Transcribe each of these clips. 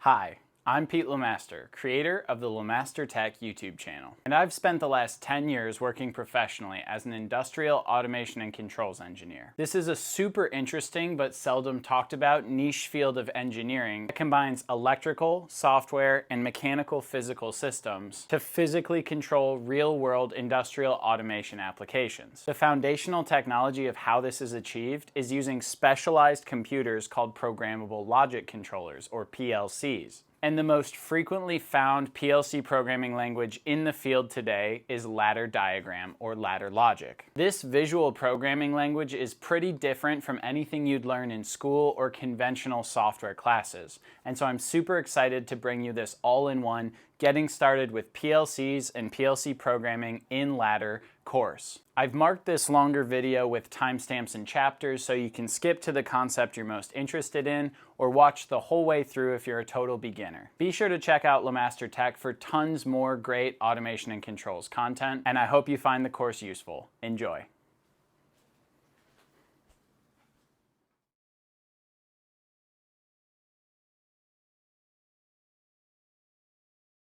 Hi, I'm Pete Lemaster, creator of the Lemaster Tech YouTube channel, and I've spent the last 10 years working professionally as an industrial automation and controls engineer. This is a super interesting but seldom talked about niche field of engineering that combines electrical, software, and mechanical physical systems to physically control real-world industrial automation applications. The foundational technology of how this is achieved is using specialized computers called programmable logic controllers, or PLCs. And the most frequently found PLC programming language in the field today is ladder diagram or ladder logic. This visual programming language is pretty different from anything you'd learn in school or conventional software classes. And so I'm super excited to bring you this all-in-one Getting Started with PLCs and PLC Programming in Ladder course. I've marked this longer video with timestamps and chapters so you can skip to the concept you're most interested in or watch the whole way through if you're a total beginner. Be sure to check out Lemaster Tech for tons more great automation and controls content, and I hope you find the course useful. Enjoy.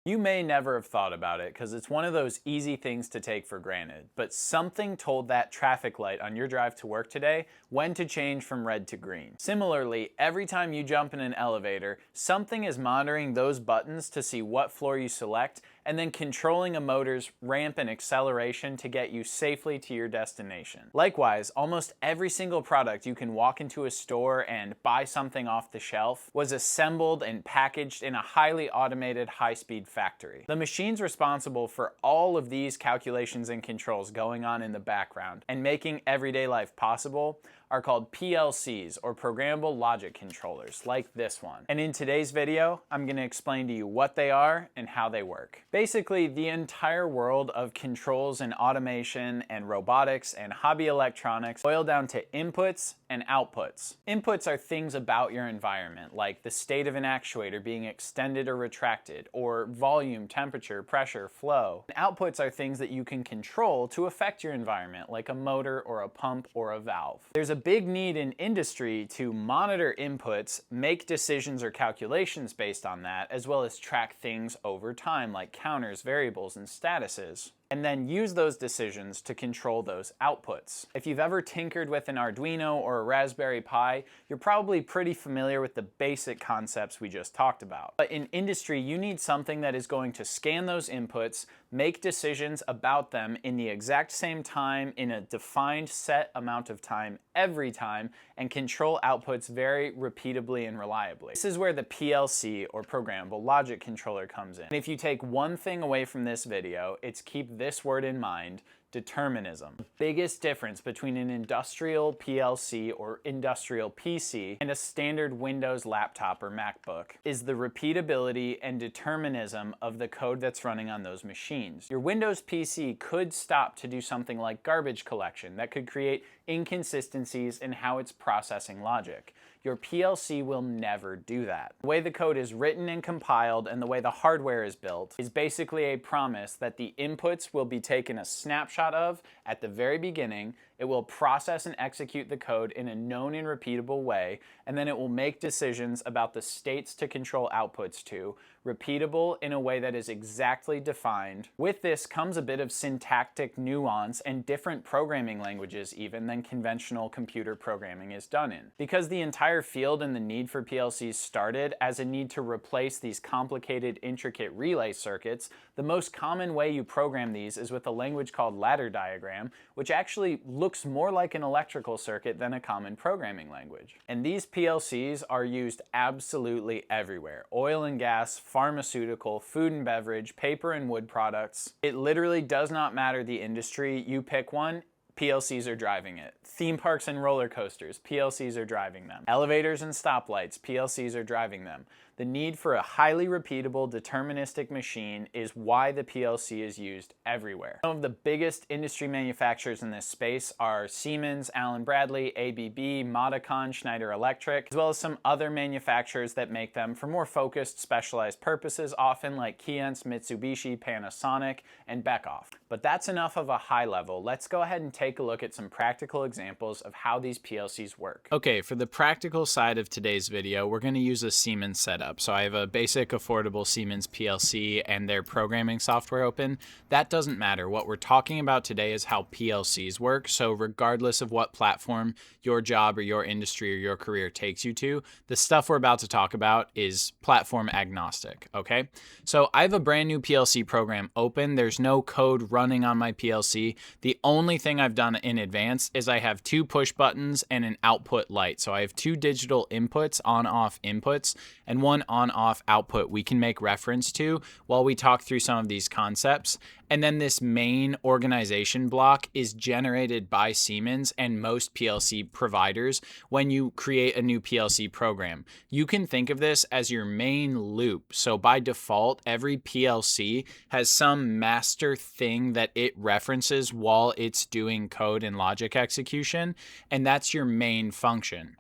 You may never have thought about it because it's one of those easy things to take for granted, but something told that traffic light on your drive to work today when to change from red to green. Similarly, every time you jump in an elevator, something is monitoring those buttons to see what floor you select and then controlling a motor's ramp and acceleration to get you safely to your destination. Likewise, almost every single product you can walk into a store and buy something off the shelf was assembled and packaged in a highly automated high-speed factory. The machines responsible for all of these calculations and controls going on in the background and making everyday life possible are called PLCs, or programmable logic controllers, like this one. And in today's video, I'm going to explain to you what they are and how they work. Basically, the entire world of controls and automation and robotics and hobby electronics boil down to inputs and outputs. Inputs are things about your environment, like the state of an actuator being extended or retracted, or volume, temperature, pressure, flow. And outputs are things that you can control to affect your environment, like a motor or a pump or a valve. There's a big need in industry to monitor inputs, make decisions or calculations based on that, as well as track things over time, like counters, variables, and statuses, and then use those decisions to control those outputs. If you've ever tinkered with an Arduino or a Raspberry Pi, you're probably pretty familiar with the basic concepts we just talked about. But in industry, you need something that is going to scan those inputs, make decisions about them in the exact same time, in a defined set amount of time, every time, and control outputs very repeatably and reliably. This is where the PLC, or programmable logic controller, comes in. And if you take one thing away from this video, it's keep this word in mind: determinism. The biggest difference between an industrial PLC or industrial PC and a standard Windows laptop or MacBook is the repeatability and determinism of the code that's running on those machines. Your Windows PC could stop to do something like garbage collection that could create inconsistencies in how it's processing logic. Your PLC will never do that. The way the code is written and compiled and the way the hardware is built is basically a promise that the inputs will be taken a snapshot of at the very beginning. It will process and execute the code in a known and repeatable way, and then it will make decisions about the states to control outputs to, repeatable in a way that is exactly defined. With this comes a bit of syntactic nuance and different programming languages even than conventional computer programming is done in. Because the entire field and the need for PLCs started as a need to replace these complicated, intricate relay circuits, the most common way you program these is with a language called ladder diagram, which actually looks more like an electrical circuit than a common programming language. And these PLCs are used absolutely everywhere: oil and gas, pharmaceutical, food and beverage, paper and wood products. It literally does not matter the industry. You pick one, PLCs are driving it. Theme parks and roller coasters, PLCs are driving them. Elevators and stoplights, PLCs are driving them. The need for a highly repeatable, deterministic machine is why the PLC is used everywhere. Some of the biggest industry manufacturers in this space are Siemens, Allen Bradley, ABB, Modicon, Schneider Electric, as well as some other manufacturers that make them for more focused, specialized purposes, often like Keyence, Mitsubishi, Panasonic, and Beckhoff. But that's enough of a high level. Let's go ahead and take a look at some practical examples of how these PLCs work. Okay, for the practical side of today's video, we're going to use a Siemens setup. setup. So I have a basic affordable Siemens PLC and their programming software open. That doesn't matter. What we're talking about today is how PLCs work. So regardless of what platform your job or your industry or your career takes you to, the stuff we're about to talk about is platform agnostic, okay? So I have a brand new PLC program open. There's no code running on my PLC. The only thing I've done in advance is I have 2 push buttons and an output light. So I have 2 digital inputs, on-off inputs, and 1 on-off output we can make reference to while we talk through some of these concepts. And then this main organization block is generated by Siemens and most PLC providers when you create a new PLC program. You can think of this as your main loop. So by default, every PLC has some master thing that it references while it's doing code and logic execution, and that's your main function.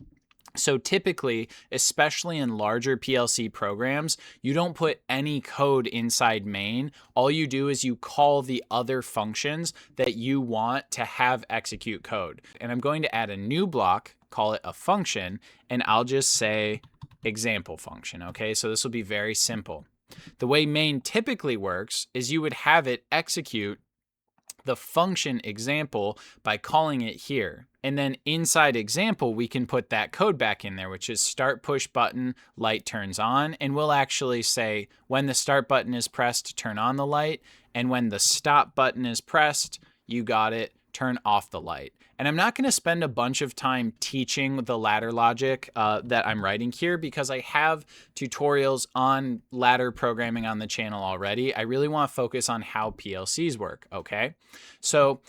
So typically, especially in larger PLC programs, you don't put any code inside main. All you do is you call the other functions that you want to have execute code. And I'm going to add a new block, call it a function, and I'll just say example function, okay? So this will be very simple. The way main typically works is you would have it execute the function example by calling it here. And then inside example, we can put that code back in there, which is start push button, light turns on. And we'll actually say when the start button is pressed, turn on the light. And when the stop button is pressed, you got it, turn off the light. And I'm not going to spend a bunch of time teaching the ladder logic that I'm writing here because I have tutorials on ladder programming on the channel already. I really want to focus on how PLCs work, okay? So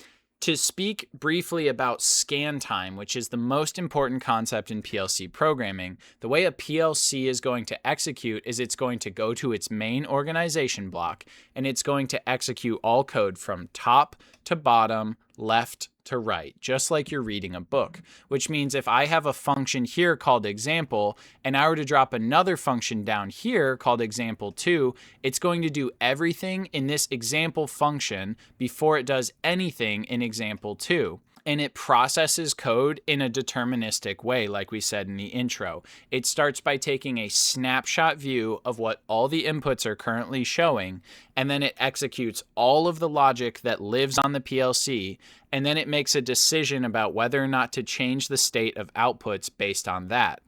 to speak briefly about scan time, which is the most important concept in PLC programming, the way a PLC is going to execute is it's going to go to its main organization block and it's going to execute all code from top to bottom, left to right, just like you're reading a book, which means if I have a function here called example and I were to drop another function down here called example2, it's going to do everything in this example function before it does anything in example2. And it processes code in a deterministic way, like we said in the intro. It starts by taking a snapshot view of what all the inputs are currently showing, and then it executes all of the logic that lives on the PLC, and then it makes a decision about whether or not to change the state of outputs based on that.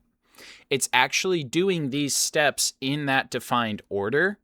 It's actually doing these steps in that defined order.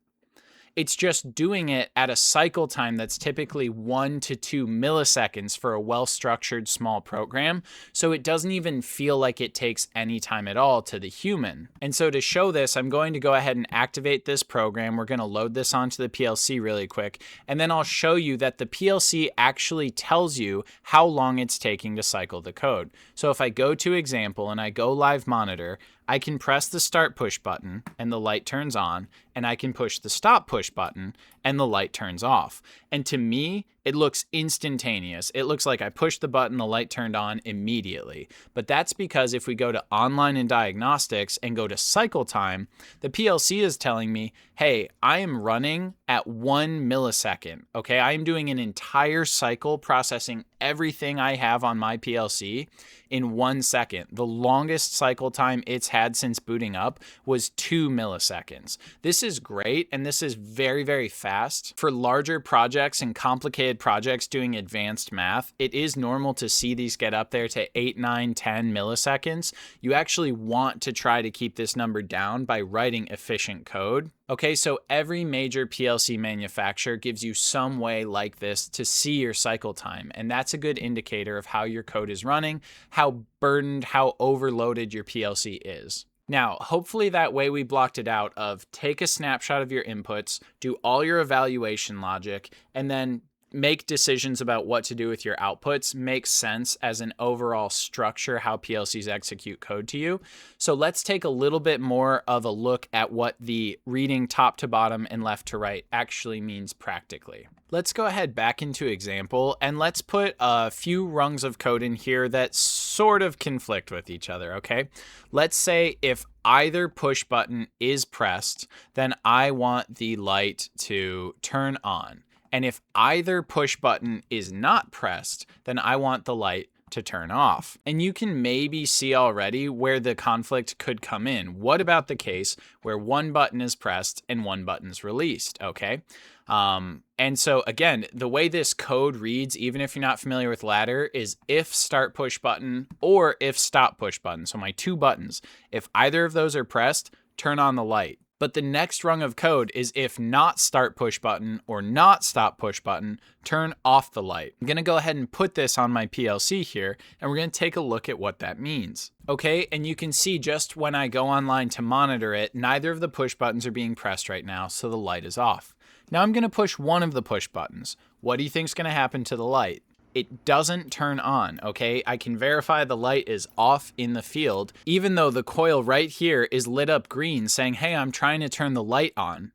It's just doing it at a cycle time that's typically 1 to 2 milliseconds for a well-structured small program, so it doesn't even feel like it takes any time at all to the human. And so to show this, I'm going to go ahead and activate this program. We're going to load this onto the PLC really quick, and then I'll show you that the PLC actually tells you how long it's taking to cycle the code. So if I go to example and I go live monitor, I can press the start push button and the light turns on, and I can push the stop push button and the light turns off. And to me, it looks instantaneous. It looks like I pushed the button, the light turned on immediately. But that's because if we go to online and diagnostics and go to cycle time, the PLC is telling me, hey, I am running at 1 millisecond. Okay, I am doing an entire cycle processing everything I have on my PLC in 1 second. The longest cycle time it's had since booting up was 2 milliseconds. This is great, and this is very, very fast. For larger projects and complicated projects doing advanced math, it is normal to see these get up there to 8, 9, 10 milliseconds. You actually want to try to keep this number down by writing efficient code. Okay, so every major PLC manufacturer gives you some way like this to see your cycle time, and that's a good indicator of how your code is running, how burdened, how overloaded your PLC is. Now, hopefully that way we blocked it out of take a snapshot of your inputs, do all your evaluation logic, and then make decisions about what to do with your outputs makes sense as an overall structure how PLCs execute code to you. So let's take a little bit more of a look at what the reading top to bottom and left to right actually means practically. Let's go ahead back into example and let's put a few rungs of code in here that sort of conflict with each other, okay? Let's say if either push button is pressed, then I want the light to turn on. And if either push button is not pressed, then I want the light to turn off. And you can maybe see already where the conflict could come in. What about the case where one button is pressed and one button's released, okay? And so again, the way this code reads, even if you're not familiar with ladder, is if start push button or if stop push button. So my two buttons, if either of those are pressed, turn on the light. But the next rung of code is if not start push button or not stop push button, turn off the light. I'm gonna go ahead and put this on my PLC here, and we're gonna take a look at what that means. Okay, and you can see just when I go online to monitor it, neither of the push buttons are being pressed right now, so the light is off. Now I'm gonna push one of the push buttons. What do you think is gonna happen to the light? It doesn't turn on, okay? I can verify the light is off in the field, even though the coil right here is lit up green saying, hey, I'm trying to turn the light on.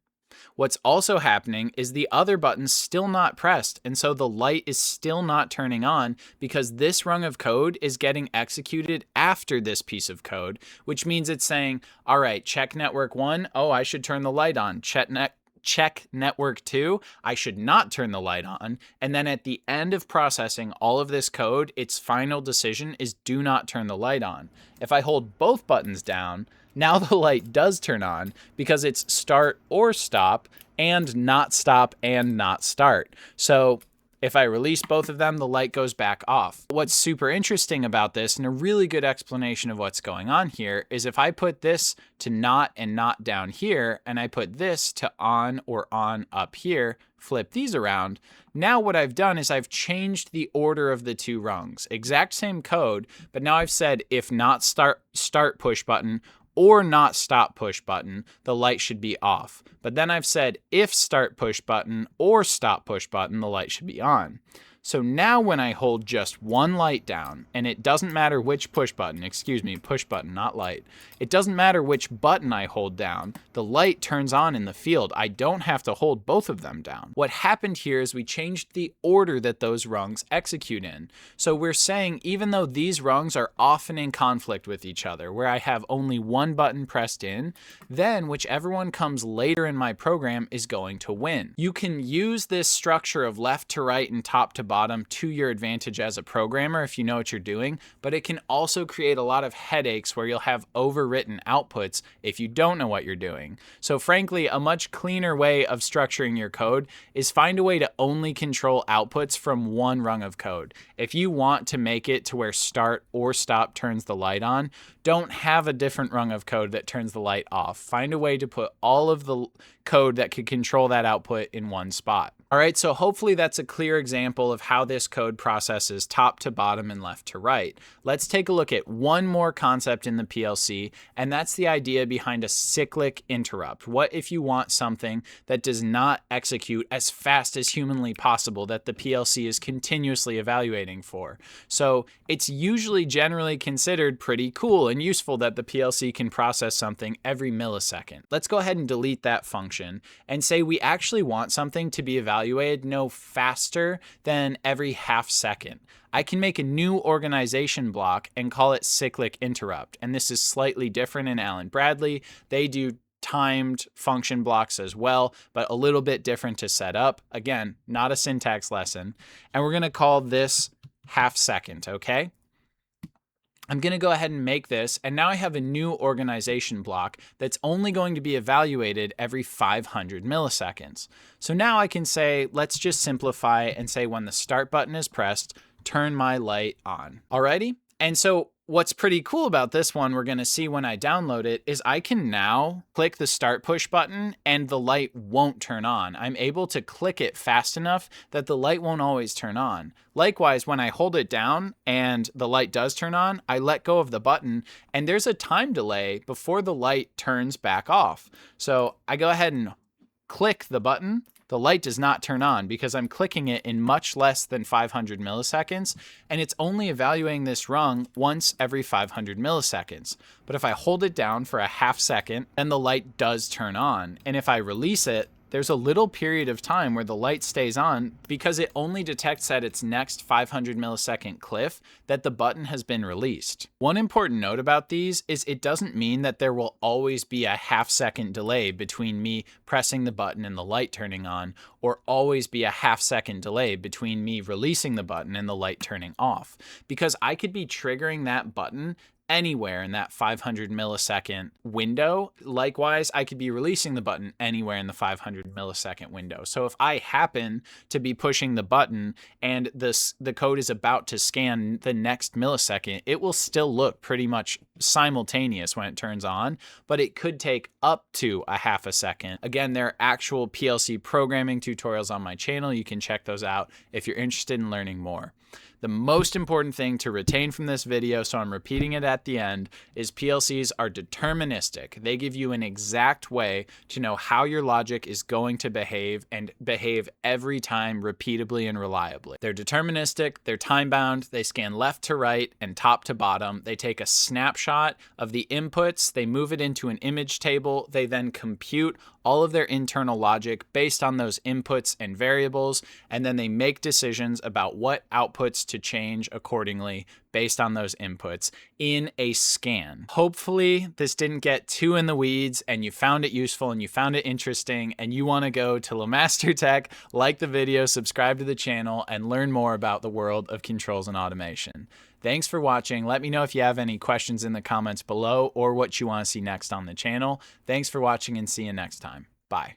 What's also happening is the other button's still not pressed, and so the light is still not turning on because this rung of code is getting executed after this piece of code, which means it's saying, all right, check network 1, oh, I should turn the light on. Check network 2, I should not turn the light on. And then at the end of processing all of this code, its final decision is do not turn the light on. If I hold both buttons down, now the light does turn on because it's start or stop and not stop and not start. So if I release both of them, the light goes back off. What's super interesting about this, and a really good explanation of what's going on here, is if I put this to not and not down here, and I put this to on or on up here, flip these around, now what I've done is I've changed the order of the two rungs. Exact same code, but now I've said if not start push button or not stop push button, the light should be off. But then I've said if start push button or stop push button, the light should be on. So now when I hold just one light down, and it doesn't matter which push button, push button, not light. It doesn't matter which button I hold down, the light turns on in the field. I don't have to hold both of them down. What happened here is we changed the order that those rungs execute in. So we're saying even though these rungs are often in conflict with each other, where I have only one button pressed in, then whichever one comes later in my program is going to win. You can use this structure of left to right and top to bottom to your advantage as a programmer if you know what you're doing, but it can also create a lot of headaches where you'll have overwritten outputs if you don't know what you're doing. So frankly, a much cleaner way of structuring your code is find a way to only control outputs from one rung of code. If you want to make it to where start or stop turns the light on, don't have a different rung of code that turns the light off. Find a way to put all of the code that could control that output in one spot. All right, so hopefully that's a clear example of how this code processes top to bottom and left to right. Let's take a look at one more concept in the PLC, and that's the idea behind a cyclic interrupt. What if you want something that does not execute as fast as humanly possible that the PLC is continuously evaluating for? So it's usually generally considered pretty cool and useful that the PLC can process something every millisecond. Let's go ahead and delete that function and say we actually want something to be evaluated no faster than every half second. I can make a new organization block and call it cyclic interrupt. And this is slightly different in Allen Bradley. They do timed function blocks as well, but a little bit different to set up. Again, not a syntax lesson. And we're going to call this half second, okay? I'm going to go ahead and make this, and now I have a new organization block that's only going to be evaluated every 500 milliseconds. So now I can say, let's just simplify and say when the start button is pressed, turn my light on. Alrighty? And so what's pretty cool about this one, we're going to see when I download it, is I can now click the start push button and the light won't turn on. I'm able to click it fast enough that the light won't always turn on. Likewise, when I hold it down and the light does turn on, I let go of the button and there's a time delay before the light turns back off. So I go ahead and click the button. The light does not turn on because I'm clicking it in much less than 500 milliseconds, and it's only evaluating this rung once every 500 milliseconds. But if I hold it down for a half second, then the light does turn on. And if I release it, there's a little period of time where the light stays on because it only detects at its next 500 millisecond cliff that the button has been released. One important note about these is it doesn't mean that there will always be a half-second delay between me pressing the button and the light turning on, or always be a half-second delay between me releasing the button and the light turning off, because I could be triggering that button anywhere in that 500 millisecond window. Likewise, I could be releasing the button anywhere in the 500 millisecond window. So if I happen to be pushing the button and the code is about to scan the next millisecond, it will still look pretty much simultaneous when it turns on, but it could take up to a half a second. Again, there are actual PLC programming tutorials on my channel. You can check those out if you're interested in learning more. The most important thing to retain from this video, so I'm repeating it at the end, is PLCs are deterministic. They give you an exact way to know how your logic is going to behave and behave every time repeatably and reliably. They're deterministic, they're time-bound, they scan left to right and top to bottom. They take a snapshot of the inputs, they move it into an image table, they then compute all of their internal logic based on those inputs and variables, and then they make decisions about what outputs to change accordingly based on those inputs in a scan. Hopefully this didn't get too in the weeds and you found it useful and you found it interesting and you want to go to LeMaster Tech, like the video, subscribe to the channel, and learn more about the world of controls and automation. Thanks for watching. Let me know if you have any questions in the comments below or what you want to see next on the channel. Thanks for watching and see you next time. Bye.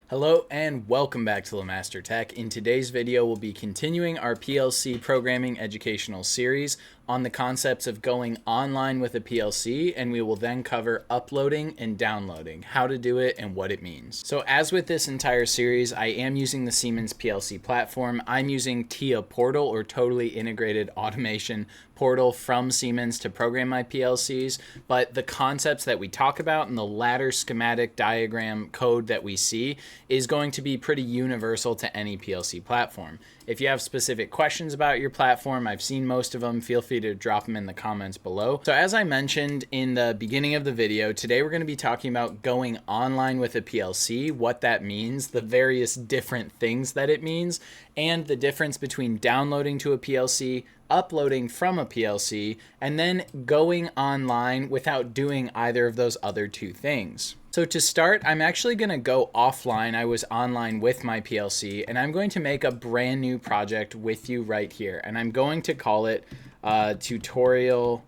Hello and welcome back to LeMaster Tech. In today's video, we'll be continuing our PLC programming educational series on the concepts of going online with a PLC, and we will then cover uploading and downloading, how to do it and what it means. So as with this entire series, I am using the Siemens PLC platform. I'm using TIA Portal, or Totally Integrated Automation Portal, from Siemens to program my PLCs, but the concepts that we talk about and the ladder schematic diagram code that we see is going to be pretty universal to any PLC platform. If you have specific questions about your platform, I've seen most of them, feel free to drop them in the comments below. So as I mentioned in the beginning of the video, today we're going to be talking about going online with a PLC, what that means, the various different things that it means, and the difference between downloading to a PLC, uploading from a PLC, and then going online without doing either of those other two things. So to start, I'm actually going to go offline. I was online with my PLC, and I'm going to make a brand new project with you right here. And I'm going to call it Tutorial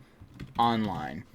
Online.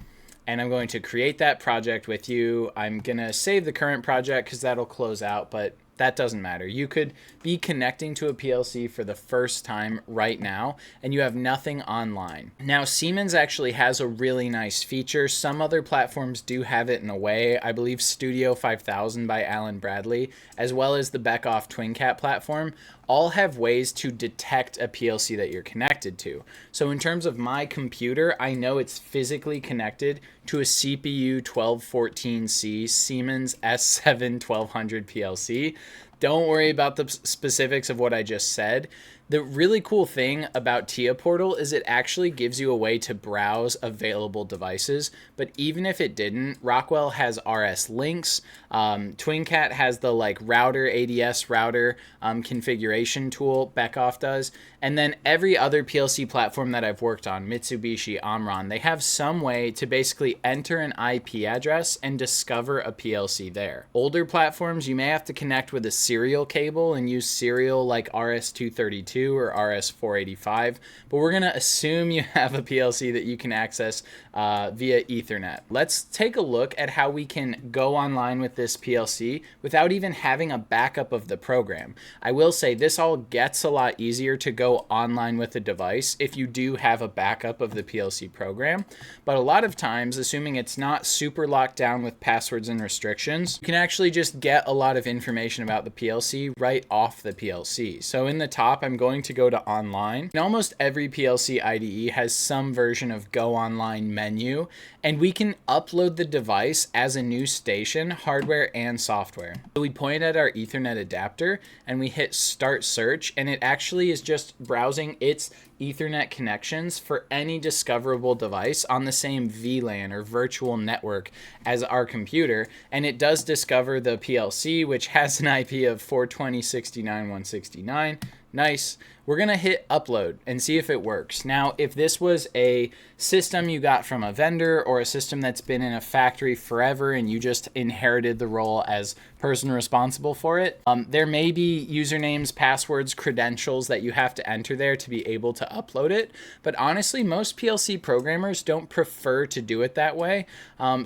And I'm going to create that project with you. I'm going to save the current project because that'll close out, but that doesn't matter. You could be connecting to a PLC for the first time right now, and you have nothing online. Now, Siemens actually has a really nice feature. Some other platforms do have it in a way. I believe Studio 5000 by Alan Bradley, as well as the Beckhoff TwinCat platform, all have ways to detect a PLC that you're connected to. So in terms of my computer, I know it's physically connected to a CPU 1214C Siemens S7-1200 PLC. Don't worry about the specifics of what I just said. The really cool thing about TIA Portal is it actually gives you a way to browse available devices, but even if it didn't, Rockwell has RS links, TwinCat has the router, ADS router configuration tool, Beckhoff does, and then every other PLC platform that I've worked on, Mitsubishi, Omron, they have some way to basically enter an IP address and discover a PLC there. Older platforms, you may have to connect with a serial cable and use serial like RS-232 or RS-485, but we're going to assume you have a PLC that you can access via Ethernet. Let's take a look at how we can go online with this PLC without even having a backup of the program. I will say this all gets a lot easier to go online with a device if you do have a backup of the PLC program, but a lot of times, assuming it's not super locked down with passwords and restrictions, you can actually just get a lot of information about the PLC right off the PLC. So in the top, I'm going going to go to online. And almost every PLC IDE has some version of go online menu, and we can upload the device as a new station, hardware and software. So we point at our Ethernet adapter and we hit start search, and it actually is just browsing its Ethernet connections for any discoverable device on the same VLAN or virtual network as our computer, and it does discover the PLC, which has an IP of 420.69.169. Nice. We're going to hit upload and see if it works. Now, if this was a system you got from a vendor or a system that's been in a factory forever and you just inherited the role as person responsible for it, there may be usernames, passwords, credentials that you have to enter there to be able to upload it. But honestly, most PLC programmers don't prefer to do it that way.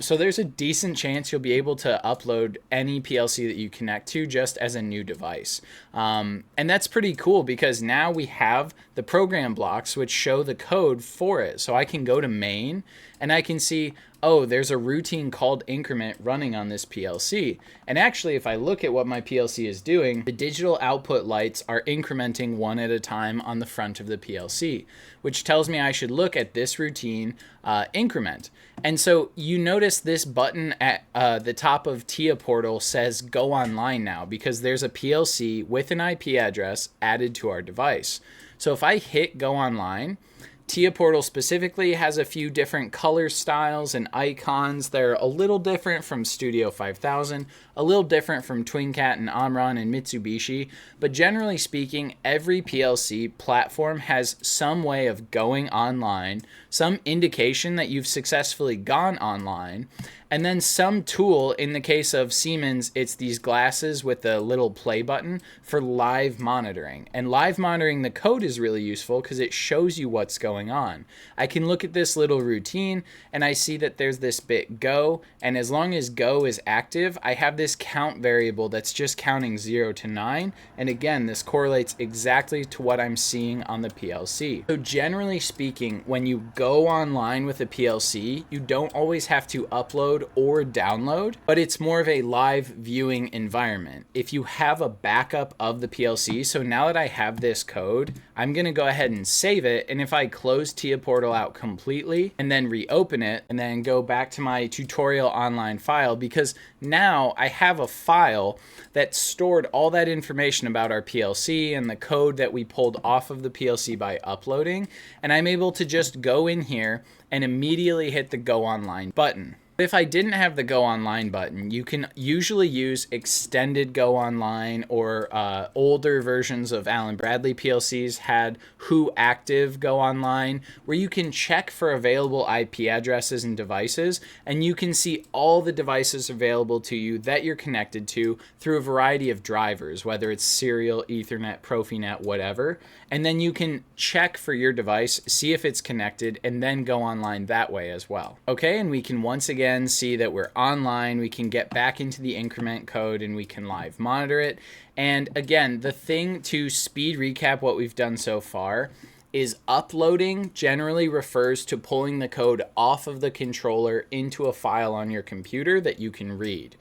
So there's a decent chance you'll be able to upload any PLC that you connect to just as a new device. And that's pretty cool because now we have the program blocks which show the code for it. So I can go to main and I can see, oh, there's a routine called increment running on this PLC. And actually, if I look at what my PLC is doing, the digital output lights are incrementing one at a time on the front of the PLC, which tells me I should look at this routine increment. And so you notice this button at the top of TIA Portal says go online now because there's a PLC with an IP address added to our device. So if I hit go online, TIA Portal specifically has a few different color styles and icons. They're a little different from Studio 5000, a little different from TwinCat and Omron and Mitsubishi, but generally speaking, every PLC platform has some way of going online, some indication that you've successfully gone online, and then some tool. In the case of Siemens, it's these glasses with the little play button for live monitoring. And live monitoring the code is really useful because it shows you what's going on. I can look at this little routine and I see that there's this bit go, and as long as go is active, I have this count variable that's just counting 0 to 9. And again, this correlates exactly to what I'm seeing on the PLC. So generally speaking, when you go online with a PLC, you don't always have to upload or download, but it's more of a live viewing environment. If you have a backup of the PLC, so now that I have this code, I'm going to go ahead and save it. And if I close TIA Portal out completely and then reopen it and then go back to my tutorial online file, because now I have a file that stored all that information about our PLC and the code that we pulled off of the PLC by uploading, and I'm able to just go in here and immediately hit the go online button. If I didn't have the go online button, you can usually use extended go online, or older versions of Allen Bradley PLCs had who active go online, where you can check for available IP addresses and devices, and you can see all the devices available to you that you're connected to through a variety of drivers, whether it's serial, Ethernet, Profinet, whatever. And then you can check for your device, see if it's connected, and then go online that way as well. Okay, and we can once again see that we're online. We can get back into the increment code and we can live monitor it. And again, the thing to speed recap what we've done so far is uploading generally refers to pulling the code off of the controller into a file on your computer that you can read.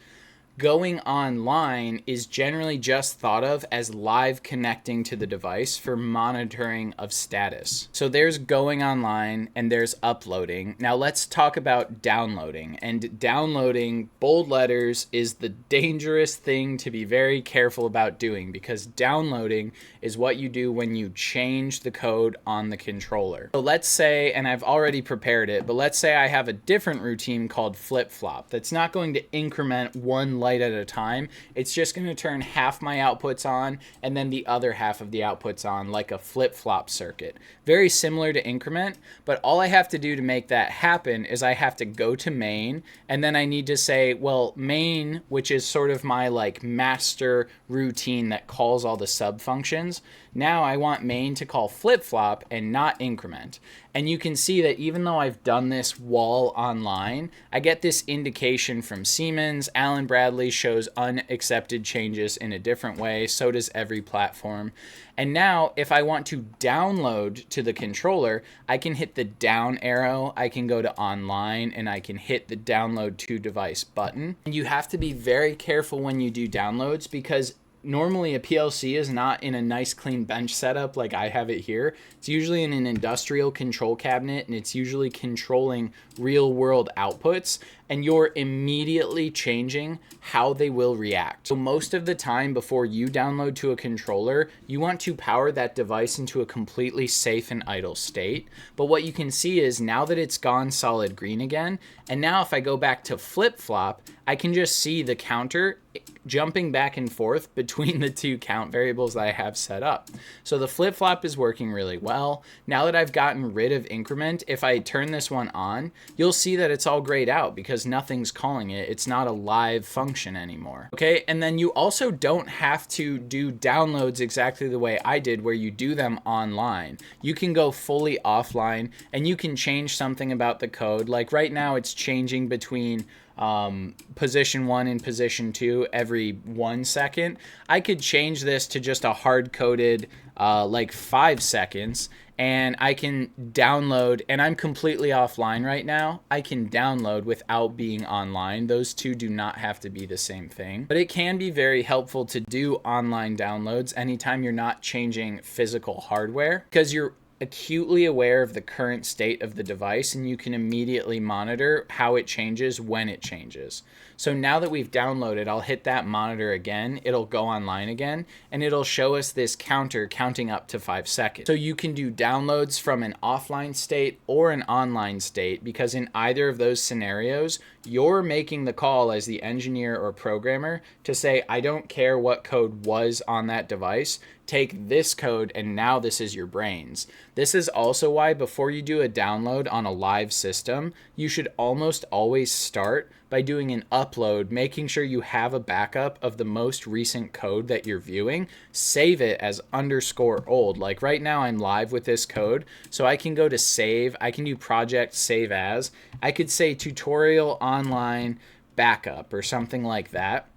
Going online is generally just thought of as live connecting to the device for monitoring of status. So there's going online and there's uploading. Now let's talk about downloading. And downloading, bold letters, is the dangerous thing to be very careful about doing, because downloading is what you do when you change the code on the controller. So let's say, and I've already prepared it, but let's say I have a different routine called flip-flop that's not going to increment one light at a time. It's just going to turn half my outputs on and then the other half of the outputs on, like a flip-flop circuit. Very similar to increment, but all I have to do to make that happen is I have to go to main, and then I need to say, well, main, which is sort of my like master routine that calls all the sub functions. Now I want main to call flip-flop and not increment. And you can see that even though I've done this while online, I get this indication from Siemens. Allen Bradley shows unaccepted changes in a different way. So does every platform. And now if I want to download to the controller, I can hit the down arrow. I can go to online and I can hit the download to device button. And you have to be very careful when you do downloads, because normally a PLC is not in a nice clean bench setup like I have it here. It's usually in an industrial control cabinet, and it's usually controlling real world outputs, and you're immediately changing how they will react. So most of the time before you download to a controller, you want to power that device into a completely safe and idle state. But what you can see is now that it's gone solid green again, and now if I go back to flip-flop, I can just see the counter jumping back and forth between the two count variables that I have set up. So the flip-flop is working really well. Now that I've gotten rid of increment, if I turn this one on, you'll see that it's all grayed out because nothing's calling it. It's not a live function anymore. Okay, and then you also don't have to do downloads exactly the way I did, where you do them online. You can go fully offline and you can change something about the code. Like right now it's changing between position 1 and position 2 every 1 second. I could change this to just a hard-coded like 5 seconds, and I can download, and I'm completely offline right now. I can download without being online. Those two do not have to be the same thing, but it can be very helpful to do online downloads anytime you're not changing physical hardware, because you're acutely aware of the current state of the device, and you can immediately monitor how it changes when it changes. So now that we've downloaded, I'll hit that monitor again, it'll go online again, and it'll show us this counter counting up to 5 seconds. So you can do downloads from an offline state or an online state, because in either of those scenarios, you're making the call as the engineer or programmer to say, I don't care what code was on that device, take this code and now this is your brains. This is also why before you do a download on a live system, you should almost always start by doing an upload, making sure you have a backup of the most recent code that you're viewing. Save it as _old. Like right now I'm live with this code, so I can go to save, I can do project save as, I could say tutorial online backup or something like that,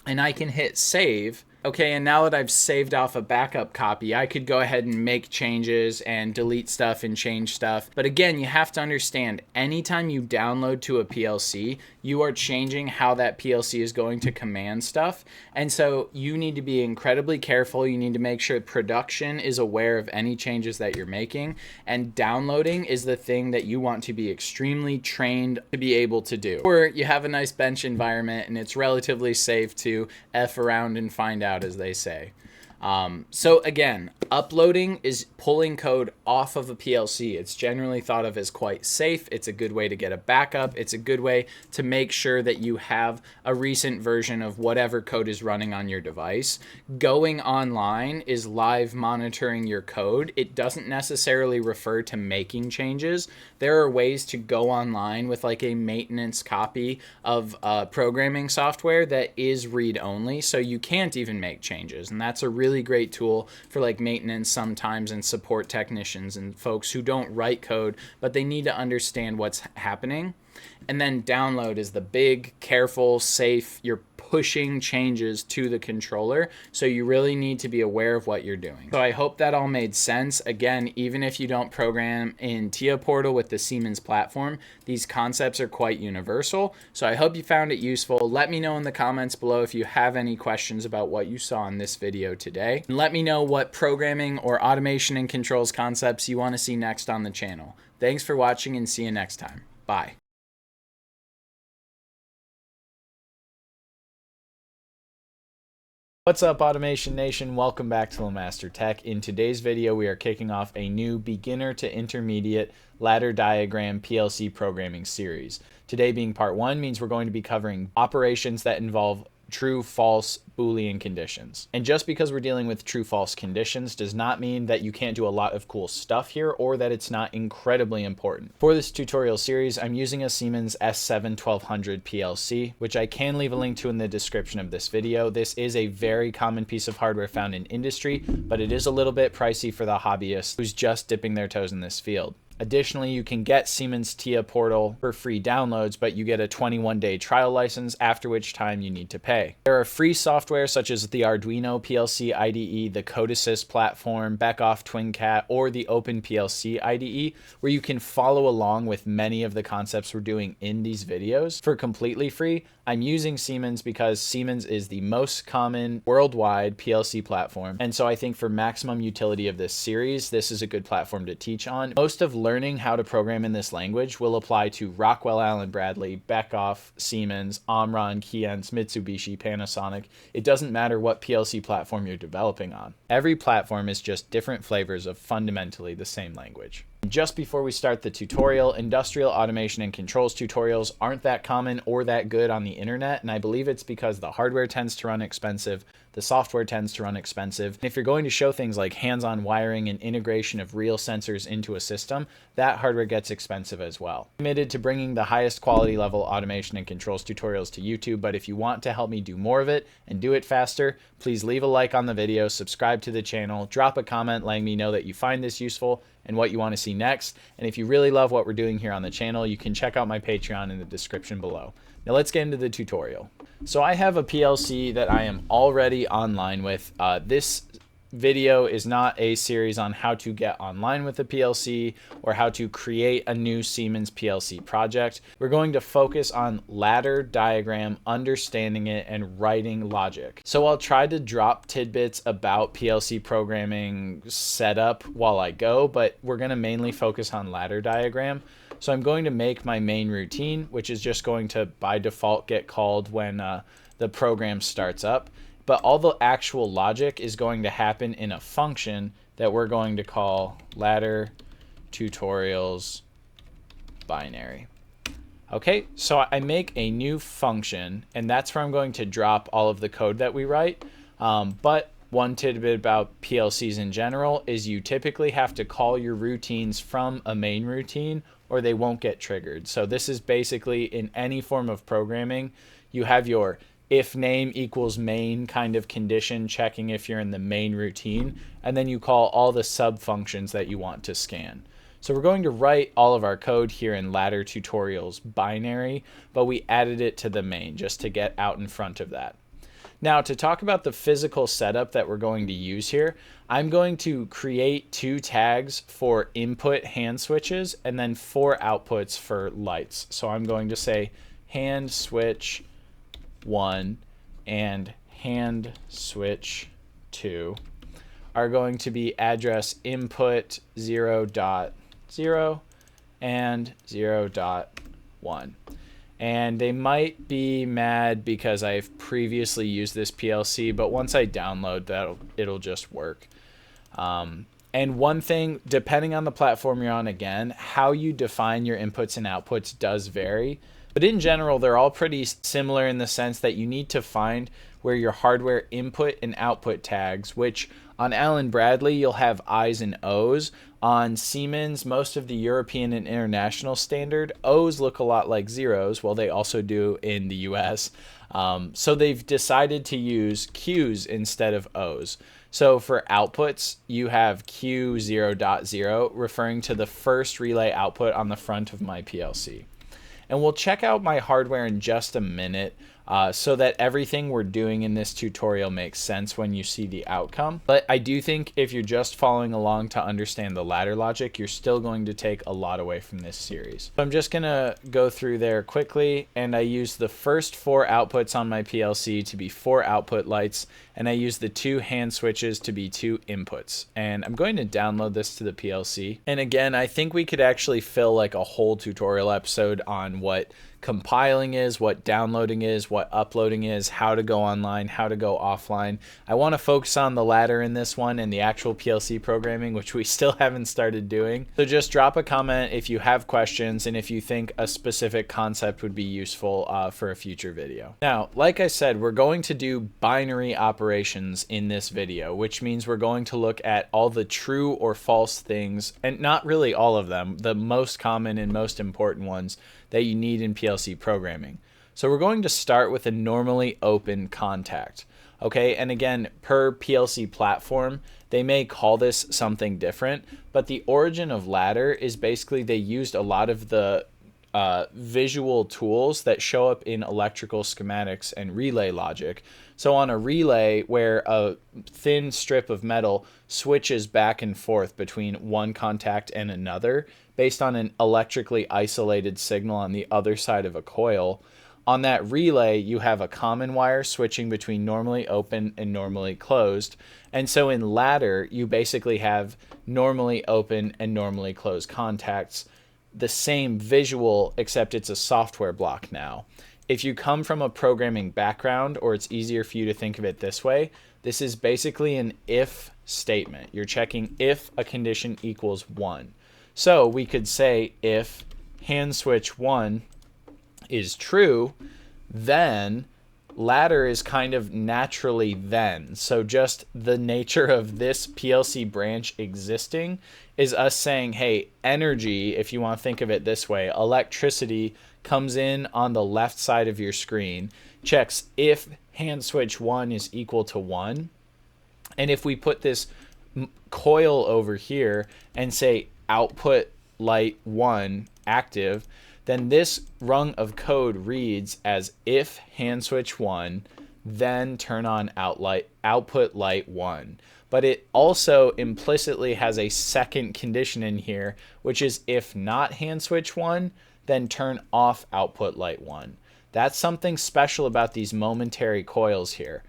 and I can hit save. Okay, and now that I've saved off a backup copy, I could go ahead and make changes and delete stuff and change stuff. But again, you have to understand, anytime you download to a PLC, you are changing how that PLC is going to command stuff. And so you need to be incredibly careful. You need to make sure production is aware of any changes that you're making. And downloading is the thing that you want to be extremely trained to be able to do. Or you have a nice bench environment and it's relatively safe to F around and find out, as they say. So again, uploading is pulling code off of a PLC. It's generally thought of as quite safe. It's a good way to get a backup. It's a good way to make sure that you have a recent version of whatever code is running on your device. Going online is live monitoring your code. It doesn't necessarily refer to making changes. There are ways to go online with like a maintenance copy of programming software that is read-only, so you can't even make changes. And that's a really great tool for like maintenance sometimes and support technicians and folks who don't write code, but they need to understand what's happening. And then download is the big, careful, safe, you're pushing changes to the controller, so you really need to be aware of what you're doing. So I hope that all made sense. Again, even if you don't program in TIA Portal with the Siemens platform, these concepts are quite universal. So I hope you found it useful. Let me know in the comments below if you have any questions about what you saw in this video today. And let me know what programming or automation and controls concepts you want to see next on the channel. Thanks for watching and see you next time. Bye. What's up, Automation Nation? Welcome back to LeMaster Tech. In today's video, we are kicking off a new beginner to intermediate ladder diagram PLC programming series. Today being part 1 means we're going to be covering operations that involve true, false, Boolean conditions. And just because we're dealing with true, false conditions does not mean that you can't do a lot of cool stuff here or that it's not incredibly important. For this tutorial series, I'm using a Siemens S7-1200 PLC, which I can leave a link to in the description of this video. This is a very common piece of hardware found in industry, but it is a little bit pricey for the hobbyist who's just dipping their toes in this field. Additionally, you can get Siemens TIA Portal for free downloads, but you get a 21-day trial license, after which time you need to pay. There are free software such as the Arduino PLC IDE, the Code Assist platform, Beckhoff TwinCat, or the Open PLC IDE, where you can follow along with many of the concepts we're doing in these videos for completely free. I'm using Siemens because Siemens is the most common worldwide PLC platform, and so I think for maximum utility of this series, this is a good platform to teach on. Most of learning how to program in this language will apply to Rockwell Allen Bradley, Beckhoff, Siemens, Omron, Keyence, Mitsubishi, Panasonic. It doesn't matter what PLC platform you're developing on. Every platform is just different flavors of fundamentally the same language. Just before we start the tutorial, industrial automation and controls tutorials aren't that common or that good on the internet, and I believe it's because the hardware tends to run expensive, the software tends to run expensive. And if you're going to show things like hands-on wiring and integration of real sensors into a system, that hardware gets expensive as well. I'm committed to bringing the highest quality level automation and controls tutorials to YouTube, but if you want to help me do more of it and do it faster, please leave a like on the video, subscribe to the channel, drop a comment letting me know that you find this useful and what you want to see next. And if you really love what we're doing here on the channel, you can check out my Patreon in the description below. Now let's get into the tutorial. So I have a PLC that I am already online with. This video is not a series on how to get online with a PLC or how to create a new Siemens PLC project. We're going to focus on ladder diagram, understanding it, and writing logic. So I'll try to drop tidbits about PLC programming setup while I go, but we're going to mainly focus on ladder diagram. So I'm going to make my main routine, which is just going to by default get called when the program starts up. But all the actual logic is going to happen in a function that we're going to call ladder tutorials binary. Okay, so I make a new function, and that's where I'm going to drop all of the code that we write. But one tidbit about PLCs in general is you typically have to call your routines from a main routine or they won't get triggered. So this is basically in any form of programming, you have your if name equals main kind of condition, checking if you're in the main routine, and then you call all the sub functions that you want to scan. So we're going to write all of our code here in ladder tutorials binary, but we added it to the main just to get out in front of that. Now to talk about the physical setup that we're going to use here, I'm going to create 2 tags for input hand switches and then 4 outputs for lights. So I'm going to say hand switch 1 and hand switch 2 are going to be address input 0.0 and 0.1. And they might be mad because I've previously used this PLC, but once I download it'll just work. And one thing, depending on the platform you're on, again, how you define your inputs and outputs does vary. But in general, they're all pretty similar in the sense that you need to find where your hardware input and output tags, which on Allen Bradley, you'll have I's and O's. On Siemens, most of the European and international standard, O's look a lot like zeros. Well, they also do in the US. So they've decided to use Q's instead of O's. So for outputs, you have Q 0.0 referring to the first relay output on the front of my PLC. And we'll check out my hardware in just a minute so that everything we're doing in this tutorial makes sense when you see the outcome. But I do think if you're just following along to understand the ladder logic, you're still going to take a lot away from this series. So I'm just going to go through there quickly, and I use the first 4 outputs on my PLC to be 4 output lights, and I use the 2 hand switches to be 2 inputs. And I'm going to download this to the PLC. And again, I think we could actually fill like a whole tutorial episode on what compiling is, what downloading is, what uploading is, how to go online, how to go offline. I want to focus on the ladder in this one and the actual PLC programming, which we still haven't started doing. So just drop a comment if you have questions and if you think a specific concept would be useful for a future video. Now, like I said, we're going to do binary operations in this video, which means we're going to look at all the true or false things, and not really all of them, the most common and most important ones that you need in PLC programming. So we're going to start with a normally open contact. Okay, and again, per PLC platform, they may call this something different, but the origin of ladder is basically they used a lot of the visual tools that show up in electrical schematics and relay logic. So on a relay where a thin strip of metal switches back and forth between one contact and another based on an electrically isolated signal on the other side of a coil, on that relay, you have a common wire switching between normally open and normally closed. And so in ladder, you basically have normally open and normally closed contacts. The same visual, except it's a software block now. If you come from a programming background, or it's easier for you to think of it this way, this is basically an if statement. You're checking if a condition equals 1. So we could say if hand switch 1 is true, then ladder is kind of naturally then. So just the nature of this PLC branch existing is us saying, hey, energy, if you want to think of it this way, electricity comes in on the left side of your screen, checks if hand switch 1 is equal to 1. And if we put this coil over here and say output light 1 active, then this rung of code reads as if hand switch 1, then turn on output light 1. But it also implicitly has a second condition in here, which is if not hand switch 1, then turn off output light 1. That's something special about these momentary coils here.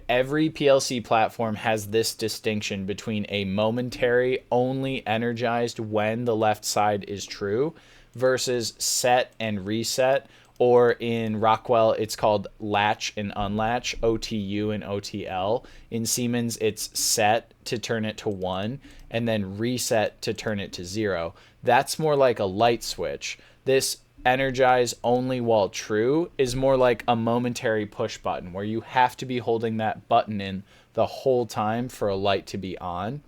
Every PLC platform has this distinction between a momentary only energized when the left side is true versus set and reset, or in Rockwell it's called latch and unlatch, OTU and OTL. In Siemens it's set to turn it to 1 and then reset to turn it to 0. That's more like a light switch. This energize only while true is more like a momentary push button where you have to be holding that button in the whole time for a light to be on.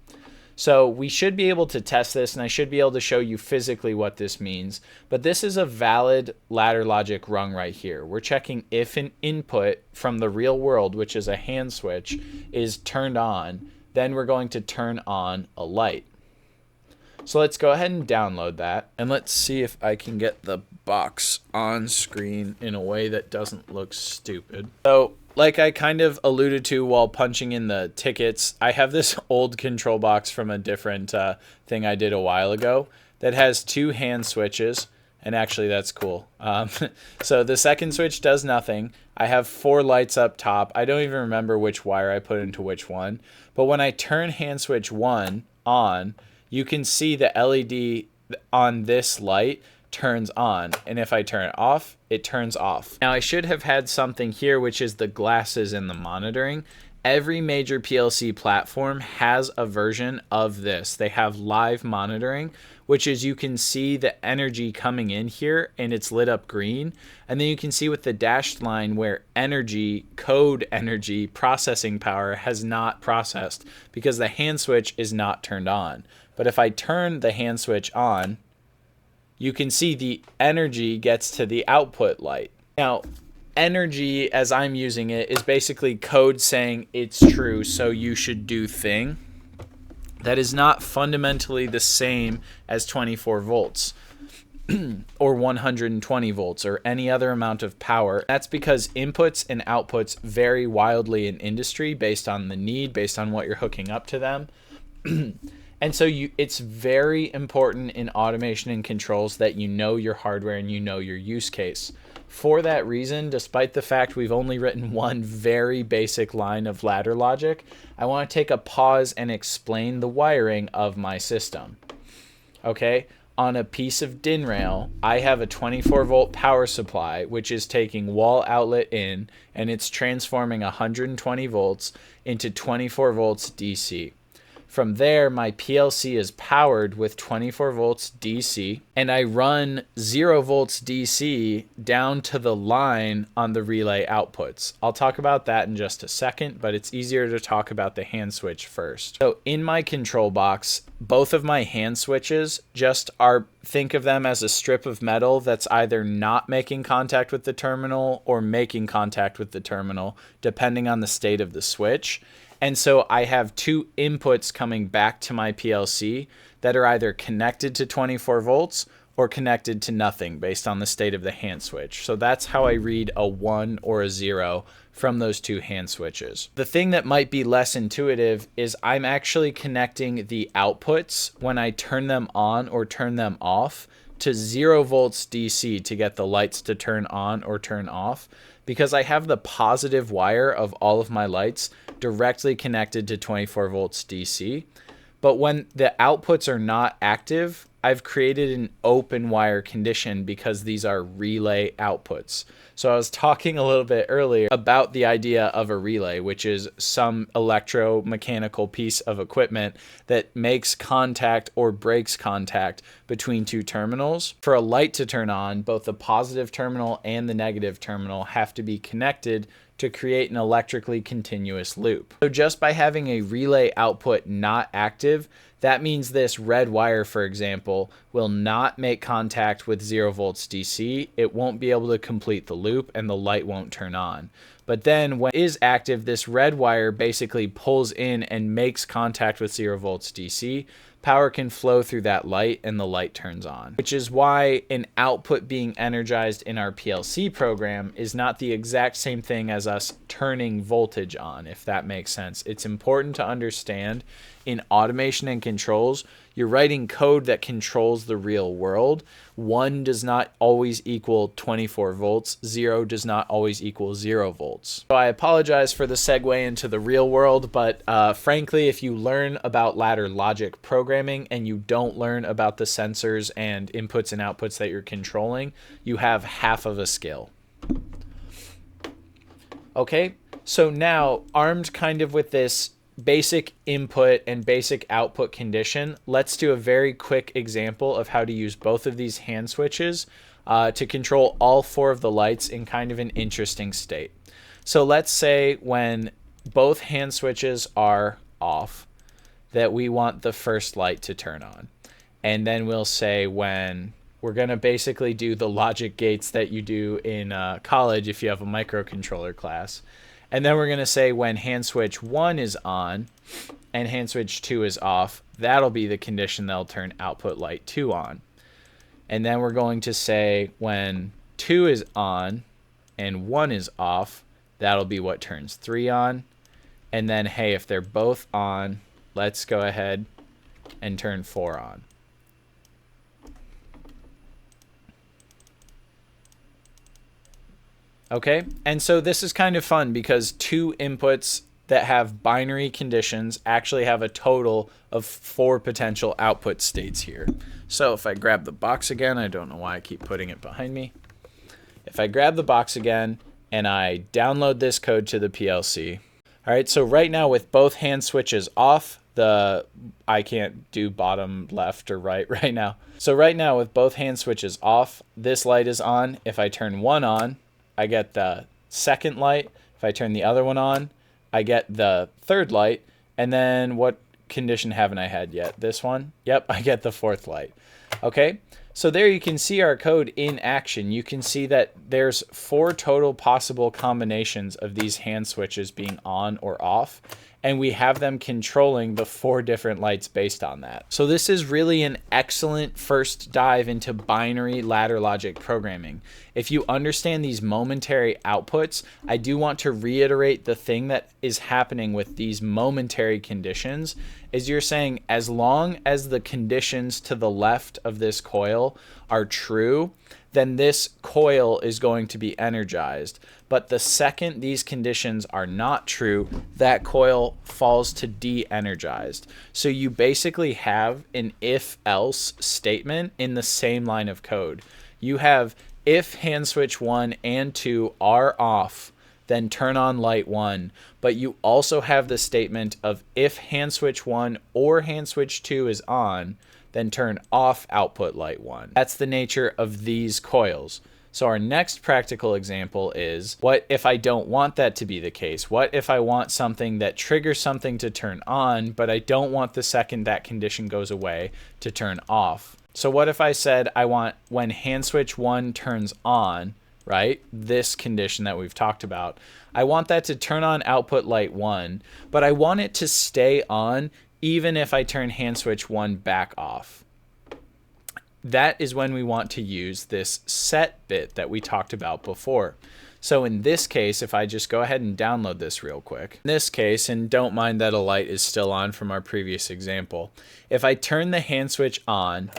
So we should be able to test this, and I should be able to show you physically what this means. But this is a valid ladder logic rung right here. We're checking if an input from the real world, which is a hand switch, is turned on, then we're going to turn on a light. So let's go ahead and download that, and let's see if I can get the box on screen in a way that doesn't look stupid. So like I kind of alluded to while punching in the tickets, I have this old control box from a different thing I did a while ago that has 2 hand switches, and actually that's cool. So the second switch does nothing. I have 4 lights up top. I don't even remember which wire I put into which one, but when I turn hand switch 1 on, you can see the LED on this light turns on, and if I turn it off, it turns off. Now I should have had something here, which is the glasses and the monitoring. Every major PLC platform has a version of this. They have live monitoring, which is you can see the energy coming in here and it's lit up green, and then you can see with the dashed line where energy, code energy, processing power has not processed because the hand switch is not turned on. But if I turn the hand switch on, you can see the energy gets to the output light. Now, energy, as I'm using it, is basically code saying it's true, so you should do thing. That is not fundamentally the same as 24 volts or 120 volts or any other amount of power. That's because inputs and outputs vary wildly in industry based on the need, based on what you're hooking up to them. And so it's very important in automation and controls that you know your hardware and you know your use case. For that reason, despite the fact we've only written one very basic line of ladder logic, I want to take a pause and explain the wiring of my system. Okay, on a piece of DIN rail, I have a 24 volt power supply, which is taking wall outlet in, and it's transforming 120 volts into 24 volts DC. From there, my PLC is powered with 24 volts DC, and I run 0 volts DC down to the line on the relay outputs. I'll talk about that in just a second, but it's easier to talk about the hand switch first. So in my control box, both of my hand switches just are, think of them as a strip of metal that's either not making contact with the terminal or making contact with the terminal, depending on the state of the switch. And so I have two inputs coming back to my PLC that are either connected to 24 volts or connected to nothing based on the state of the hand switch. So that's how I read a 1 or a 0 from those two hand switches. The thing that might be less intuitive is I'm actually connecting the outputs when I turn them on or turn them off to 0 volts DC to get the lights to turn on or turn off, because I have the positive wire of all of my lights directly connected to 24 volts DC. But when the outputs are not active, I've created an open wire condition because these are relay outputs. So I was talking a little bit earlier about the idea of a relay, which is some electromechanical piece of equipment that makes contact or breaks contact between two terminals. For a light to turn on, both the positive terminal and the negative terminal have to be connected to create an electrically continuous loop. So just by having a relay output not active, that means this red wire, for example, will not make contact with 0 volts DC. It won't be able to complete the loop and the light won't turn on. But then when it is active, this red wire basically pulls in and makes contact with 0 volts DC. Power can flow through that light and the light turns on, which is why an output being energized in our PLC program is not the exact same thing as us turning voltage on, if that makes sense. It's important to understand in automation and controls, you're writing code that controls the real world. 1 does not always equal 24 volts. 0 does not always equal 0 volts. So I apologize for the segue into the real world, but frankly, if you learn about ladder logic programming and you don't learn about the sensors and inputs and outputs that you're controlling, you have half of a skill. Okay, so now armed kind of with this basic input and basic output condition, let's do a very quick example of how to use both of these hand switches to control all 4 of the lights in kind of an interesting state. So let's say when both hand switches are off, that we want the first light to turn on. And then we'll say when we're going to basically do the logic gates that you do in college if you have a microcontroller class. And then we're going to say when hand switch 1 is on and hand switch 2 is off, that'll be the condition that'll turn output light 2 on. And then we're going to say when 2 is on and 1 is off, that'll be what turns 3 on. And then, hey, if they're both on, let's go ahead and turn 4 on. Okay, and so this is kind of fun because 2 inputs that have binary conditions actually have a total of 4 potential output states here. So if I grab the box again, I don't know why I keep putting it behind me. If I grab the box again and I download this code to the PLC. All right, so right now with both hand switches off, I can't do bottom left or right now. So right now with both hand switches off, this light is on. If I turn 1 on, I get the second light. If I turn the other one on, I get the third light. And then what condition haven't I had yet? This one? Yep, I get the 4th light. Okay, so there you can see our code in action. You can see that there's 4 total possible combinations of these hand switches being on or off. And we have them controlling the 4 different lights based on that. So this is really an excellent first dive into binary ladder logic programming. If you understand these momentary outputs, I do want to reiterate the thing that is happening with these momentary conditions is you're saying as long as the conditions to the left of this coil are true, then this coil is going to be energized. But the second these conditions are not true, that coil falls to de-energized. So you basically have an if-else statement in the same line of code. You have if hand switch 1 and 2 are off, then turn on light 1, but you also have the statement of if hand switch 1 or hand switch 2 is on, then turn off output light 1. That's the nature of these coils. So our next practical example is, what if I don't want that to be the case? What if I want something that triggers something to turn on, but I don't want the second that condition goes away to turn off? So what if I said I want when hand switch 1 turns on, right? This condition that we've talked about. I want that to turn on output light 1, but I want it to stay on even if I turn hand switch 1 back off. That is when we want to use this set bit that we talked about before. So in this case, if I just go ahead and download this real quick, in this case, and don't mind that a light is still on from our previous example, if I turn the hand switch on,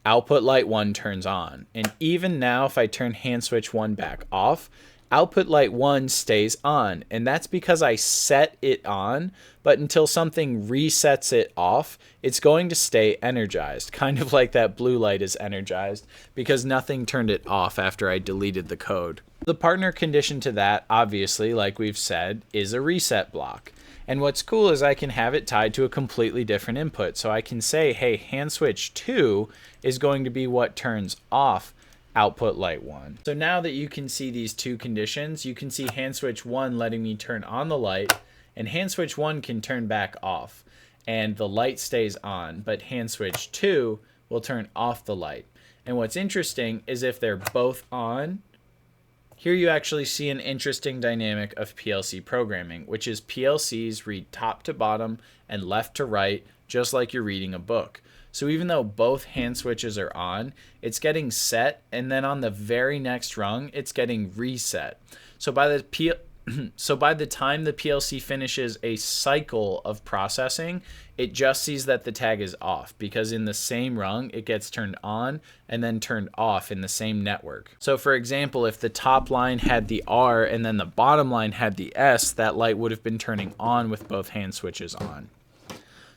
output light 1 turns on. And even now, if I turn hand switch 1 back off, output light 1 stays on. And that's because I set it on, but until something resets it off, it's going to stay energized, kind of like that blue light is energized because nothing turned it off after I deleted the code. The partner condition to that, obviously, like we've said, is a reset block. And what's cool is I can have it tied to a completely different input. So I can say, hey, hand switch 2 is going to be what turns off output light 1. So now that you can see these two conditions, you can see hand switch 1 letting me turn on the light, and hand switch 1 can turn back off, and the light stays on, but hand switch 2 will turn off the light. And what's interesting is if they're both on, here you actually see an interesting dynamic of PLC programming, which is PLCs read top to bottom and left to right, just like you're reading a book. So even though both hand switches are on, it's getting set, and then on the very next rung, it's getting reset. So by the time the PLC finishes a cycle of processing, it just sees that the tag is off, because in the same rung, it gets turned on and then turned off in the same network. So for example, if the top line had the R and then the bottom line had the S, that light would have been turning on with both hand switches on.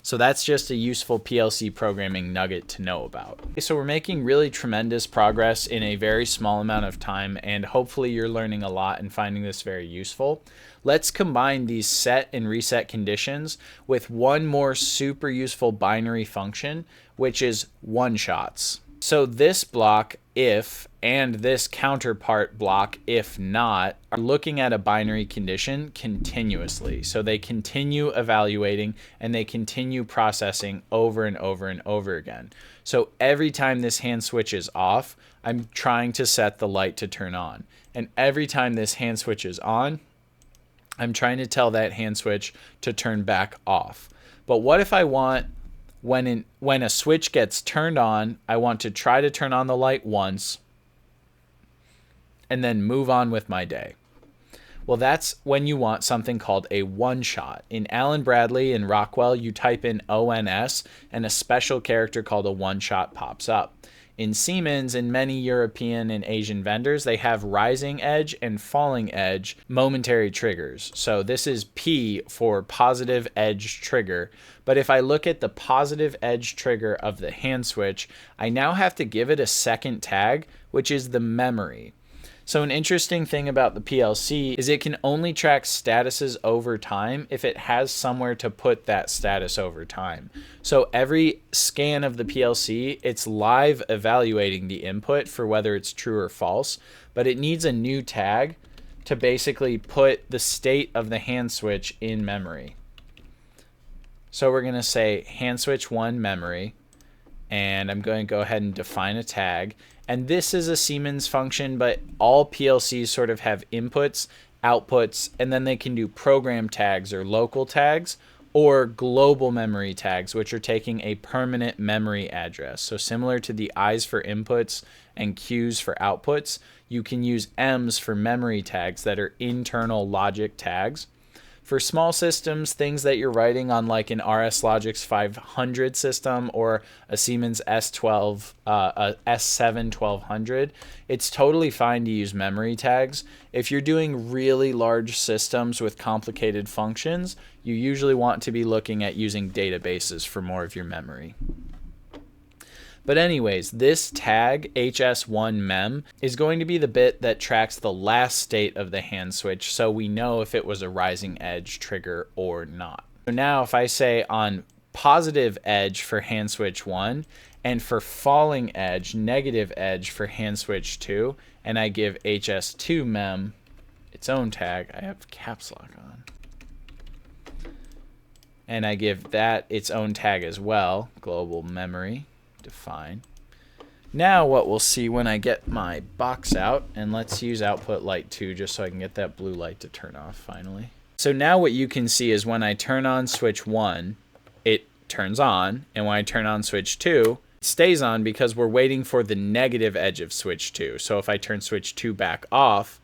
So that's just a useful PLC programming nugget to know about. So we're making really tremendous progress in a very small amount of time, and hopefully you're learning a lot and finding this very useful. Let's combine these set and reset conditions with one more super useful binary function, which is one-shots. So this block, if, and this counterpart block, if not, are looking at a binary condition continuously. So they continue evaluating and they continue processing over and over and over again. So every time this hand switch is off, I'm trying to set the light to turn on. And every time this hand switch is on, I'm trying to tell that hand switch to turn back off. But what if I want when a switch gets turned on, I want to try to turn on the light once and then move on with my day? Well, that's when you want something called a one-shot. In Allen Bradley and Rockwell, you type in ONS and a special character called a one-shot pops up. In Siemens and many European and Asian vendors, they have rising edge and falling edge momentary triggers. So this is P for positive edge trigger. But if I look at the positive edge trigger of the hand switch, I now have to give it a second tag, which is the memory. So an interesting thing about the PLC is it can only track statuses over time if it has somewhere to put that status over time. So every scan of the PLC, it's live evaluating the input for whether it's true or false, but it needs a new tag to basically put the state of the hand switch in memory. So we're going to say hand switch 1 memory, and I'm going to go ahead and define a tag. And this is a Siemens function, but all PLCs sort of have inputs, outputs, and then they can do program tags or local tags or global memory tags, which are taking a permanent memory address. So similar to the I's for inputs and Q's for outputs, you can use M's for memory tags that are internal logic tags. For small systems, things that you're writing on like an RS Logix 500 system or a Siemens S7-1200, it's totally fine to use memory tags. If you're doing really large systems with complicated functions, you usually want to be looking at using databases for more of your memory. But anyways, this tag HS1mem is going to be the bit that tracks the last state of the hand switch, so we know if it was a rising edge trigger or not. So now if I say on positive edge for hand switch 1 and for falling edge, negative edge for hand switch 2, and I give HS2mem its own tag, I have caps lock on, and I give that its own tag as well, global memory, define. Now what we'll see when I get my box out, and let's use output light 2 just so I can get that blue light to turn off finally. So now what you can see is when I turn on switch 1, it turns on, and when I turn on switch 2, it stays on because we're waiting for the negative edge of switch 2. So if I turn switch 2 back off,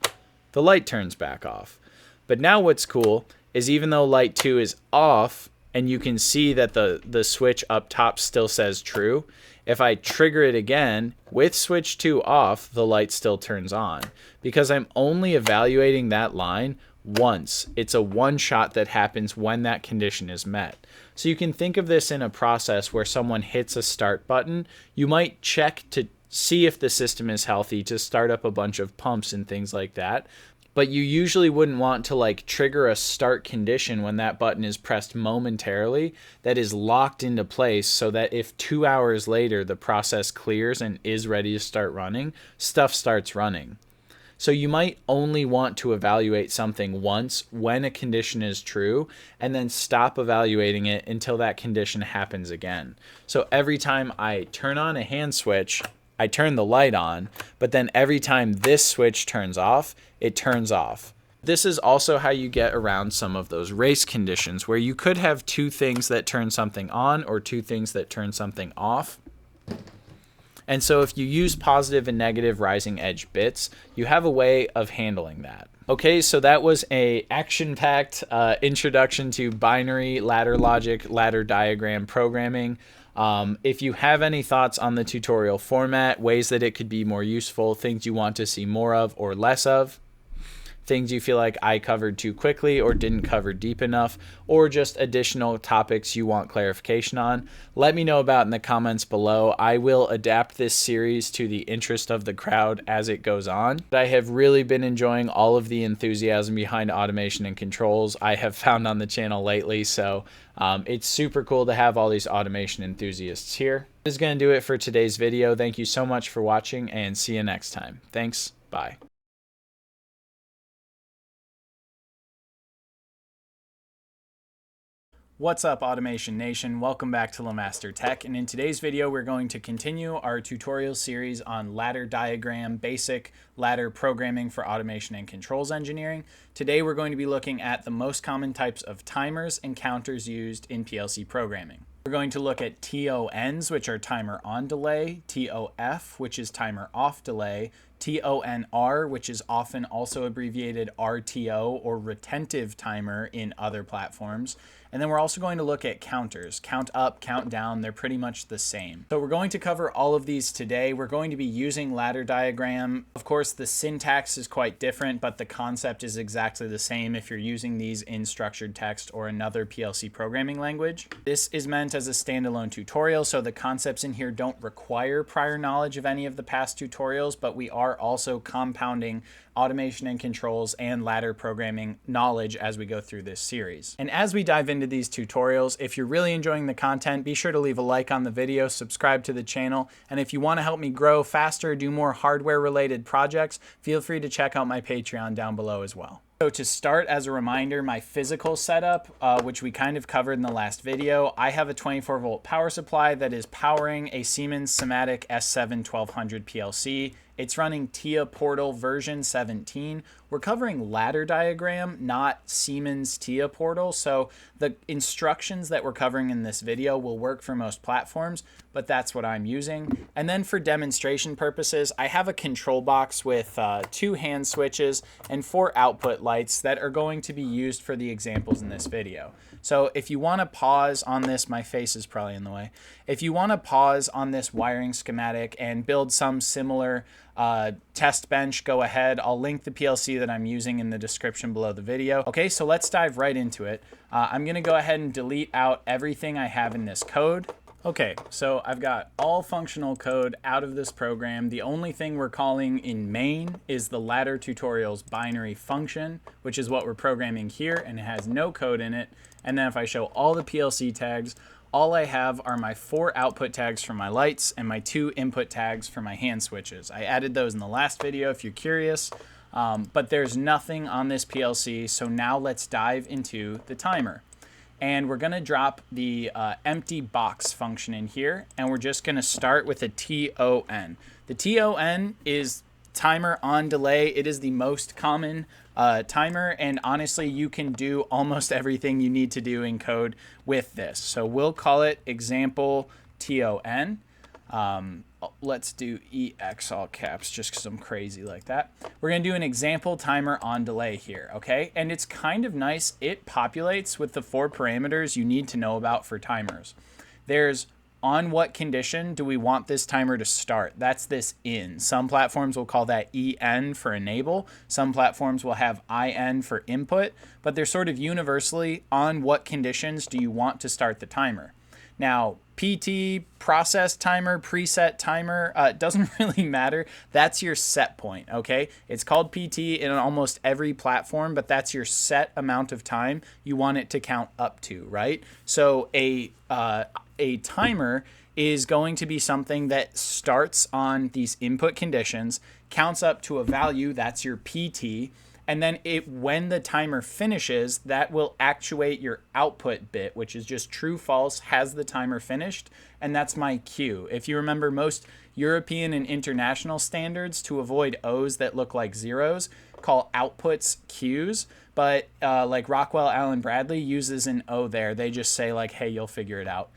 the light turns back off. But now what's cool is even though light 2 is off, and you can see that the switch up top still says true, if I trigger it again with switch 2 off, the light still turns on because I'm only evaluating that line once. It's a one shot that happens when that condition is met. So you can think of this in a process where someone hits a start button. You might check to see if the system is healthy to start up a bunch of pumps and things like that. But you usually wouldn't want to like trigger a start condition when that button is pressed momentarily that is locked into place so that if 2 hours later the process clears and is ready to start running, stuff starts running. So you might only want to evaluate something once when a condition is true and then stop evaluating it until that condition happens again. So every time I turn on a hand switch, I turn the light on, but then every time this switch turns off, it turns off. This is also how you get around some of those race conditions where you could have two things that turn something on or two things that turn something off. And so if you use positive and negative rising edge bits, you have a way of handling that. Okay, so that was a action-packed introduction to binary ladder logic, ladder diagram programming. If you have any thoughts on the tutorial format, ways that it could be more useful, things you want to see more of or less of, things you feel like I covered too quickly or didn't cover deep enough, or just additional topics you want clarification on, let me know about in the comments below. I will adapt this series to the interest of the crowd as it goes on. I have really been enjoying all of the enthusiasm behind automation and controls I have found on the channel lately, so it's super cool to have all these automation enthusiasts here. This is going to do it for today's video. Thank you so much for watching, and see you next time. Thanks. Bye. What's up, Automation Nation? Welcome back to LeMaster Tech, and in today's video we're going to continue our tutorial series on ladder diagram, basic ladder programming for automation and controls engineering. Today we're going to be looking at the most common types of timers and counters used in PLC programming. We're going to look at TONs, which are timer on delay, TOF, which is timer off delay, TONR, which is often also abbreviated RTO or retentive timer in other platforms. And then we're also going to look at counters. Count up, count down, they're pretty much the same. So we're going to cover all of these today. We're going to be using ladder diagram. Of course, the syntax is quite different, but the concept is exactly the same if you're using these in structured text or another PLC programming language. This is meant as a standalone tutorial, so the concepts in here don't require prior knowledge of any of the past tutorials, but we are also compounding automation and controls and ladder programming knowledge as we go through this series. And as we dive into these tutorials, if you're really enjoying the content, be sure to leave a like on the video, subscribe to the channel, and if you want to help me grow faster, do more hardware related projects, feel free to check out my Patreon down below as well. So to start, as a reminder, my physical setup, which we kind of covered in the last video, I have a 24-volt power supply that is powering a Siemens S7-1200 PLC. It's running TIA Portal version 17. We're covering ladder diagram, not Siemens TIA Portal, so the instructions that we're covering in this video will work for most platforms, but that's what I'm using. And then for demonstration purposes, I have a control box with 2 hand switches and 4 output lights that are going to be used for the examples in this video. So if you want to pause on this, my face is probably in the way. If you want to pause on this wiring schematic and build some similar test bench, go ahead. I'll link the PLC that I'm using in the description below the video. Okay, so let's dive right into it. I'm going to go ahead and delete out everything I have in this code. Okay, so I've got all functional code out of this program. The only thing we're calling in main is the ladder tutorials binary function, which is what we're programming here, and it has no code in it. And then if I show all the PLC tags, all I have are my 4 output tags for my lights and my 2 input tags for my hand switches. I added those in the last video if you're curious, but there's nothing on this PLC. So now let's dive into the timer. And we're going to drop the empty box function in here, and we're just going to start with a TON. The TON is timer on delay. It is the most common timer, and honestly, you can do almost everything you need to do in code with this. So we'll call it example TON. Let's do EX all caps just because I'm crazy like that. We're going to do an example timer on delay here, okay? And it's kind of nice. It populates with the 4 parameters you need to know about for timers. There's on what condition do we want this timer to start? That's this in. Some platforms will call that EN for enable. Some platforms will have IN for input, but they're sort of universally on what conditions do you want to start the timer. Now, PT, process timer, preset timer, it doesn't really matter. That's your set point, okay? It's called PT in almost every platform, but that's your set amount of time you want it to count up to, right? So a timer is going to be something that starts on these input conditions, counts up to a value, that's your PT, and then when the timer finishes, that will actuate your output bit, which is just true, false, has the timer finished, and that's my Q. If you remember, most European and international standards, to avoid O's that look like zeros, call outputs Q's, but like Rockwell Allen Bradley uses an O there. They just say like, hey, you'll figure it out.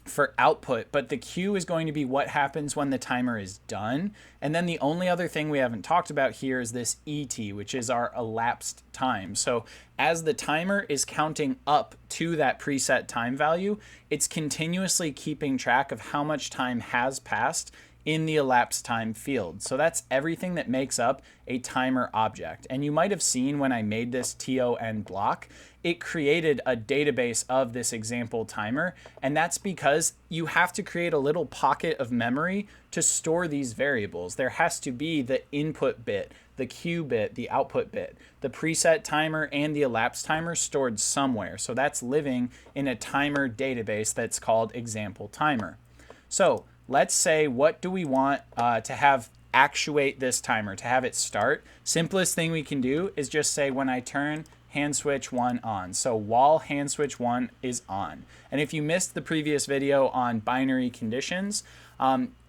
For output, but the Q is going to be what happens when the timer is done. And then the only other thing we haven't talked about here is this ET, which is our elapsed time. So as the timer is counting up to that preset time value, it's continuously keeping track of how much time has passed in the elapsed time field. So that's everything that makes up a timer object. And you might have seen when I made this TON block, it created a database of this example timer. And that's because you have to create a little pocket of memory to store these variables. There has to be the input bit, the Q bit, the output bit, the preset timer, and the elapsed timer stored somewhere. So that's living in a timer database that's called example timer. So let's say, what do we want to have actuate this timer, to have it start? Simplest thing we can do is just say when I turn hand switch 1 on. So while hand switch 1 is on. And if you missed the previous video on binary conditions,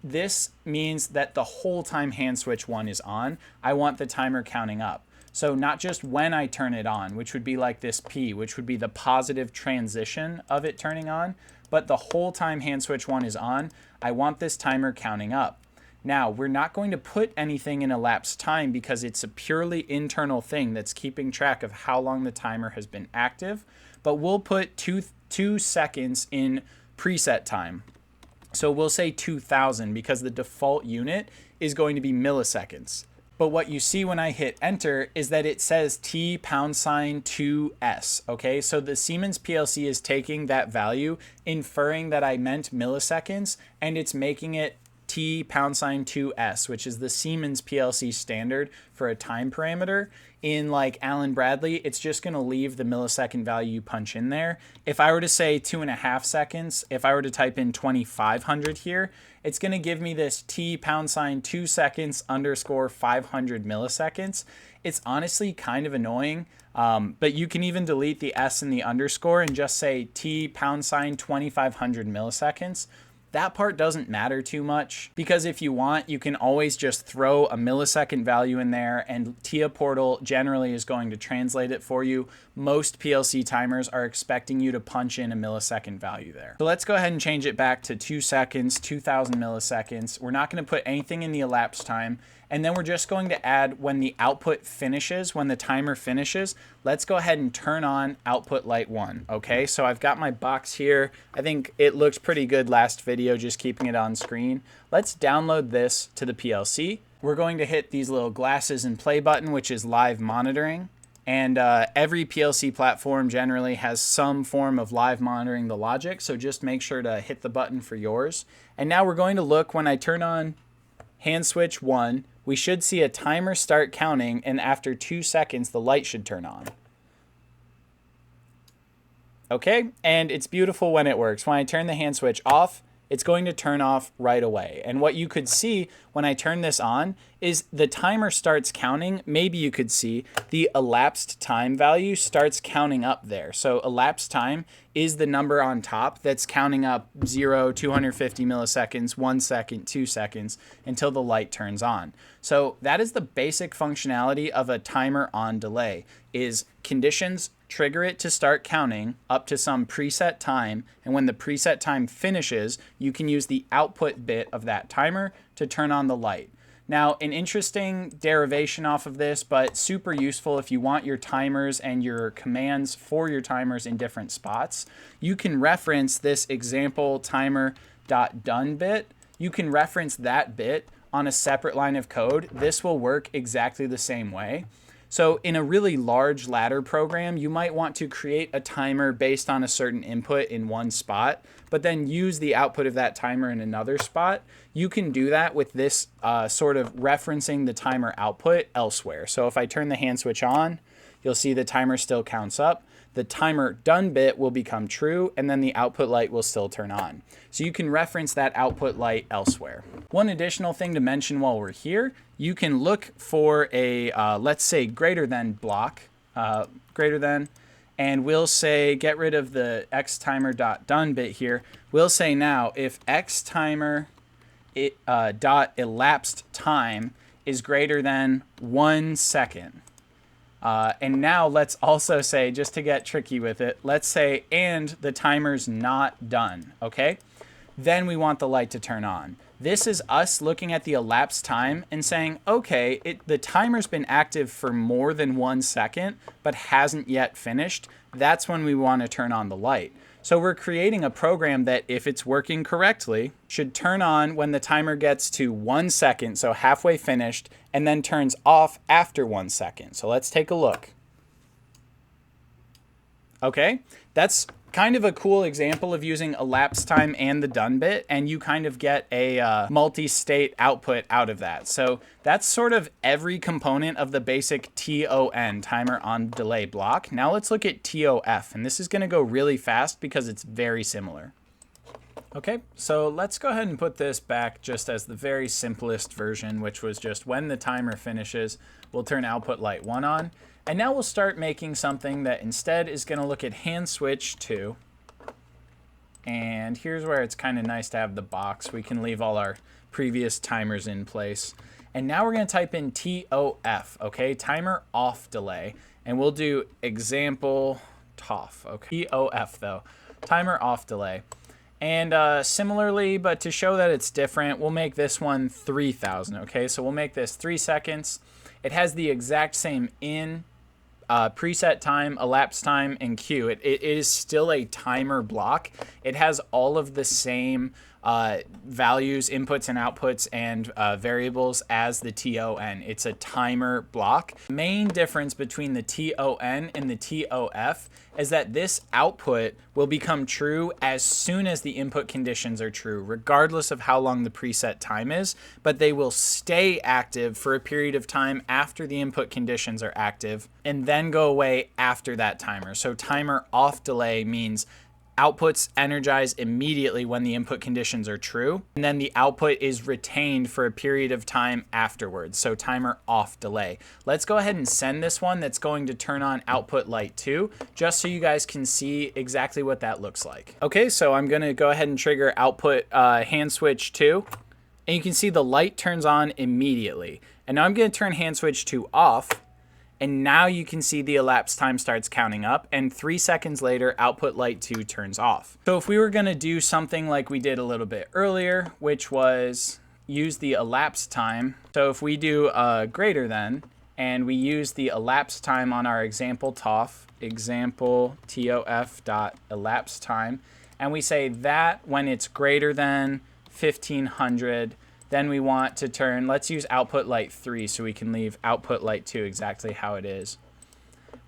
this means that the whole time hand switch 1 is on, I want the timer counting up. So not just when I turn it on, which would be like this P, which would be the positive transition of it turning on, but the whole time hand switch 1 is on, I want this timer counting up. Now, we're not going to put anything in elapsed time because it's a purely internal thing that's keeping track of how long the timer has been active, but we'll put two seconds in preset time. So we'll say 2000 because the default unit is going to be milliseconds. But what you see when I hit enter is that it says T#2S, okay? So the Siemens PLC is taking that value, inferring that I meant milliseconds, and it's making it T#2S, which is the Siemens PLC standard for a time parameter. In like Allen Bradley, it's just going to leave the millisecond value you punch in there. If I were to say 2.5 seconds, if I were to type in 2500 here, it's going to give me this T#2 seconds _500 milliseconds. It's honestly kind of annoying, but you can even delete the S and the underscore and just say T#2500 milliseconds. That part doesn't matter too much because if you want, you can always just throw a millisecond value in there and TIA Portal generally is going to translate it for you. Most PLC timers are expecting you to punch in a millisecond value there. So let's go ahead and change it back to 2 seconds, 2000 milliseconds. We're not going to put anything in the elapsed time. And then we're just going to add when the output finishes, when the timer finishes, let's go ahead and turn on output light 1. Okay, so I've got my box here. I think it looked pretty good last video, just keeping it on screen. Let's download this to the PLC. We're going to hit these little glasses and play button, which is live monitoring. And every PLC platform generally has some form of live monitoring the logic, so just make sure to hit the button for yours. And now we're going to look when I turn on hand switch 1, we should see a timer start counting, and after 2 seconds, the light should turn on. Okay, and it's beautiful when it works. When I turn the hand switch off, it's going to turn off right away. And what you could see when I turn this on is the timer starts counting. Maybe you could see the elapsed time value starts counting up there. So elapsed time is the number on top that's counting up 0, 250 milliseconds, 1 second, 2 seconds until the light turns on. So that is the basic functionality of a timer on delay, is conditions trigger it to start counting up to some preset time, and when the preset time finishes, you can use the output bit of that timer to turn on the light. Now, an interesting derivation off of this, but super useful if you want your timers and your commands for your timers in different spots, you can reference this example timer.done bit. You can reference that bit on a separate line of code. This will work exactly the same way. So in a really large ladder program, you might want to create a timer based on a certain input in one spot, but then use the output of that timer in another spot. You can do that with this sort of referencing the timer output elsewhere. So if I turn the hand switch on, you'll see the timer still counts up. The timer done bit will become true, and then the output light will still turn on. So you can reference that output light elsewhere. One additional thing to mention while we're here, you can look for a, let's say, greater than block, greater than, and we'll say, get rid of the xtimer.done bit here. We'll say now, if xtimer dot elapsed time is greater than 1 second, and now let's also say, just to get tricky with it, let's say, and the timer's not done, okay? Then we want the light to turn on. This is us looking at the elapsed time and saying, okay, the timer's been active for more than 1 second, but hasn't yet finished. That's when we want to turn on the light. So we're creating a program that, if it's working correctly, should turn on when the timer gets to 1 second, so halfway finished, and then turns off after 1 second. So let's take a look. Okay, that's kind of a cool example of using elapsed time and the done bit, and you kind of get a multi-state output out of that. So that's sort of every component of the basic TON, timer on delay block. Now let's look at TOF, and this is going to go really fast because it's very similar. Okay, so let's go ahead and put this back just as the very simplest version, which was just when the timer finishes, we'll turn output light 1 on. And now we'll start making something that instead is going to look at hand switch 2. And here's where it's kind of nice to have the box. We can leave all our previous timers in place. And now we're going to type in TOF, okay, timer off delay. And we'll do example TOF, okay, TOF though, timer off delay. And similarly, but to show that it's different, we'll make this one 3000, okay? So we'll make this 3 seconds. It has the exact same preset time, elapsed time, and queue. It is still a timer block. It has all of the same values, inputs and outputs, and variables as the TON. It's a timer block. Main difference between the TON and the TOF is that this output will become true as soon as the input conditions are true, regardless of how long the preset time is, but they will stay active for a period of time after the input conditions are active and then go away after that timer. So timer off delay means outputs energize immediately when the input conditions are true, and then the output is retained for a period of time afterwards. So timer off delay. Let's go ahead and send this one that's going to turn on output light 2, just so you guys can see exactly what that looks like. Okay, so I'm going to go ahead and trigger output hand switch 2, and you can see the light turns on immediately. And now I'm going to turn hand switch 2 off, and now you can see the elapsed time starts counting up, and 3 seconds later, output light 2 turns off. So if we were going to do something like we did a little bit earlier, which was use the elapsed time. So if we do greater than, and we use the elapsed time on our example TOF, example TOF dot elapsed time, and we say that when it's greater than 1500, then we want to turn, let's use output light 3 so we can leave output light 2 exactly how it is.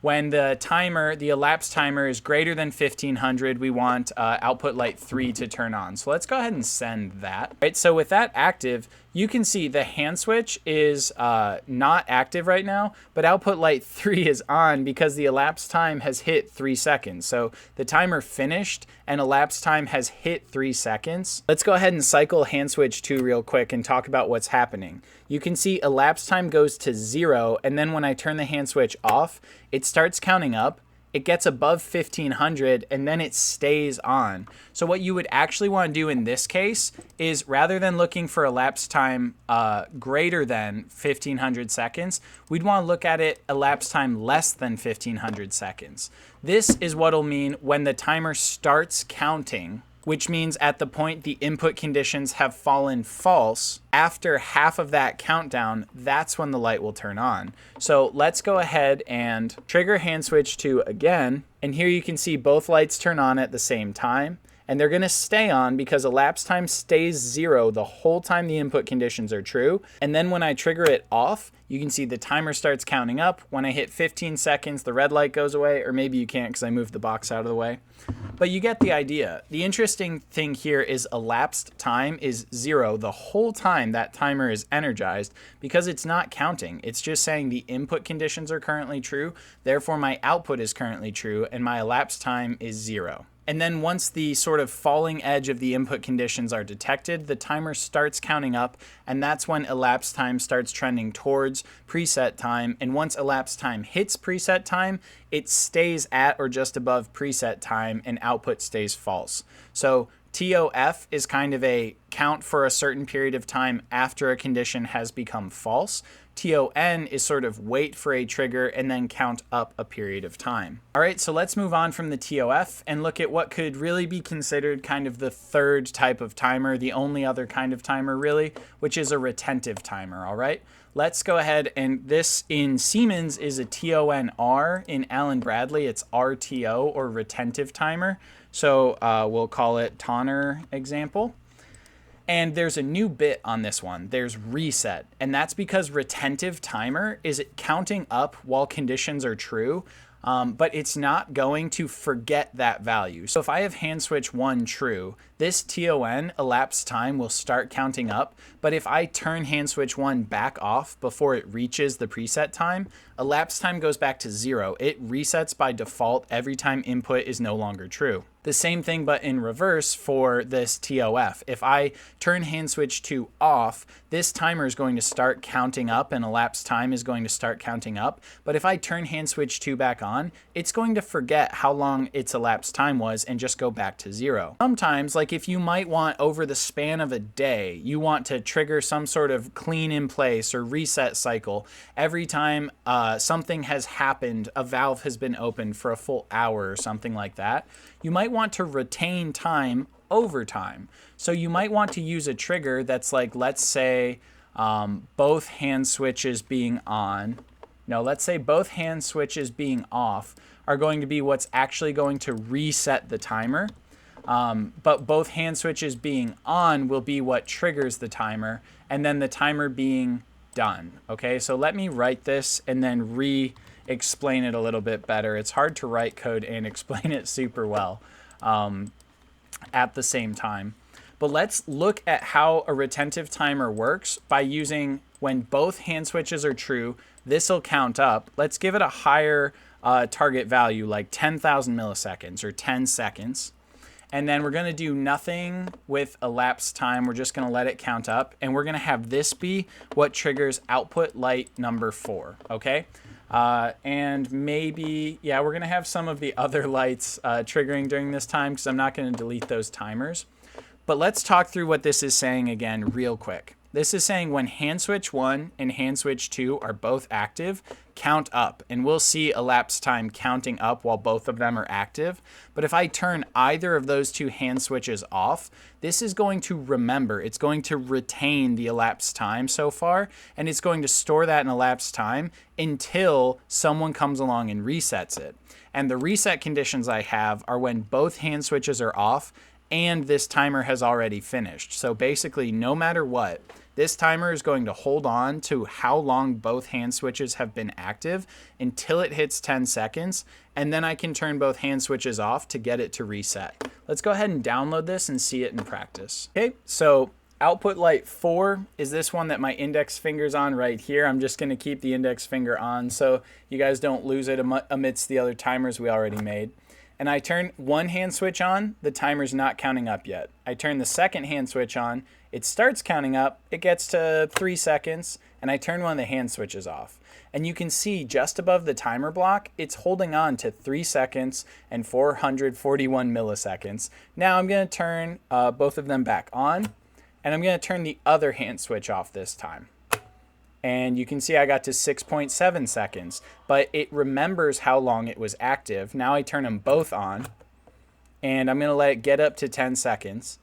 when the timer, the elapsed timer is greater than 1500, we want output light 3 to turn on. So let's go ahead and send that. All right, so with that active, you can see the hand switch is not active right now, but output light 3 is on because the elapsed time has hit 3 seconds. So the timer finished and elapsed time has hit 3 seconds. Let's go ahead and cycle hand switch 2 real quick and talk about what's happening. You can see elapsed time goes to 0, and then when I turn the hand switch off, it starts counting up. It gets above 1500 and then it stays on. So what you would actually want to do in this case is, rather than looking for elapsed time greater than 1500 seconds, we'd want to look at it elapsed time less than 1500 seconds. This is what'll mean when the timer starts counting, which means at the point the input conditions have fallen false, after half of that countdown, that's when the light will turn on. So let's go ahead and trigger hand switch 2 again. And here you can see both lights turn on at the same time. And they're gonna stay on because elapsed time stays 0 the whole time the input conditions are true. And then when I trigger it off, you can see the timer starts counting up. When I hit 15 seconds, the red light goes away, or maybe you can't because I moved the box out of the way. But you get the idea. The interesting thing here is elapsed time is 0 the whole time that timer is energized because it's not counting. It's just saying the input conditions are currently true, therefore my output is currently true, and my elapsed time is 0. And then once the sort of falling edge of the input conditions are detected, the timer starts counting up, and that's when elapsed time starts trending towards preset time. And once elapsed time hits preset time, it stays at or just above preset time and output stays false. So TOF is kind of a count for a certain period of time after a condition has become false. TON is sort of wait for a trigger and then count up a period of time. All right, so let's move on from the TOF and look at what could really be considered kind of the third type of timer, the only other kind of timer really, which is a retentive timer, all right? Let's go ahead, and this in Siemens is a TONR. In Allen Bradley, it's RTO, or retentive timer. So we'll call it Tonner example. And there's a new bit on this one. There's reset. And that's because retentive timer is counting up while conditions are true, but it's not going to forget that value. So if I have hand switch 1 true, this TON elapsed time will start counting up, but if I turn hand switch 1 back off before it reaches the preset time, elapsed time goes back to 0. It resets by default every time input is no longer true. The same thing, but in reverse for this TOF. If I turn hand switch 2 off, this timer is going to start counting up and elapsed time is going to start counting up. But if I turn hand switch 2 back on, it's going to forget how long its elapsed time was and just go back to 0. Sometimes, like if you might want over the span of a day, you want to trigger some sort of clean in place or reset cycle every time something has happened, a valve has been opened for a full hour or something like that, you might want to retain time over time. So you might want to use a trigger that's like, let's say both hand switches being on. No, let's say both hand switches being off are going to be what's actually going to reset the timer. But both hand switches being on will be what triggers the timer, and then the timer being done. Okay, so let me write this and then explain it a little bit better. It's hard to write code and explain it super well at the same time. But let's look at how a retentive timer works by using when both hand switches are true, this will count up. Let's give it a higher target value like 10,000 milliseconds or 10 seconds. And then we're going to do nothing with elapsed time. We're just going to let it count up. And we're going to have this be what triggers output light number 4. Okay. And maybe, yeah, we're going to have some of the other lights triggering during this time because I'm not going to delete those timers. But let's talk through what this is saying again real quick. This is saying when hand switch 1 and hand switch 2 are both active, count up. And we'll see elapsed time counting up while both of them are active. But if I turn either of those two hand switches off, this is going to remember. It's going to retain the elapsed time so far, and it's going to store that in elapsed time until someone comes along and resets it. And the reset conditions I have are when both hand switches are off and this timer has already finished. So basically, no matter what, this timer is going to hold on to how long both hand switches have been active until it hits 10 seconds, and then I can turn both hand switches off to get it to reset. Let's go ahead and download this and see it in practice. Okay, so output light 4 is this one that my index finger's on right here. I'm just going to keep the index finger on so you guys don't lose it amidst the other timers we already made. And I turn one hand switch on, the timer's not counting up yet. I turn the second hand switch on, it starts counting up, it gets to 3 seconds, and I turn one of the hand switches off. And you can see just above the timer block, it's holding on to 3 seconds and 441 milliseconds. Now I'm going to turn both of them back on, and I'm going to turn the other hand switch off this time. And you can see I got to 6.7 seconds, but it remembers how long it was active. Now I turn them both on, and I'm going to let it get up to 10 seconds.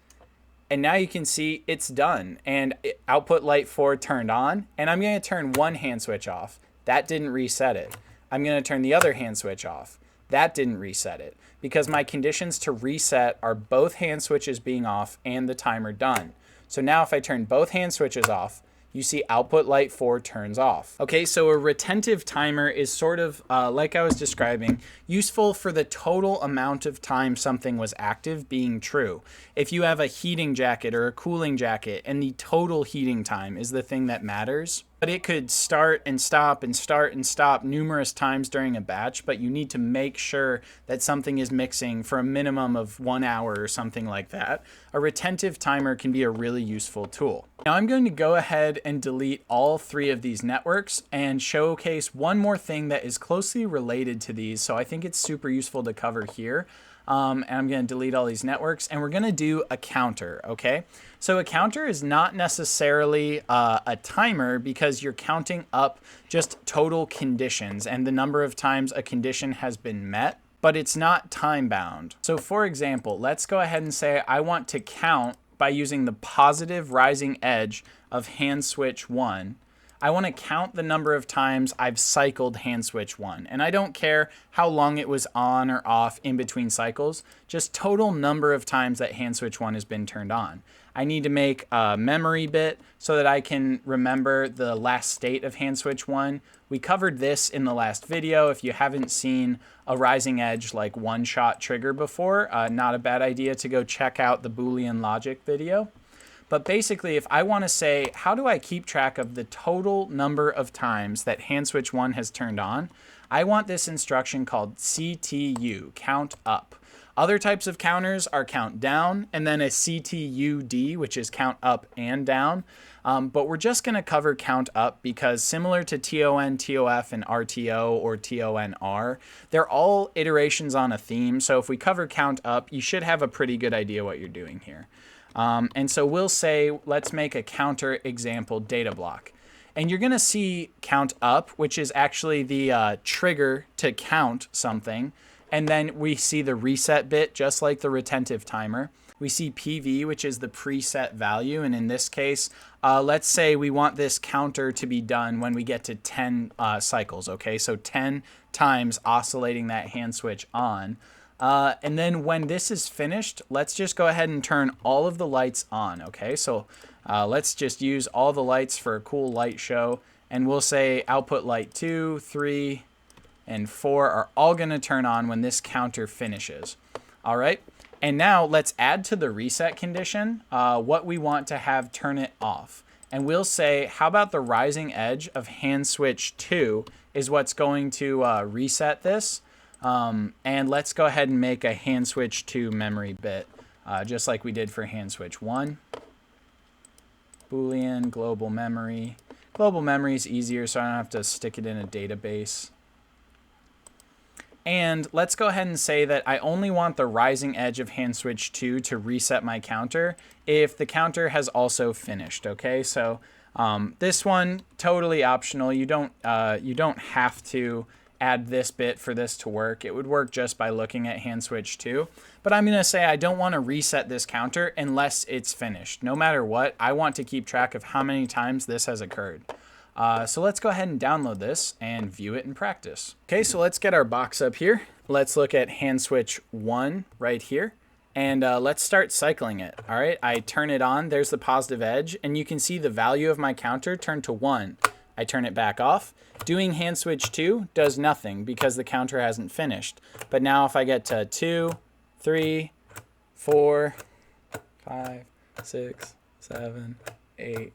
And now you can see it's done, and output light 4 turned on, and I'm going to turn one hand switch off. That didn't reset it. I'm going to turn the other hand switch off. That didn't reset it, because my conditions to reset are both hand switches being off and the timer done. So now if I turn both hand switches off, you see output light 4 turns off. Okay, so a retentive timer is sort of, like I was describing, useful for the total amount of time something was active being true. If you have a heating jacket or a cooling jacket and the total heating time is the thing that matters, but it could start and stop and start and stop numerous times during a batch, but you need to make sure that something is mixing for a minimum of 1 hour or something like that. A retentive timer can be a really useful tool. Now I'm going to go ahead and delete all 3 of these networks and showcase one more thing that is closely related to these. So I think it's super useful to cover here. And I'm going to delete all these networks, and we're going to do a counter, okay? So a counter is not necessarily a timer because you're counting up just total conditions and the number of times a condition has been met, but it's not time bound. So for example, let's go ahead and say I want to count by using the positive rising edge of hand switch 1. I want to count the number of times I've cycled hand switch 1. And I don't care how long it was on or off in between cycles, just total number of times that hand switch 1 has been turned on. I need to make a memory bit so that I can remember the last state of hand switch 1. We covered this in the last video. If you haven't seen a rising edge like one-shot trigger before, not a bad idea to go check out the Boolean logic video. But basically, if I want to say, how do I keep track of the total number of times that hand switch 1 has turned on, I want this instruction called CTU, count up. Other types of counters are count down, and then a CTUD, which is count up and down. But we're just going to cover count up because similar to TON, TOF, and RTO or TONR, they're all iterations on a theme. So if we cover count up, you should have a pretty good idea what you're doing here. And so we'll say, let's make a counter example data block. And you're going to see count up, which is actually the trigger to count something. And then we see the reset bit, just like the retentive timer. We see PV, which is the preset value. And in this case, let's say we want this counter to be done when we get to 10 cycles. Okay, so 10 times oscillating that hand switch on. And then when this is finished, let's just go ahead and turn all of the lights on, okay? So let's just use all the lights for a cool light show, and we'll say output light 2, 3, and 4 are all going to turn on when this counter finishes. All right, and now let's add to the reset condition what we want to have turn it off. And we'll say, how about the rising edge of hand switch 2 is what's going to reset this. And let's go ahead and make a hand switch 2 memory bit, just like we did for hand switch 1. Boolean, global memory. Global memory is easier, so I don't have to stick it in a database. And let's go ahead and say that I only want the rising edge of hand switch 2 to reset my counter if the counter has also finished, okay? So this one, totally optional. You don't have to add this bit for this to work. It would work just by looking at hand switch 2. But I'm going to say I don't want to reset this counter unless it's finished. No matter what, I want to keep track of how many times this has occurred. So let's go ahead and download this and view it in practice. Okay, so let's get our box up here. Let's look at hand switch 1 right here. And let's start cycling it. All right, I turn it on. There's the positive edge, and you can see the value of my counter turned to 1. I turn it back off. Doing hand switch 2 does nothing because the counter hasn't finished. But now if I get to 2, 3, 4, 5, 6, 7, 8,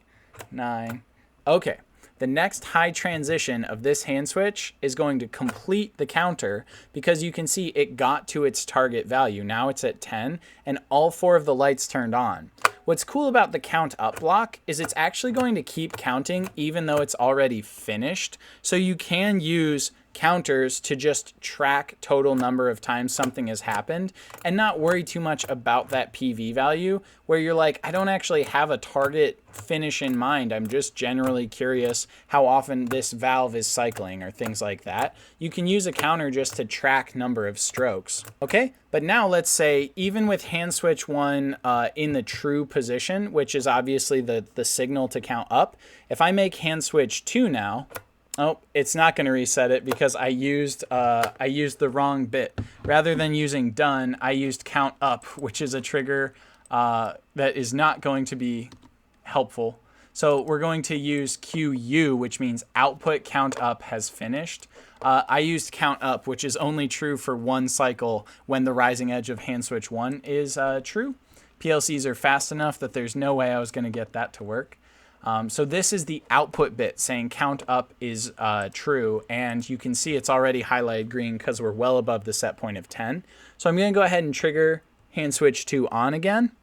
9. Okay. The next high transition of this hand switch is going to complete the counter because you can see it got to its target value. Now it's at 10 and all 4 of the lights turned on. What's cool about the count up block is it's actually going to keep counting even though it's already finished. So you can use counters to just track total number of times something has happened and not worry too much about that PV value where you're like, I don't actually have a target finish in mind. I'm just generally curious how often this valve is cycling or things like that. You can use a counter just to track number of strokes. Okay, but now let's say even with hand switch 1 in the true position, which is obviously the signal to count up, if I make hand switch 2 now, oh, it's not going to reset it because I used the wrong bit. Rather than using done, I used count up, which is a trigger that is not going to be helpful. So we're going to use QU, which means output count up has finished. I used count up, which is only true for 1 cycle when the rising edge of hand switch 1 is true. PLCs are fast enough that there's no way I was going to get that to work. So this is the output bit saying count up is true, and you can see it's already highlighted green because we're well above the set point of 10. So I'm going to go ahead and trigger hand switch 2 on again.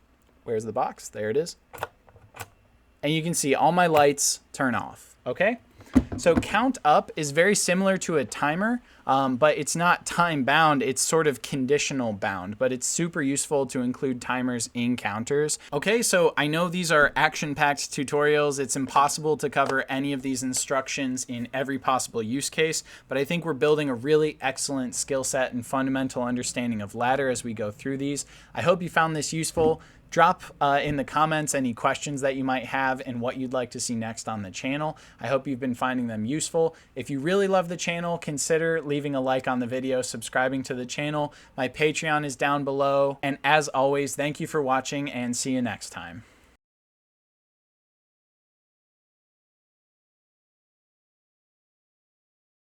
Where's the box? There it is. And you can see all my lights turn off. Okay? So count up is very similar to a timer, but it's not time bound. It's sort of conditional bound, but it's super useful to include timers in counters. Okay, so I know these are action-packed tutorials. It's impossible to cover any of these instructions in every possible use case, but I think we're building a really excellent skill set and fundamental understanding of ladder as we go through these. I hope you found this useful. Drop in the comments any questions that you might have and what you'd like to see next on the channel. I hope you've been finding them useful. If you really love the channel, consider leaving a like on the video, subscribing to the channel. My Patreon is down below. And as always, thank you for watching and see you next time.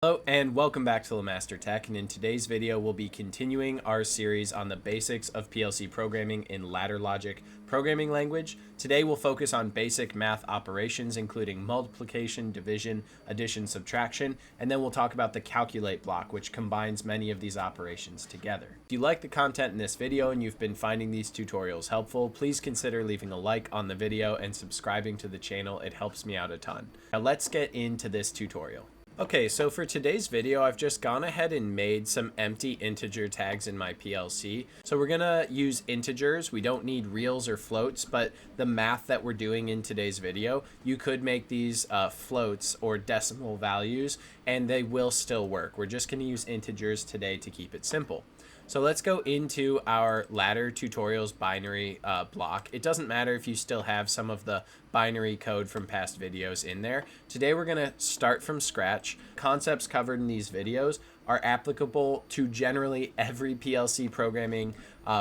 Hello and welcome back to LeMaster Tech, and in today's video we'll be continuing our series on the basics of PLC programming in ladder logic programming language. Today we'll focus on basic math operations including multiplication, division, addition, subtraction, and then we'll talk about the calculate block, which combines many of these operations together. If you like the content in this video and you've been finding these tutorials helpful, please consider leaving a like on the video and subscribing to the channel. It helps me out a ton. Now let's get into this tutorial. Okay, so for today's video, I've just gone ahead and made some empty integer tags in my PLC. So we're gonna use integers. We don't need reals or floats, but the math that we're doing in today's video, you could make these floats or decimal values, and they will still work. We're just gonna use integers today to keep it simple. So let's go into our ladder tutorials binary block. It doesn't matter if you still have some of the binary code from past videos in there. Today we're going to start from scratch. Concepts covered in these videos are applicable to generally every PLC programming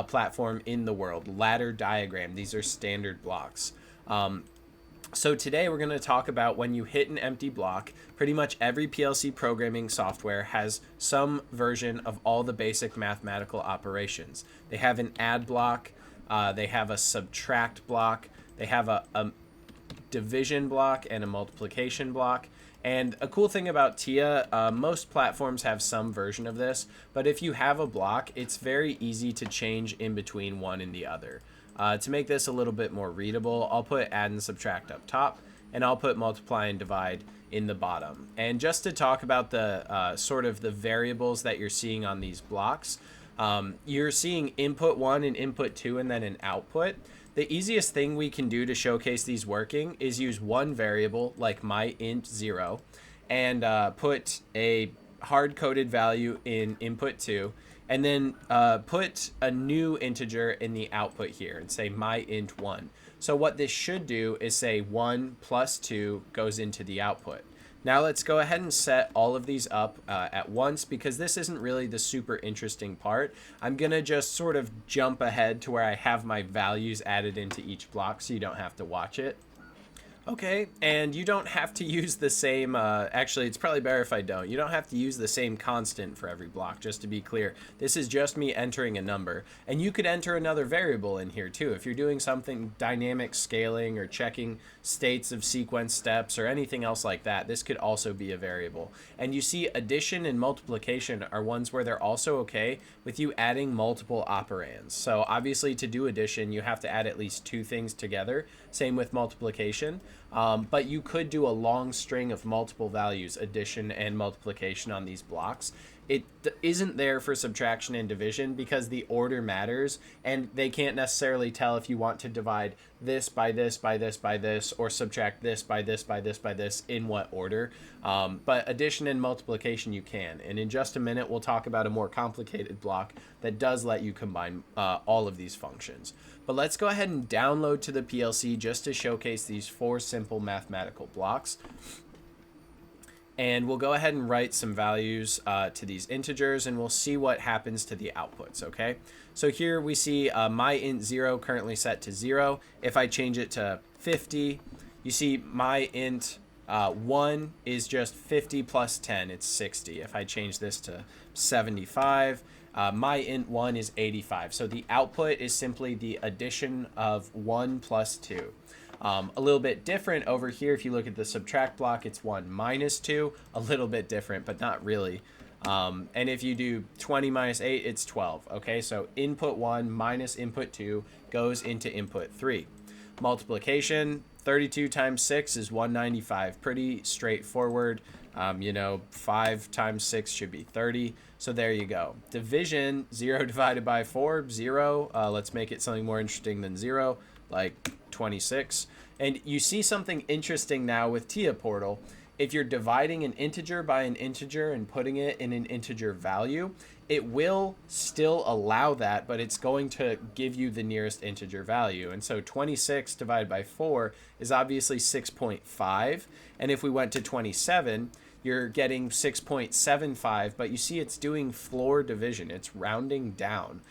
platform in the world. Ladder diagram, these are standard blocks. So today we're going to talk about when you hit an empty block. Pretty much every PLC programming software has some version of all the basic mathematical operations. They have an add block, they have a subtract block, they have a division block and a multiplication block. And a cool thing about TIA, most platforms have some version of this, but if you have a block, it's very easy to change in between one and the other. To make this a little bit more readable, I'll put add and subtract up top, and I'll put multiply and divide in the bottom. And just to talk about the sort of the variables that you're seeing on these blocks, you're seeing input 1 and input 2 and then an output. The easiest thing we can do to showcase these working is use one variable like my int 0 and put a hard-coded value in input 2, and then put a new integer in the output here and say my int 1. So what this should do is say 1 plus 2 goes into the output. Now let's go ahead and set all of these up at once, because this isn't really the super interesting part. I'm gonna just sort of jump ahead to where I have my values added into each block so you don't have to watch it. Okay, and you don't have to use the same, actually it's probably better if I don't. You don't have to use the same constant for every block, just to be clear. This is just me entering a number. And you could enter another variable in here too. If you're doing something dynamic scaling or checking states of sequence steps or anything else like that, this could also be a variable. And you see addition and multiplication are ones where they're also okay with you adding multiple operands. So obviously to do addition, you have to add at least two things together. Same with multiplication. But you could do a long string of multiple values, addition and multiplication on these blocks. It isn't there for subtraction and division because the order matters, and they can't necessarily tell if you want to divide this by this by this by this, or subtract this by this by this by this, in what order. But addition and multiplication you can. And in just a minute, we'll talk about a more complicated block that does let you combine all of these functions. But let's go ahead and download to the PLC just to showcase these 4 simple mathematical blocks. And we'll go ahead and write some values to these integers, and we'll see what happens to the outputs, okay? So here we see my int 0 currently set to 0. If I change it to 50, you see my int 1 is just 50 plus 10, it's 60. If I change this to 75, my int 1 is 85. So the output is simply the addition of 1 plus 2. A little bit different over here. If you look at the subtract block, it's 1 minus 2. A little bit different, but not really. And if you do 20 minus 8, it's 12. Okay, so input 1 minus input 2 goes into input 3. Multiplication, 32 times 6 is 195. Pretty straightforward. 5 times 6 should be 30. So there you go. Division, 0 divided by 4, 0. Let's make it something more interesting than 0, like 26. And you see something interesting now with TIA Portal. If you're dividing an integer by an integer and putting it in an integer value, it will still allow that, but it's going to give you the nearest integer value. And so 26 divided by 4 is obviously 6.5. And if we went to 27, you're getting 6.75, but you see it's doing floor division. It's rounding down.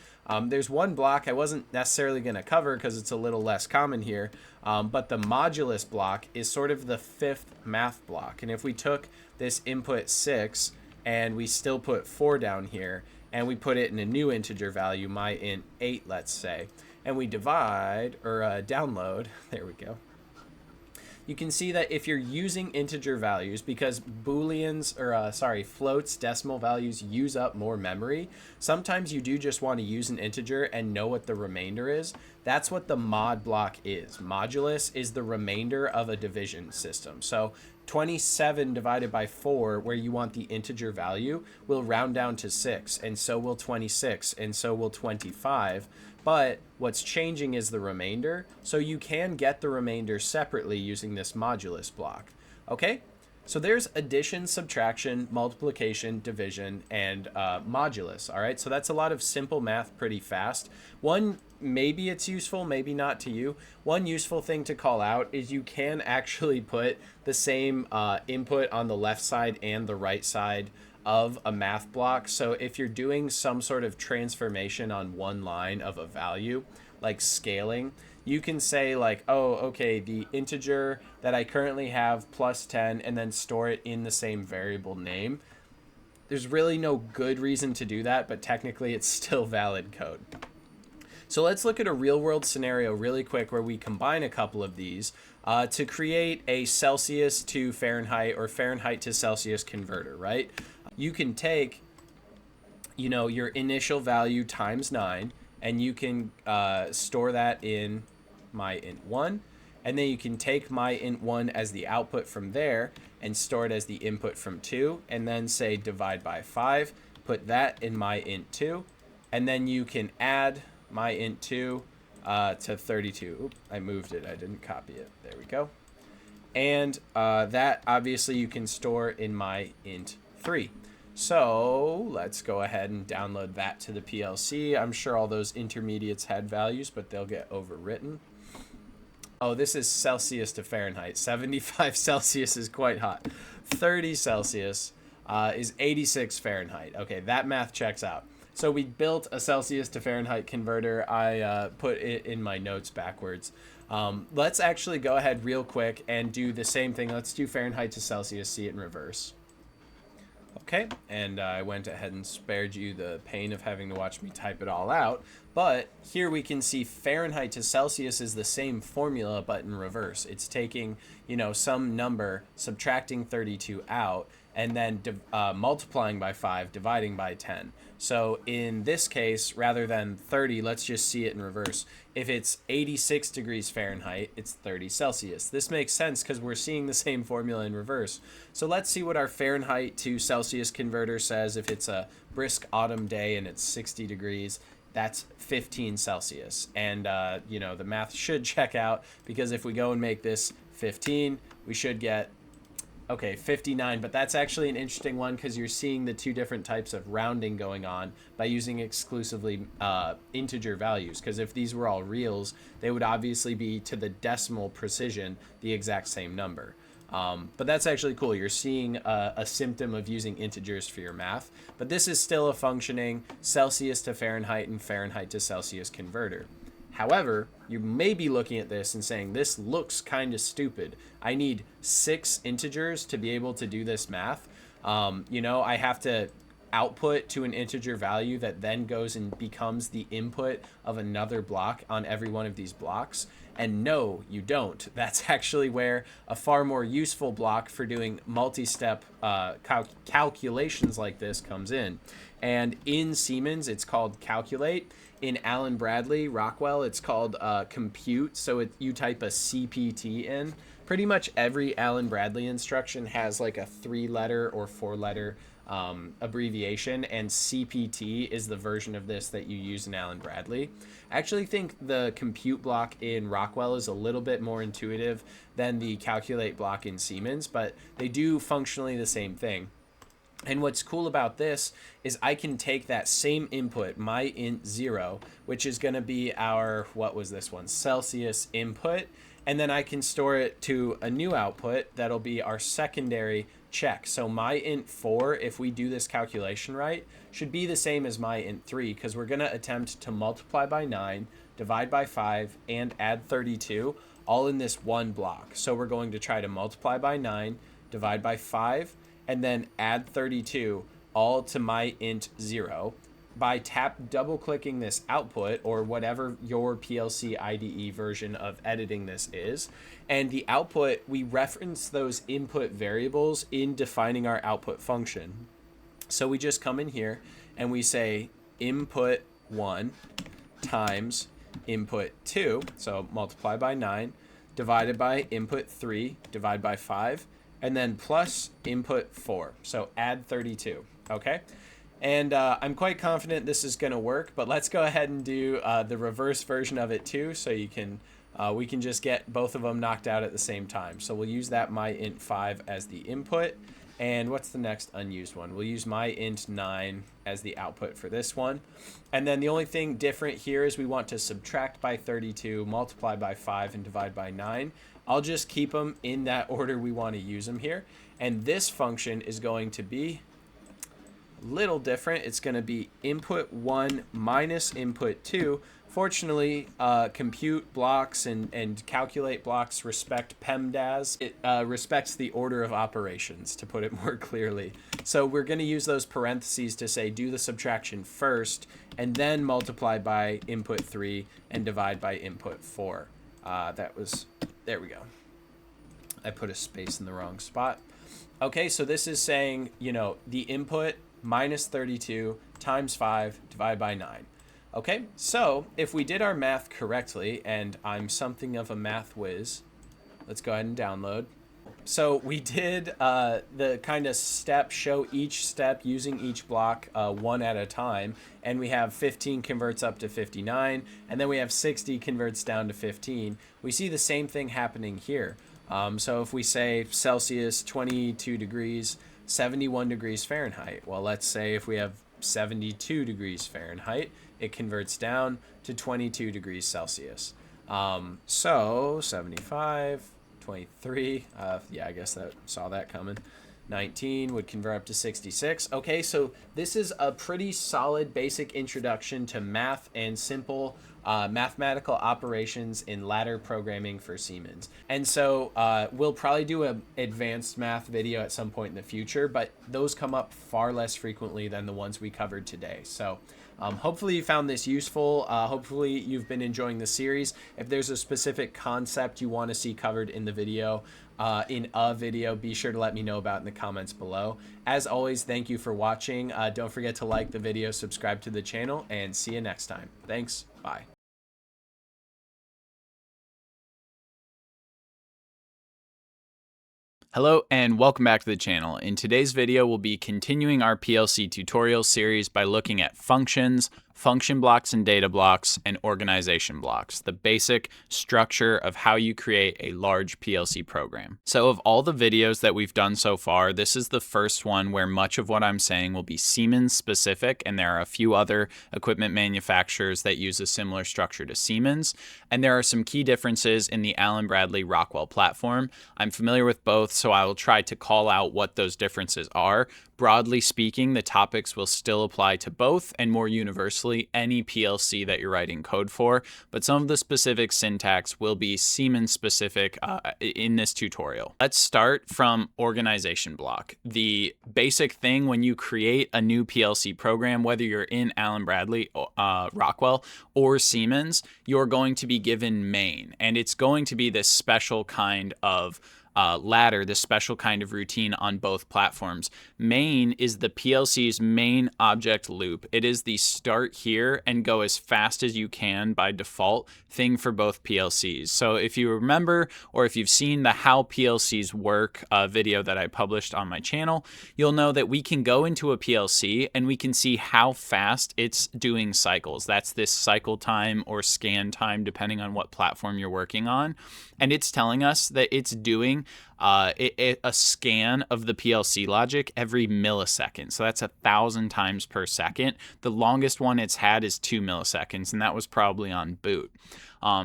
There's one block I wasn't necessarily going to cover because it's a little less common here, but the modulus block is sort of the 5th math block. And if we took this input 6 and we still put 4 down here, and we put it in a new integer value, my int 8, let's say, and we divide, or download, there we go, you can see that if you're using integer values, because Booleans, or floats, decimal values use up more memory, sometimes you do just want to use an integer and know what the remainder is. That's what the mod block is. Modulus is the remainder of a division system. So 27 divided by 4, where you want the integer value, will round down to 6, and so will 26, and so will 25. But what's changing is the remainder, so you can get the remainder separately using this modulus block. Okay, so there's addition, subtraction, multiplication, division, and modulus. All right, so that's a lot of simple math pretty fast. One, maybe it's useful, maybe not to you. One useful thing to call out is you can actually put the same input on the left side and the right side of a math block. So if you're doing some sort of transformation on one line of a value, like scaling, you can say like, oh, okay, the integer that I currently have plus 10, and then store it in the same variable name. There's really no good reason to do that, but technically it's still valid code. So let's look at a real world scenario really quick where we combine a couple of these to create a Celsius to Fahrenheit or Fahrenheit to Celsius converter, right? You can take, your initial value times 9, and you can store that in my int 1, and then you can take my int 1 as the output from there and store it as the input from 2, and then say divide by 5, put that in my int 2, and then you can add my int 2 to 32. Oop, I moved it, I didn't copy it. There we go. And that obviously you can store in my int 3. So let's go ahead and download that to the PLC. I'm sure all those intermediates had values, but they'll get overwritten. Oh, this is Celsius to Fahrenheit. 75 Celsius is quite hot. 30 Celsius is 86 Fahrenheit. Okay, that math checks out. So we built a Celsius to Fahrenheit converter. I put it in my notes backwards. Let's actually go ahead real quick and do the same thing. Let's do Fahrenheit to Celsius, see it in reverse. Okay, and I went ahead and spared you the pain of having to watch me type it all out. But here we can see Fahrenheit to Celsius is the same formula, but in reverse. It's taking, some number, subtracting 32 out, and then multiplying by 5, dividing by 10. So in this case, rather than 30, let's just see it in reverse. If it's 86 degrees Fahrenheit, it's 30 Celsius. This makes sense because we're seeing the same formula in reverse. So let's see what our Fahrenheit to Celsius converter says. If it's a brisk autumn day and it's 60 degrees, that's 15 Celsius. And, the math should check out, because if we go and make this 15, we should get, 59. But that's actually an interesting one because you're seeing the two different types of rounding going on by using exclusively integer values. Because if these were all reals, they would obviously be to the decimal precision the exact same number. But that's actually cool. You're seeing a symptom of using integers for your math. But this is still a functioning Celsius to Fahrenheit and Fahrenheit to Celsius converter. However, you may be looking at this and saying, this looks kind of stupid. I need 6 integers to be able to do this math. I have to output to an integer value that then goes and becomes the input of another block on every one of these blocks. And no, you don't. That's actually where a far more useful block for doing multi-step calculations like this comes in. And in Siemens, it's called calculate. In Allen Bradley, Rockwell, it's called compute. So you type a CPT in. Pretty much every Allen Bradley instruction has like a 3-letter or 4-letter abbreviation, and CPT is the version of this that you use in Allen Bradley. I actually think the compute block in Rockwell is a little bit more intuitive than the calculate block in Siemens, but they do functionally the same thing. And what's cool about this is I can take that same input, my int 0, which is going to be our, Celsius input, and then I can store it to a new output that'll be our secondary check. So my int 4, if we do this calculation right, should be the same as my int 3, because we're going to attempt to multiply by 9, divide by 5, and add 32, all in this one block. So we're going to try to multiply by 9, divide by 5, and then add 32, all to my int 0. By double clicking this output, or whatever your PLC IDE version of editing this is, and the output, we reference those input variables in defining our output function. So we just come in here and we say input 1 times input 2, so multiply by 9, divided by input 3, divide by 5, and then plus input 4, so add 32, okay? And I'm quite confident this is going to work, but let's go ahead and do the reverse version of it too, so we can just get both of them knocked out at the same time. So we'll use that my int 5 as the input, and what's the next unused one? We'll use my int 9 as the output for this one. And then the only thing different here is we want to subtract by 32, multiply by 5, and divide by 9. I'll just keep them in that order we want to use them here. And this function is going to be little different. It's going to be input 1 minus input 2. Fortunately, compute blocks and calculate blocks respect PEMDAS. It respects the order of operations, to put it more clearly. So we're going to use those parentheses to say do the subtraction first and then multiply by input 3 and divide by input 4. There we go. I put a space in the wrong spot. Okay, so this is saying, the input minus 32 times 5 divided by 9. Okay, so if we did our math correctly, and I'm something of a math whiz, let's go ahead and download. So we did the kind of show each step using each block one at a time, and we have 15 converts up to 59, and then we have 60 converts down to 15. We see the same thing happening here. So if we say Celsius 22 degrees, 71 degrees Fahrenheit. Well, let's say if we have 72 degrees Fahrenheit, it converts down to 22 degrees Celsius. So 75, 23, yeah, I guess that saw that coming. 19 would convert up to 66. Okay, so this is a pretty solid basic introduction to math and simple mathematical operations in ladder programming for Siemens. And so we'll probably do an advanced math video at some point in the future, but those come up far less frequently than the ones we covered today. So hopefully you found this useful. Hopefully you've been enjoying the series. If there's a specific concept you want to see covered in the video, be sure to let me know about in the comments below. As always, thank you for watching. Don't forget to like the video, subscribe to the channel, and see you next time. Thanks. Bye. Hello and welcome back to the channel. In today's video, we'll be continuing our PLC tutorial series by looking at functions, function blocks and data blocks, and organization blocks, the basic structure of how you create a large PLC program. So of all the videos that we've done so far, this is the first one where much of what I'm saying will be Siemens specific, and there are a few other equipment manufacturers that use a similar structure to Siemens. And there are some key differences in the Allen Bradley Rockwell platform. I'm familiar with both, so I will try to call out what those differences are. Broadly speaking, the topics will still apply to both, and more universally, any PLC that you're writing code for, but some of the specific syntax will be Siemens specific in this tutorial. Let's start from organization block. The basic thing when you create a new PLC program, whether you're in Allen Bradley, Rockwell, or Siemens, you're going to be given main, and it's going to be this special kind of ladder, this special kind of routine on both platforms. Main is the PLC's main object loop. It is the start here and go as fast as you can by default thing for both PLCs. So if you remember, or if you've seen the How PLCs Work video that I published on my channel, you'll know that we can go into a PLC and we can see how fast it's doing cycles. That's this cycle time or scan time, depending on what platform you're working on. And it's telling us that it's doing a scan of the PLC logic every millisecond. So that's 1,000 times per second. The longest one it's had is 2 milliseconds, and that was probably on boot.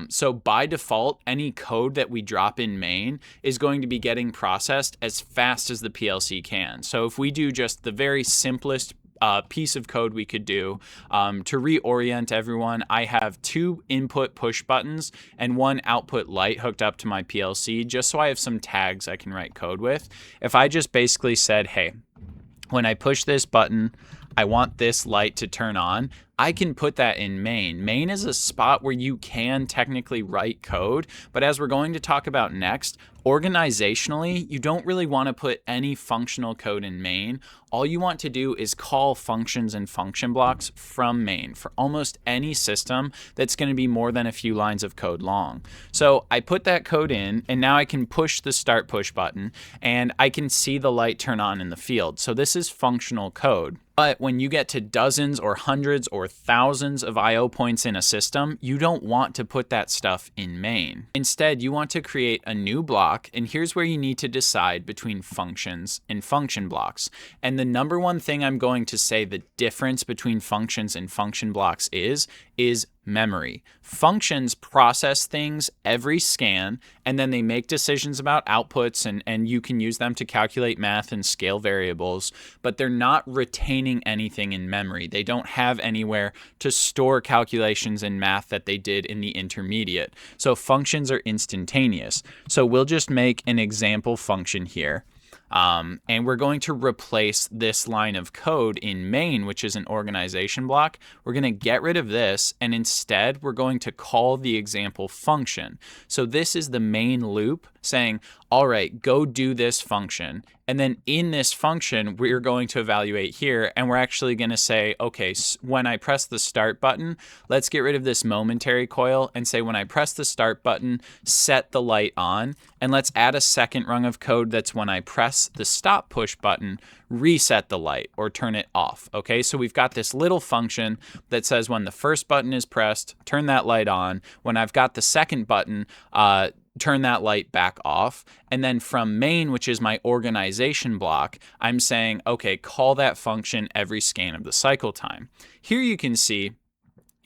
So by default, any code that we drop in main is going to be getting processed as fast as the PLC can. So if we do just the very simplest piece of code we could do to reorient everyone, I have 2 input push buttons and 1 output light hooked up to my PLC, just so I have some tags I can write code with. If I just basically said, hey, when I push this button, I want this light to turn on, I can put that in main. Main is a spot where you can technically write code, but as we're going to talk about next, organizationally, you don't really want to put any functional code in main. All you want to do is call functions and function blocks from main for almost any system that's going to be more than a few lines of code long. So I put that code in, and now I can push the start push button, and I can see the light turn on in the field. So this is functional code. But when you get to dozens or hundreds or thousands of I/O points in a system, you don't want to put that stuff in main. Instead, you want to create a new block, and here's where you need to decide between functions and function blocks. And the number one thing I'm going to say the difference between functions and function blocks is memory. Functions process things every scan, and then they make decisions about outputs, and you can use them to calculate math and scale variables, but they're not retaining anything in memory. They don't have anywhere to store calculations in math that they did in the intermediate. So functions are instantaneous. So we'll just make an example function here. And we're going to replace this line of code in main, which is an organization block. We're going to get rid of this, and instead we're going to call the example function. So this is the main loop saying, all right, go do this function. And then in this function, we're going to evaluate here, and we're actually going to say, okay, when I press the start button, let's get rid of this momentary coil and say, when I press the start button, set the light on. And let's add a second rung of code that's when I press the stop push button, reset the light or turn it off. Okay, so we've got this little function that says when the first button is pressed, turn that light on. When I've got the second button, turn that light back off. And then from main, which is my organization block, I'm saying, okay, call that function every scan of the cycle time. Here you can see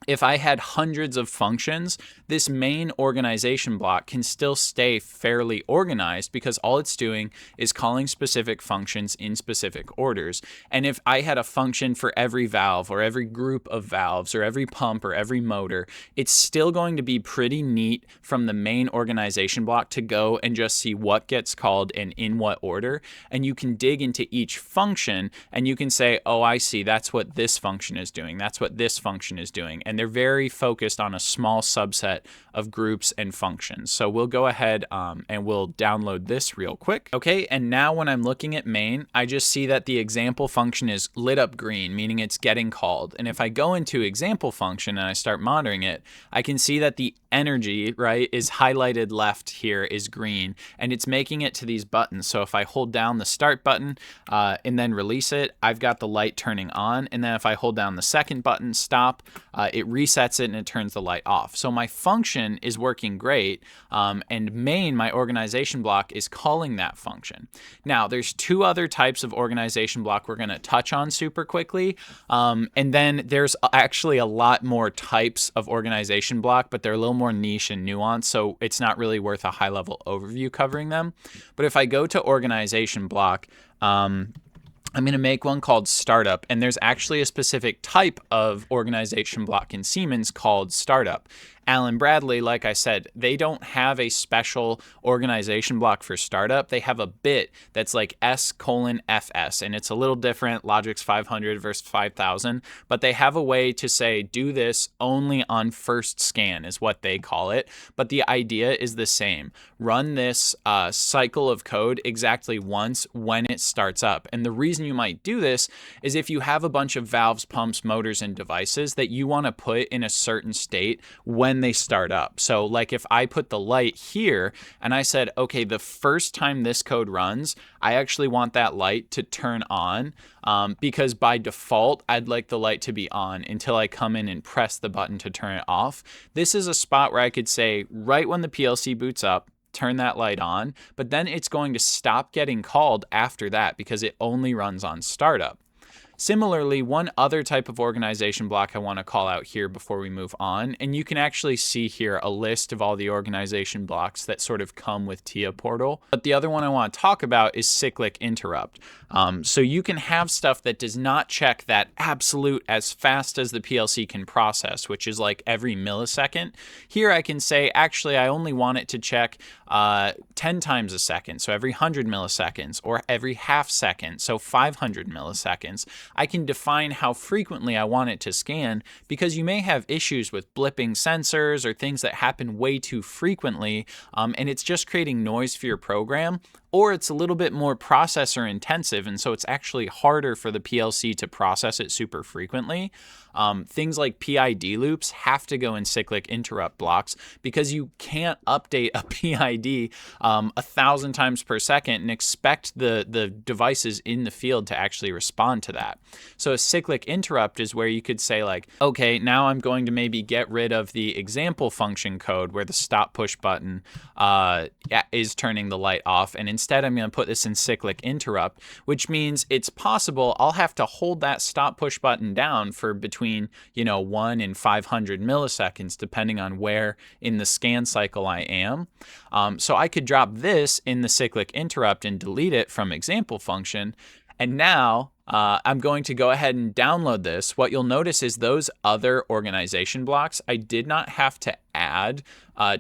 if I had hundreds of functions, this main organization block can still stay fairly organized because all it's doing is calling specific functions in specific orders. And if I had a function for every valve or every group of valves or every pump or every motor, it's still going to be pretty neat from the main organization block to go and just see what gets called and in what order. And you can dig into each function and you can say, oh, I see, that's what this function is doing. That's what this function is doing. And they're very focused on a small subset of groups and functions. So we'll go ahead and we'll download this real quick. Okay, and now when I'm looking at main, I just see that the example function is lit up green, meaning it's getting called. And if I go into example function and I start monitoring it, I can see that the energy, right, is highlighted left here is green, and it's making it to these buttons. So if I hold down the start button and then release it, I've got the light turning on. And then if I hold down the second button, stop, it resets it and it turns the light off. So my function is working great, and main, my organization block, is calling that function. Now, there's two other types of organization block we're going to touch on super quickly, and then there's actually a lot more types of organization block, but they're a little more niche and nuanced, so it's not really worth a high-level overview covering them. But if I go to organization block, I'm going to make one called startup, and there's actually a specific type of organization block in Siemens called startup. Allen Bradley, like I said, they don't have a special organization block for startup. They have a bit that's like S:FS, and it's a little different, Logix 500 versus 5000, but they have a way to say, do this only on first scan is what they call it. But the idea is the same. Run this cycle of code exactly once when it starts up. And the reason you might do this is if you have a bunch of valves, pumps, motors, and devices that you want to put in a certain state when they start up. So like if I put the light here and I said, okay, the first time this code runs, I actually want that light to turn on because by default, I'd like the light to be on until I come in and press the button to turn it off. This is a spot where I could say right when the PLC boots up, turn that light on, but then it's going to stop getting called after that because it only runs on startup. Similarly, one other type of organization block I want to call out here before we move on, and you can actually see here a list of all the organization blocks that sort of come with TIA Portal. But the other one I want to talk about is cyclic interrupt. So you can have stuff that does not check that absolute as fast as the PLC can process, which is like every millisecond. Here I can say, actually, I only want it to check 10 times a second, so every 100 milliseconds, or every half second, so 500 milliseconds. I can define how frequently I want it to scan because you may have issues with blipping sensors or things that happen way too frequently, and it's just creating noise for your program. Or it's a little bit more processor intensive, and so it's actually harder for the PLC to process it super frequently. Things like PID loops have to go in cyclic interrupt blocks because you can't update a PID 1,000 times per second and expect the devices in the field to actually respond to that. So a cyclic interrupt is where you could say like, okay, now I'm going to maybe get rid of the example function code where the stop push button is turning the light off, and instead I'm going to put this in cyclic interrupt, which means it's possible I'll have to hold that stop push button down for between 1 and 500 milliseconds depending on where in the scan cycle I am. So I could drop this in the cyclic interrupt and delete it from example function, and now I'm going to go ahead and download this. What you'll notice is those other organization blocks I did not have to add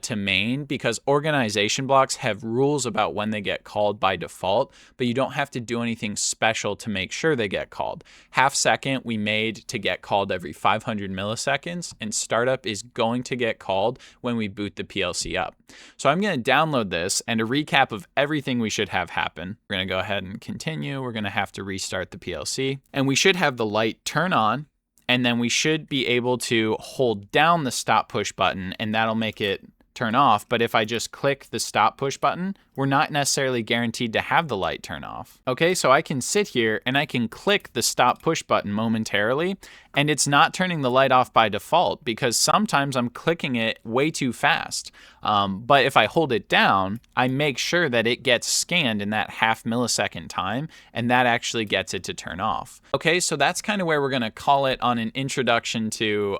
to main because organization blocks have rules about when they get called by default, but you don't have to do anything special to make sure they get called. Half second we made to get called every 500 milliseconds, and startup is going to get called when we boot the PLC up. So I'm going to download this, and a recap of everything we should have happen. We're going to go ahead and continue. We're going to have to restart the PLC, and we should have the light turn on. And then we should be able to hold down the stop push button, and that'll make it turn off. But if I just click the stop push button, we're not necessarily guaranteed to have the light turn off. Okay, so I can sit here and I can click the stop push button momentarily, and it's not turning the light off by default because sometimes I'm clicking it way too fast. But if I hold it down, I make sure that it gets scanned in that half millisecond time, and that actually gets it to turn off. Okay, so that's kind of where we're going to call it on an introduction to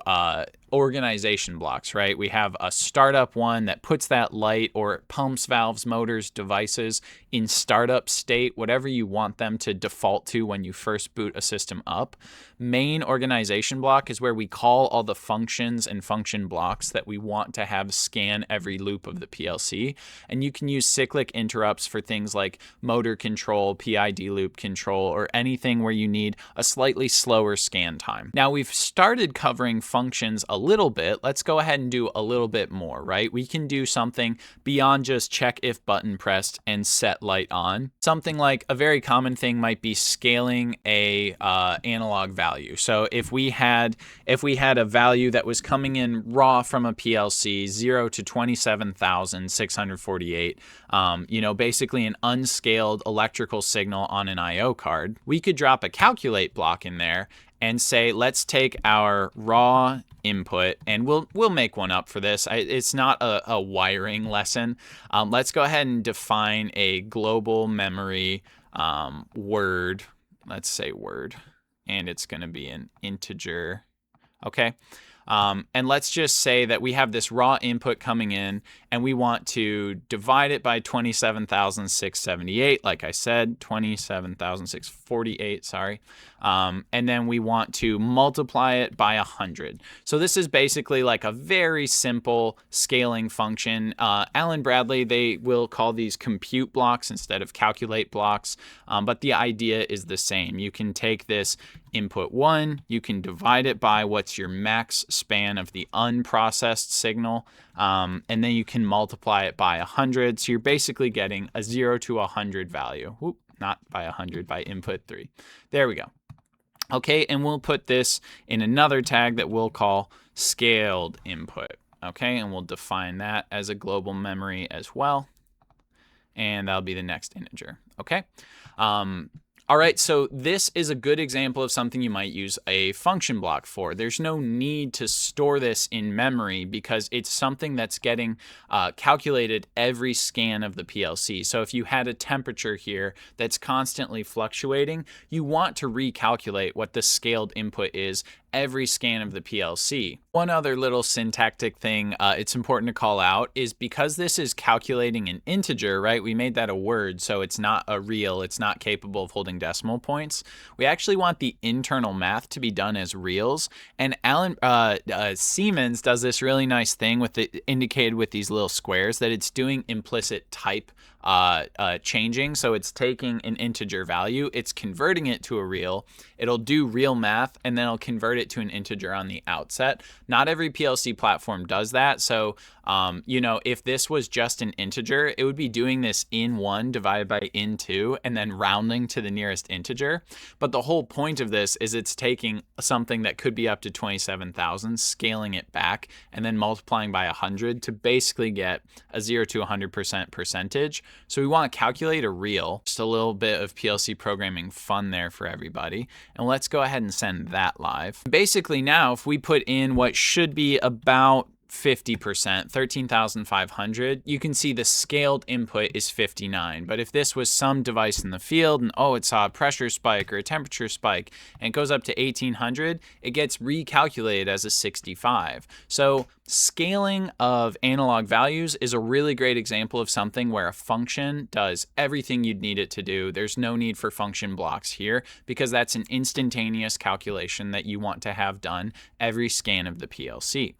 organization blocks, right? We have a startup one that puts that light or pumps, valves, motors, devices in startup state, whatever you want them to default to when you first boot a system up. Main organization block is where we call all the functions and function blocks that we want to have scan every loop of the PLC. And you can use cyclic interrupts for things like motor control, PID loop control, or anything where you need a slightly slower scan time. Now we've started covering functions a little bit. Let's go ahead and do a little bit more, right? We can do something beyond just check if button pressed and set light on. Something like a very common thing might be scaling a analog value. So if we had a value that was coming in raw from a PLC, 0 to 27,648, basically an unscaled electrical signal on an I/O card, we could drop a calculate block in there and say, let's take our raw input, and we'll make one up for this. It's not a wiring lesson. Let's go ahead and define a global memory word. Let's say word, and it's going to be an integer. Okay. And let's just say that we have this raw input coming in and we want to divide it by 27,678, like I said, 27,648, sorry. And then we want to multiply it by 100. So this is basically like a very simple scaling function. Allen Bradley, they will call these compute blocks instead of calculate blocks, but the idea is the same. You can take this input 1, you can divide it by what's your max span of the unprocessed signal, and then you can multiply it by 100. So you're basically getting a 0 to 100 value. Whoop, not by 100, by input 3. There we go. Okay, and we'll put this in another tag that we'll call scaled input. Okay, and we'll define that as a global memory as well. And that'll be the next integer. Okay. All right, so this is a good example of something you might use a function block for. There's no need to store this in memory because it's something that's getting calculated every scan of the PLC. So if you had a temperature here that's constantly fluctuating, you want to recalculate what the scaled input is every scan of the PLC. One other little syntactic thing it's important to call out is because this is calculating an integer, right? We made that a word, so it's not a real, it's not capable of holding decimal points. We actually want the internal math to be done as reals. And Siemens does this really nice thing with it indicated with these little squares that it's doing implicit type changing. So it's taking an integer value, it's converting it to a real, it'll do real math, and then it'll convert it to an integer on the outset. Not every PLC platform does that. So, if this was just an integer, it would be doing this in1 divided by in2 and then rounding to the nearest integer. But the whole point of this is it's taking something that could be up to 27,000, scaling it back, and then multiplying by 100 to basically get a 0 to 100% percentage. So we want to calculate a real, just a little bit of PLC programming fun there for everybody. And let's go ahead and send that live. Basically now, if we put in what should be about 50%, 13,500, you can see the scaled input is 59. But if this was some device in the field and it saw a pressure spike or a temperature spike and it goes up to 1800, it gets recalculated as a 65. So scaling of analog values is a really great example of something where a function does everything you'd need it to do. There's no need for function blocks here because that's an instantaneous calculation that you want to have done every scan of the PLC.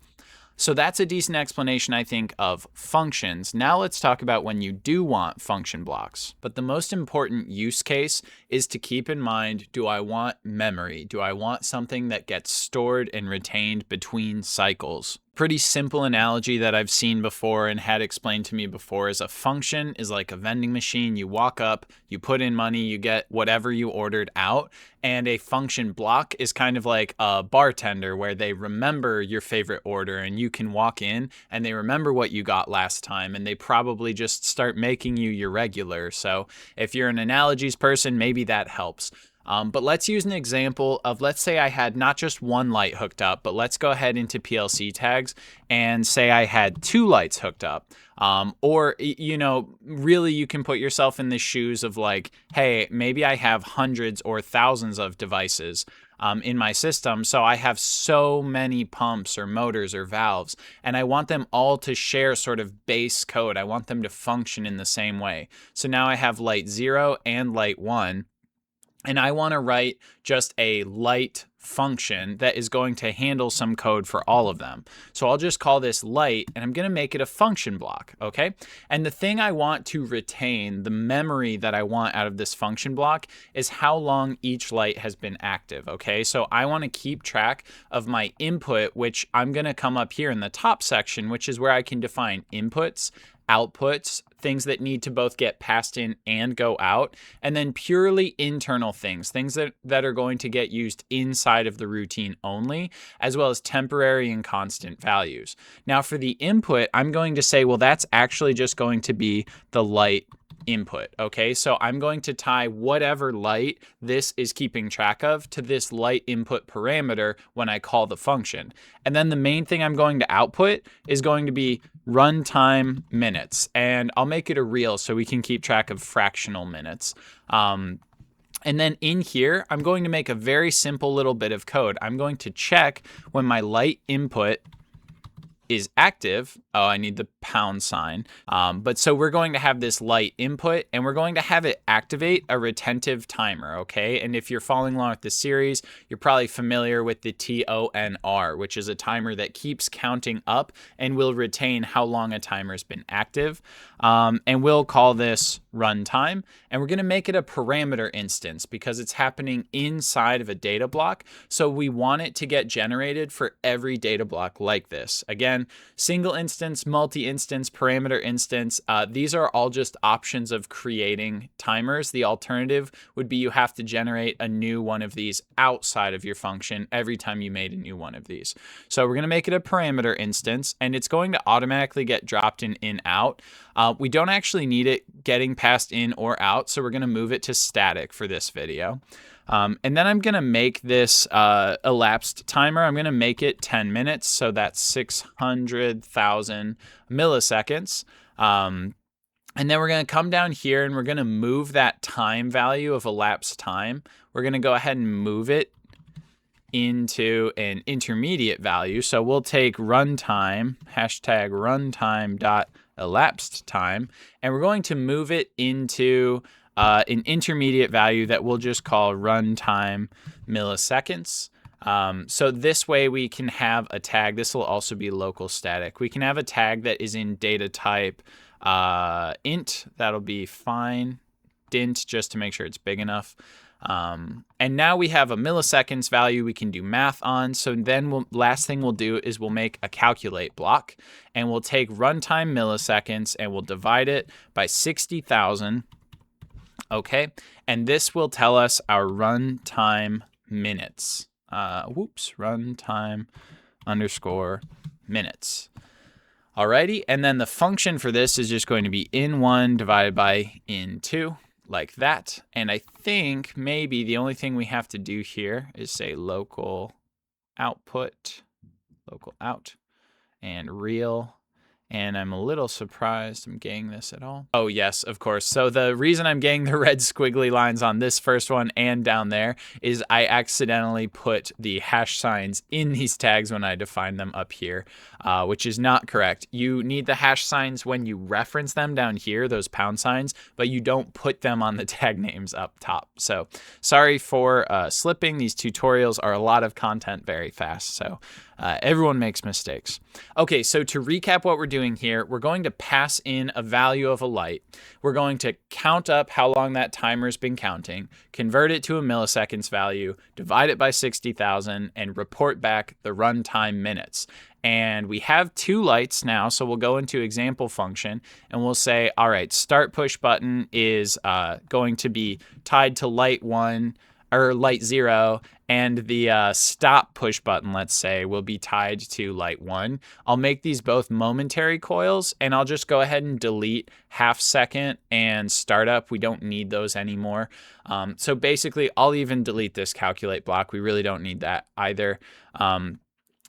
So that's a decent explanation, I think, of functions. Now let's talk about when you do want function blocks. But the most important use case is to keep in mind, do I want memory? Do I want something that gets stored and retained between cycles? Pretty simple analogy that I've seen before and had explained to me before is a function is like a vending machine. You walk up, you put in money, you get whatever you ordered out. And a function block is kind of like a bartender where they remember your favorite order and you can walk in and they remember what you got last time and they probably just start making you your regular. So if you're an analogies person, maybe that helps. But let's use an example of, let's say I had not just one light hooked up, but let's go ahead into PLC tags and say I had 2 lights hooked up. Or, you know, really you can put yourself in the shoes of like, hey, maybe I have hundreds or thousands of devices in my system. So I have so many pumps or motors or valves, and I want them all to share sort of base code. I want them to function in the same way. So now I have light 0 and light 1. And I want to write just a light function that is going to handle some code for all of them. So I'll just call this light, and I'm going to make it a function block, okay? And the thing I want to retain, the memory that I want out of this function block, is how long each light has been active, okay? So I want to keep track of my input, which I'm going to come up here in the top section, which is where I can define inputs, outputs, things that need to both get passed in and go out, and then purely internal things that are going to get used inside of the routine only, as well as temporary and constant values. Now for the input, I'm going to say, well, that's actually just going to be the light input. Okay, so I'm going to tie whatever light this is keeping track of to this light input parameter when I call the function. And then the main thing I'm going to output is going to be runtime minutes. And I'll make it a real so we can keep track of fractional minutes. And then in here, I'm going to make a very simple little bit of code. I'm going to check when my light input is active. Oh, I need the pound sign. But so we're going to have this light input, and we're going to have it activate a retentive timer, okay? And if you're following along with the series, you're probably familiar with the TONR, which is a timer that keeps counting up and will retain how long a timer's been active. And we'll call this runtime, and we're going to make it a parameter instance because it's happening inside of a data block. So we want it to get generated for every data block like this. Again, single instance, multi-instance, parameter instance. These are all just options of creating timers. The alternative would be you have to generate a new one of these outside of your function every time you made a new one of these. So we're going to make it a parameter instance, and it's going to automatically get dropped in out. We don't actually need it getting passed in or out, so we're going to move it to static for this video. And then I'm going to make this elapsed timer. I'm going to make it 10 minutes, so that's 600,000 milliseconds. And then we're going to come down here and we're going to move that time value of elapsed time. We're going to go ahead and move it into an intermediate value. So we'll take runtime, hashtag runtime.elapsed time, and we're going to move it into an intermediate value that we'll just call runtime milliseconds. So this way we can have a tag. This will also be local static. We can have a tag that is in data type int. That'll be fine. Dint, just to make sure it's big enough. And now we have a milliseconds value we can do math on. So then last thing we'll do is we'll make a calculate block, and we'll take runtime milliseconds and we'll divide it by 60,000. Okay, and this will tell us our runtime minutes. Runtime underscore minutes. Alrighty, and then the function for this is just going to be in1 divided by in2, like that. And I think maybe the only thing we have to do here is say local output, local out, and real. And I'm a little surprised I'm getting this at all. Oh yes, of course. So the reason I'm getting the red squiggly lines on this first one and down there is I accidentally put the hash signs in these tags when I defined them up here, which is not correct. You need the hash signs when you reference them down here, those pound signs, but you don't put them on the tag names up top. So sorry for slipping. These tutorials are a lot of content very fast. So everyone makes mistakes. Okay, so to recap what we're doing here, we're going to pass in a value of a light. We're going to count up how long that timer's been counting, convert it to a milliseconds value, divide it by 60,000, and report back the runtime minutes. And we have 2 lights now, so we'll go into example function and we'll say, all right, start push button is going to be tied to light 1 or light 0, and the stop push button, let's say, will be tied to light 1. I'll make these both momentary coils, and I'll just go ahead and delete half second and startup. We don't need those anymore. So basically, I'll even delete this calculate block. We really don't need that either.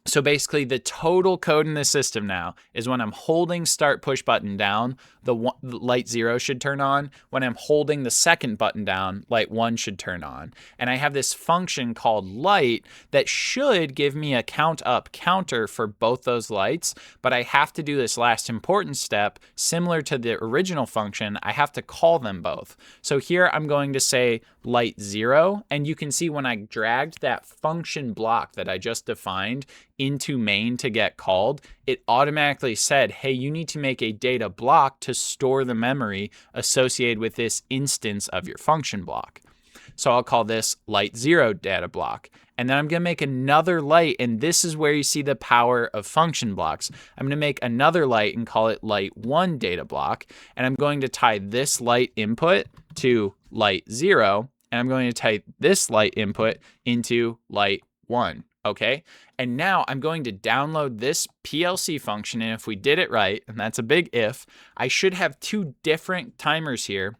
So basically, the total code in the system now is when I'm holding start push button down, the light 0 should turn on. When I'm holding the second button down, light 1 should turn on. And I have this function called light that should give me a count up counter for both those lights, but I have to do this last important step. Similar to the original function, I have to call them both. So here I'm going to say light 0, and you can see when I dragged that function block that I just defined into main to get called, it automatically said, hey, you need to make a data block to store the memory associated with this instance of your function block. So I'll call this light 0 data block. And then I'm going to make another light, and this is where you see the power of function blocks. I'm going to make another light and call it light 1 data block, and I'm going to tie this light input to light 0, and I'm going to tie this light input into light 1. Okay, and now I'm going to download this PLC function, and if we did it right, and that's a big if, I should have two different timers here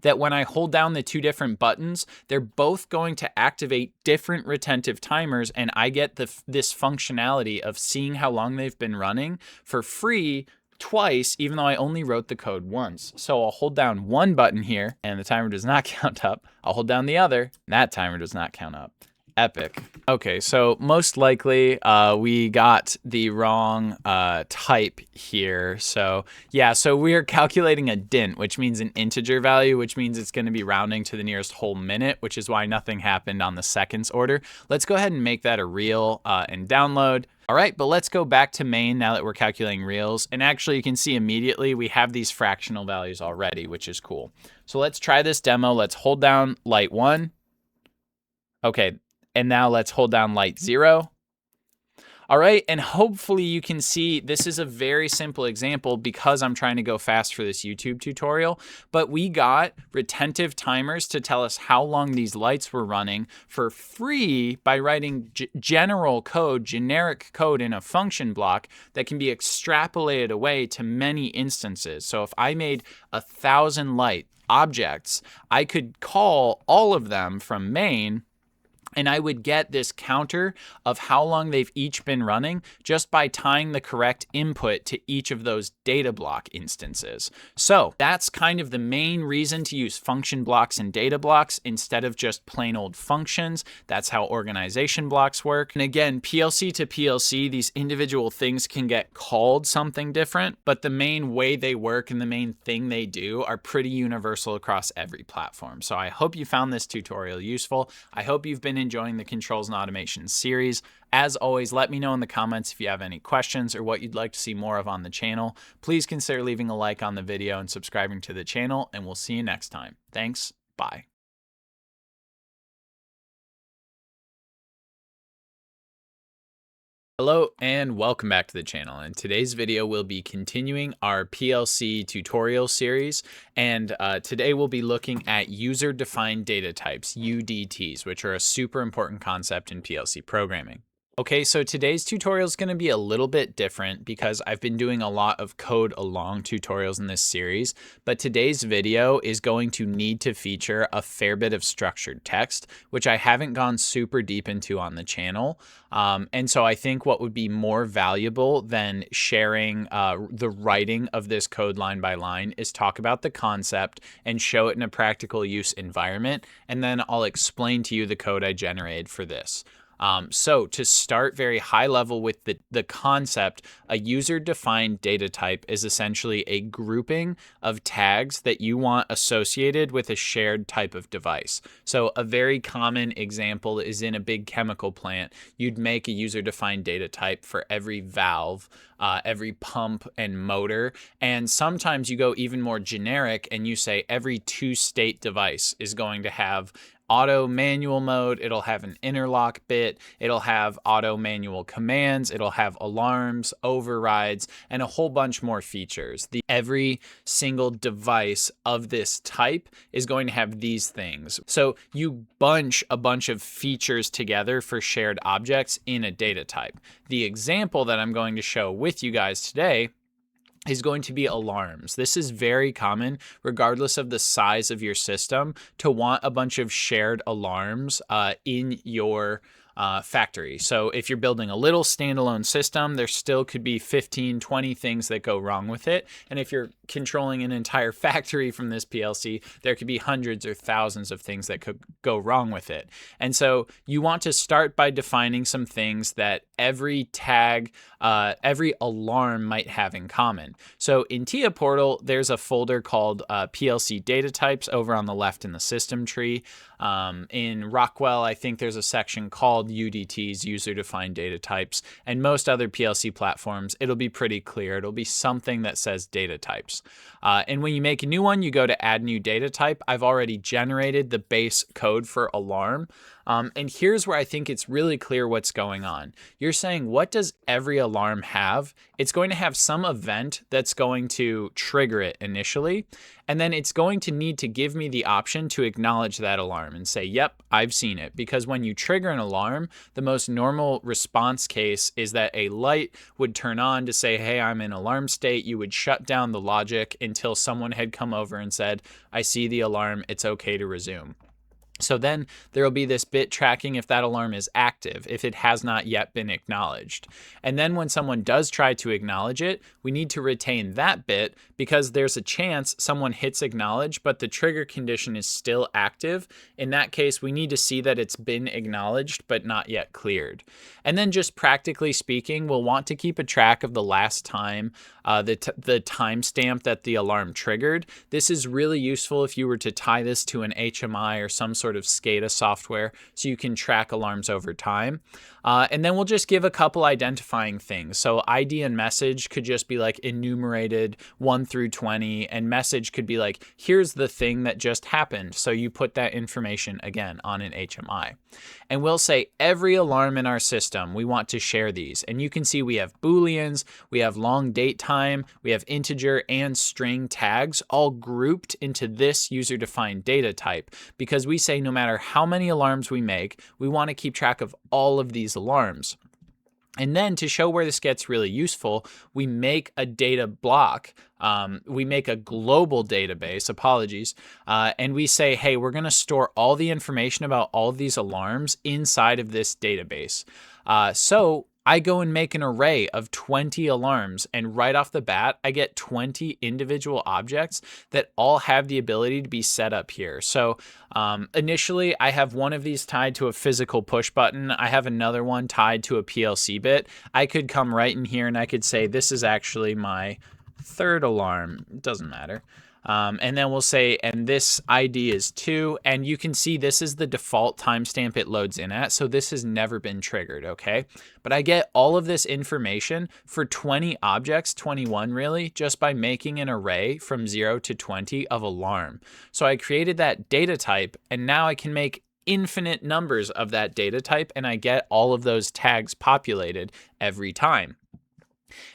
that when I hold down the two different buttons, they're both going to activate different retentive timers, and I get this functionality of seeing how long they've been running for free twice, even though I only wrote the code once. So I'll hold down one button here, and the timer does not count up. I'll hold down the other, and that timer does not count up. Epic. Okay, so most likely we got the wrong type here. So yeah, so we're calculating a dint, which means an integer value, which means it's going to be rounding to the nearest whole minute, which is why nothing happened on the seconds order. Let's go ahead and make that a real and download. All right, but let's go back to main now that we're calculating reals. And actually you can see immediately we have these fractional values already, which is cool. So let's try this demo. Let's hold down light 1. Okay. And now let's hold down light 0. All right, and hopefully you can see this is a very simple example because I'm trying to go fast for this YouTube tutorial, but we got retentive timers to tell us how long these lights were running for free by writing general code, generic code in a function block that can be extrapolated away to many instances. So if I made 1,000 light objects, I could call all of them from main, and I would get this counter of how long they've each been running just by tying the correct input to each of those data block instances. So that's kind of the main reason to use function blocks and data blocks instead of just plain old functions. That's how organization blocks work. And again, PLC to PLC, these individual things can get called something different, but the main way they work and the main thing they do are pretty universal across every platform. So I hope you found this tutorial useful. I hope you've been enjoying the controls and automation series. As always, let me know in the comments if you have any questions or what you'd like to see more of on the channel. Please consider leaving a like on the video and subscribing to the channel, and we'll see you next time. Thanks. Bye. Hello and welcome back to the channel. In today's video, we'll be continuing our PLC tutorial series, and today we'll be looking at user-defined data types, UDTs, which are a super important concept in PLC programming. Okay, so today's tutorial is going to be a little bit different because I've been doing a lot of code along tutorials in this series, but today's video is going to need to feature a fair bit of structured text, which I haven't gone super deep into on the channel. And so I think what would be more valuable than sharing the writing of this code line by line is talk about the concept and show it in a practical use environment, and then I'll explain to you the code I generated for this. So to start very high level with the concept, a user-defined data type is essentially a grouping of tags that you want associated with a shared type of device. So a very common example is in a big chemical plant. You'd make a user-defined data type for every valve, every pump and motor. And sometimes you go even more generic and you say every two-state device is going to have auto manual mode, it'll have an interlock bit, it'll have auto manual commands, it'll have alarms, overrides, and a whole bunch more features. Every single device of this type is going to have these things. So you bunch a bunch of features together for shared objects in a data type. The example that I'm going to show with you guys today is going to be alarms. This is very common, regardless of the size of your system, to want a bunch of shared alarms in your factory. So if you're building a little standalone system, there still could be 15, 20 things that go wrong with it. And if you're controlling an entire factory from this PLC, there could be hundreds or thousands of things that could go wrong with it. And so you want to start by defining some things that every tag, every alarm might have in common. So in TIA Portal, there's a folder called PLC data types over on the left in the system tree. In Rockwell, I think there's a section called UDTs, user-defined data types, and most other PLC platforms, it'll be pretty clear. It'll be something that says data types. And when you make a new one, you go to add new data type. I've already generated the base code for alarm. And here's where I think it's really clear what's going on. You're saying, what does every alarm have? It's going to have some event that's going to trigger it initially. And then it's going to need to give me the option to acknowledge that alarm and say, yep, I've seen it. Because when you trigger an alarm, the most normal response case is that a light would turn on to say, hey, I'm in alarm state. You would shut down the logic until someone had come over and said, I see the alarm. It's okay to resume. So then there will be this bit tracking if that alarm is active, if it has not yet been acknowledged. And then when someone does try to acknowledge it, we need to retain that bit because there's a chance someone hits acknowledge, but the trigger condition is still active. In that case, we need to see that it's been acknowledged, but not yet cleared. And then just practically speaking, we'll want to keep a track of the last time, the timestamp that the alarm triggered. This is really useful if you were to tie this to an HMI or some sort of SCADA software so you can track alarms over time. And then we'll just give a couple identifying things. So ID and message could just be like enumerated 1 through 20, and message could be like, here's the thing that just happened. So you put that information again on an HMI. And we'll say every alarm in our system, we want to share these. And you can see we have Booleans, we have long date time, we have integer and string tags all grouped into this user-defined data type because we say no matter how many alarms we make, we want to keep track of all of these alarms. And then to show where this gets really useful, we make a data block. We make a global database, and we say, hey, we're going to store all the information about all of these alarms inside of this database. So I go and make an array of 20 alarms, and right off the bat, I get 20 individual objects that all have the ability to be set up here. So initially, I have one of these tied to a physical push button. I have another one tied to a PLC bit. I could come right in here and I could say, this is actually my third alarm. It doesn't matter. And then we'll say, and this ID is 2, and you can see this is the default timestamp it loads in at, so this has never been triggered, okay? But I get all of this information for 20 objects, 21 really, just by making an array from 0 to 20 of alarm. So I created that data type, and now I can make infinite numbers of that data type, and I get all of those tags populated every time.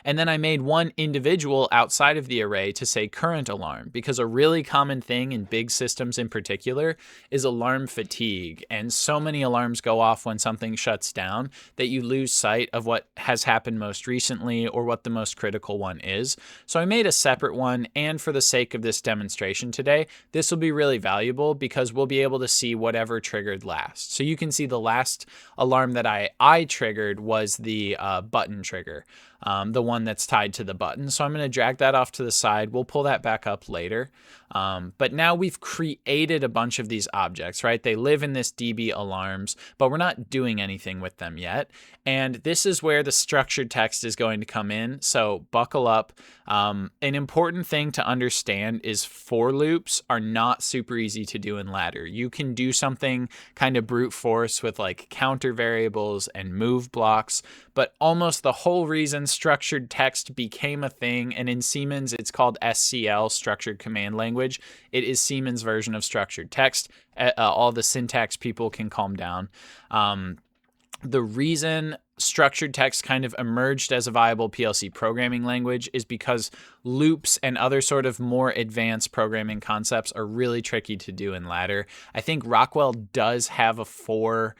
And then I made one individual outside of the array to say current alarm, because a really common thing in big systems in particular is alarm fatigue. And so many alarms go off when something shuts down that you lose sight of what has happened most recently or what the most critical one is. So I made a separate one, and for the sake of this demonstration today, this will be really valuable because we'll be able to see whatever triggered last. So you can see the last alarm that I triggered was the button trigger. The one that's tied to the button. So I'm going to drag that off to the side. We'll pull that back up later. But now we've created a bunch of these objects, right? They live in this DB alarms, but we're not doing anything with them yet. And this is where the structured text is going to come in. So buckle up. An important thing to understand is for loops are not super easy to do in ladder. You can do something kind of brute force with like counter variables and move blocks, but almost the whole reason structured text became a thing, and in Siemens it's called SCL, structured command language, language. It is Siemens' version of structured text. All the syntax people can calm down. The reason structured text kind of emerged as a viable PLC programming language is because loops and other sort of more advanced programming concepts are really tricky to do in ladder. I think Rockwell does have a 4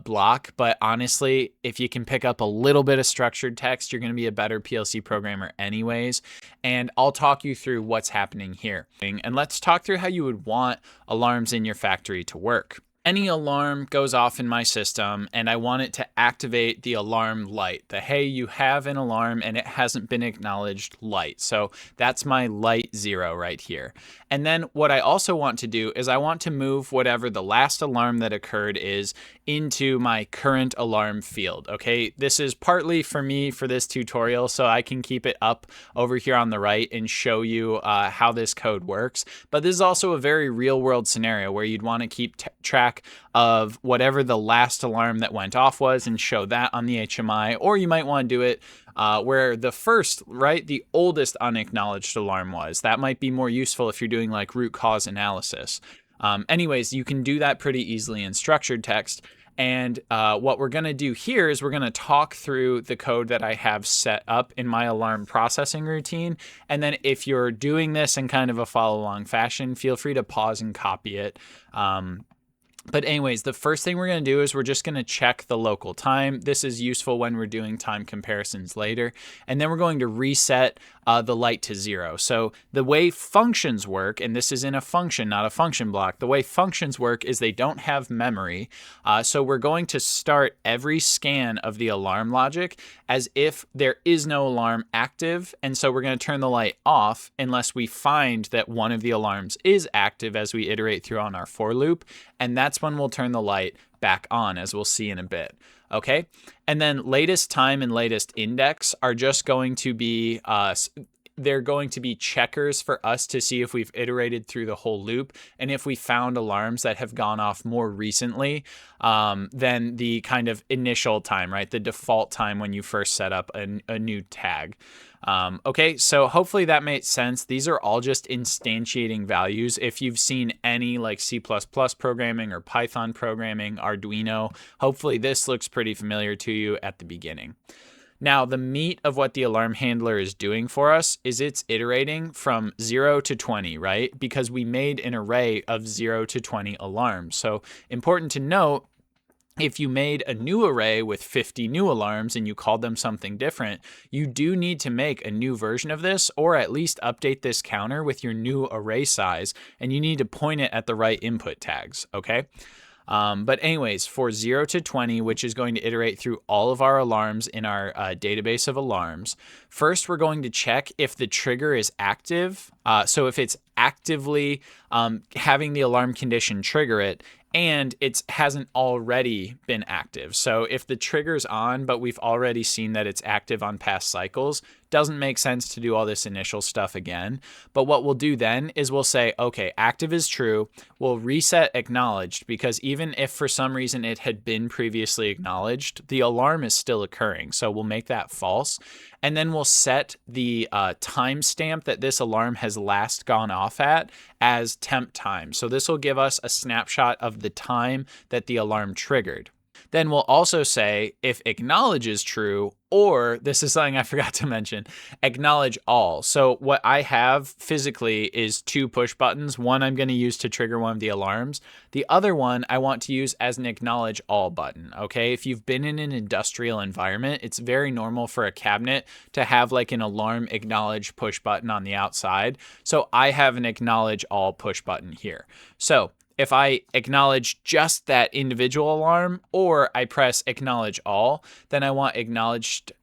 block, but honestly, if you can pick up a little bit of structured text, you're going to be a better PLC programmer anyways. And I'll talk you through what's happening here. And let's talk through how you would want alarms in your factory to work. Any alarm goes off in my system and I want it to activate the alarm light. The hey, you have an alarm and it hasn't been acknowledged light. So that's my light 0 right here. And then what I also want to do is I want to move whatever the last alarm that occurred is into my current alarm field. Okay, this is partly for me for this tutorial so I can keep it up over here on the right and show you how this code works. But this is also a very real world scenario where you'd want to keep track of whatever the last alarm that went off was and show that on the HMI, or you might want to do it where the first, right, the oldest unacknowledged alarm was. That might be more useful if you're doing like root cause analysis. Anyways, you can do that pretty easily in structured text. And what we're going to do here is we're going to talk through the code that I have set up in my alarm processing routine. And then if you're doing this in kind of a follow along fashion, feel free to pause and copy it. But anyways, the first thing we're going to do is we're just going to check the local time. This is useful when we're doing time comparisons later. And then we're going to reset the light to 0. So the way functions work, and this is in a function, not a function block, the way functions work is they don't have memory. So we're going to start every scan of the alarm logic as if there is no alarm active. And so we're going to turn the light off unless we find that one of the alarms is active as we iterate through on our for loop. And that's when we'll turn the light back on, as we'll see in a bit. Okay. And then latest time and latest index are just going to be, they're going to be checkers for us to see if we've iterated through the whole loop and if we found alarms that have gone off more recently than the kind of initial time, right? The default time when you first set up a new tag. Okay, so hopefully that makes sense. These are all just instantiating values. If you've seen any like C++ programming or Python programming, Arduino, hopefully this looks pretty familiar to you at the beginning. Now, the meat of what the alarm handler is doing for us is it's iterating from 0 to 20, right? Because we made an array of 0 to 20 alarms. So important to note, if you made a new array with 50 new alarms and you called them something different, you do need to make a new version of this, or at least update this counter with your new array size, and you need to point it at the right input tags, okay? But anyways, for 0 to 20, which is going to iterate through all of our alarms in our database of alarms, first we're going to check if the trigger is active. So if it's actively having the alarm condition trigger it, and it hasn't already been active. So if the trigger's on, but we've already seen that it's active on past cycles, doesn't make sense to do all this initial stuff again. But what we'll do then is we'll say, okay, active is true. We'll reset acknowledged, because even if for some reason it had been previously acknowledged, the alarm is still occurring. So we'll make that false. And then we'll set the timestamp that this alarm has last gone off at as temp time. So this will give us a snapshot of the time that the alarm triggered. Then we'll also say if acknowledge is true, or this is something I forgot to mention, acknowledge all. So what I have physically is 2 push buttons. One I'm going to use to trigger one of the alarms. The other one I want to use as an acknowledge all button. Okay, if you've been in an industrial environment, it's very normal for a cabinet to have like an alarm acknowledge push button on the outside. So I have an acknowledge all push button here. So if I acknowledge just that individual alarm, or I press acknowledge all, then I want acknowledged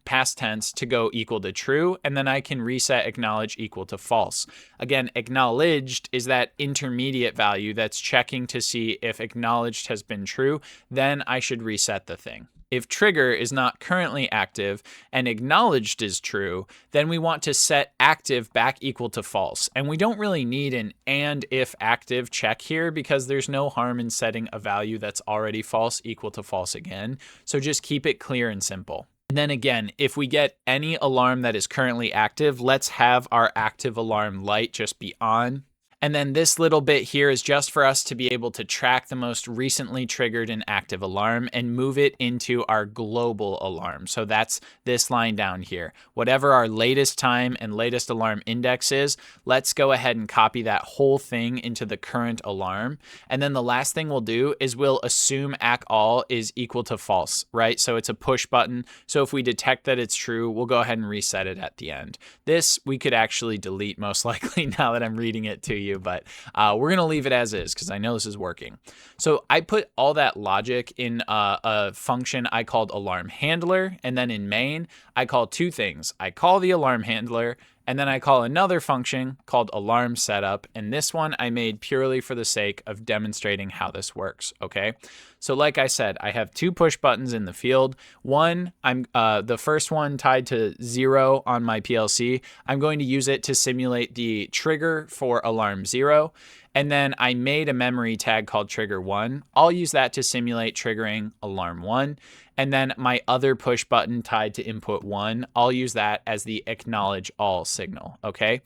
past tense to go equal to true, and then I can reset acknowledge equal to false. Again, acknowledged is that intermediate value that's checking to see if acknowledged has been true, then I should reset the thing. If trigger is not currently active and acknowledged is true, then we want to set active back equal to false. And we don't really need an and if active check here, because there's no harm in setting a value that's already false equal to false again. So just keep it clear and simple. And then again, if we get any alarm that is currently active, let's have our active alarm light just be on. And then this little bit here is just for us to be able to track the most recently triggered and active alarm and move it into our global alarm. So that's this line down here. Whatever our latest time and latest alarm index is, let's go ahead and copy that whole thing into the current alarm. And then the last thing we'll do is we'll assume ACK_ALL is equal to false, right? So it's a push button. So if we detect that it's true, we'll go ahead and reset it at the end. This we could actually delete most likely now that I'm reading it to you. But we're going to leave it as is because I know this is working. So I put all that logic in a function I called alarm handler. And then in main, I call two things. I call the alarm handler, and then I call another function called alarm setup. And this one I made purely for the sake of demonstrating how this works. Okay. So like I said, I have two push buttons in the field. One, I'm the first one tied to 0 on my PLC. I'm going to use it to simulate the trigger for alarm 0. And then I made a memory tag called trigger 1. I'll use that to simulate triggering alarm 1. And then my other push button tied to input 1, I'll use that as the acknowledge all signal. Okay.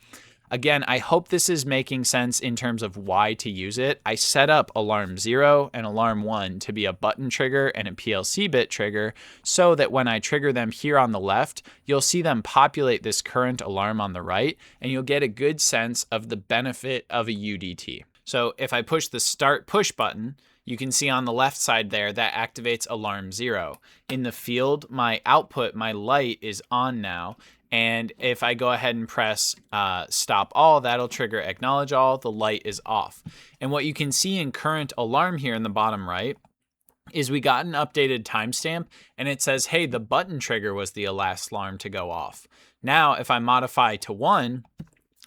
Again, I hope this is making sense in terms of why to use it. I set up alarm 0 and alarm 1 to be a button trigger and a PLC bit trigger so that when I trigger them here on the left, you'll see them populate this current alarm on the right, and you'll get a good sense of the benefit of a UDT. So if I push the start push button, you can see on the left side there that activates alarm 0. In the field, my output, my light is on now. And if I go ahead and press stop all, that'll trigger acknowledge all, the light is off. And what you can see in current alarm here in the bottom right is we got an updated timestamp and it says, hey, the button trigger was the last alarm to go off. Now, if I modify to 1,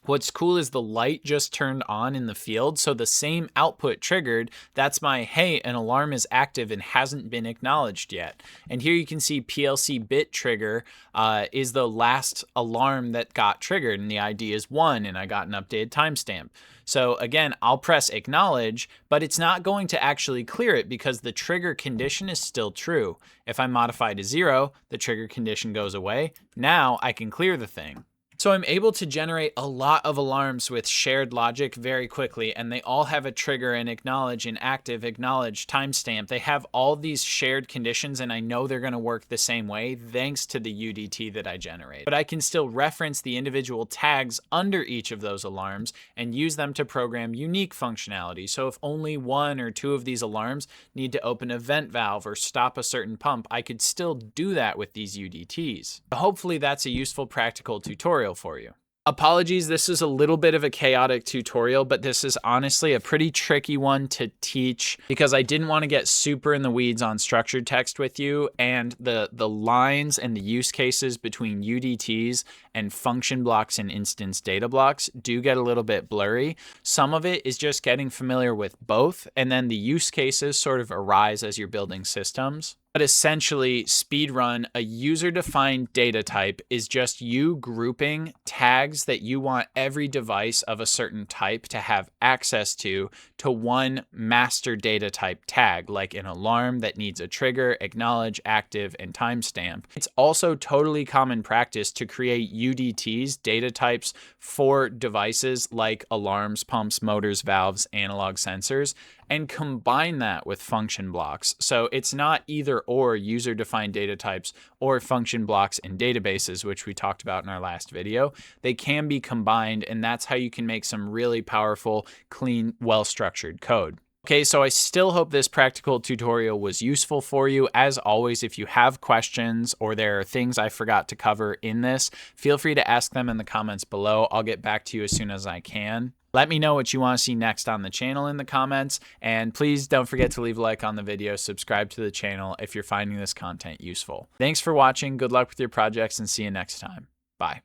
what's cool is the light just turned on in the field. So the same output triggered, that's my, hey, an alarm is active and hasn't been acknowledged yet. And here you can see PLC bit trigger is the last alarm that got triggered. And the ID is 1, and I got an updated timestamp. So again, I'll press acknowledge, but it's not going to actually clear it because the trigger condition is still true. If I modify to 0, the trigger condition goes away. Now I can clear the thing. So I'm able to generate a lot of alarms with shared logic very quickly, and they all have a trigger, an acknowledge, an active, acknowledge, timestamp. They have all these shared conditions, and I know they're going to work the same way thanks to the UDT that I generate. But I can still reference the individual tags under each of those alarms and use them to program unique functionality. So if only 1 or 2 of these alarms need to open a vent valve or stop a certain pump, I could still do that with these UDTs. Hopefully that's a useful practical tutorial for you. Apologies, this is a little bit of a chaotic tutorial, but this is honestly a pretty tricky one to teach because I didn't want to get super in the weeds on structured text with you, and the lines and the use cases between UDTs and function blocks and instance data blocks do get a little bit blurry. Some of it is just getting familiar with both, and then the use cases sort of arise as you're building systems. But essentially, speedrun, a user-defined data type, is just you grouping tags that you want every device of a certain type to have access to one master data type tag, like an alarm that needs a trigger, acknowledge, active, and timestamp. It's also totally common practice to create UDTs, data types, for devices like alarms, pumps, motors, valves, analog sensors, and combine that with function blocks. So it's not either or user-defined data types or function blocks in databases, which we talked about in our last video. They can be combined, and that's how you can make some really powerful, clean, well-structured code. Okay, so I still hope this practical tutorial was useful for you. As always, if you have questions or there are things I forgot to cover in this, feel free to ask them in the comments below. I'll get back to you as soon as I can. Let me know what you want to see next on the channel in the comments, and please don't forget to leave a like on the video, subscribe to the channel if you're finding this content useful. Thanks for watching, good luck with your projects, and see you next time. Bye.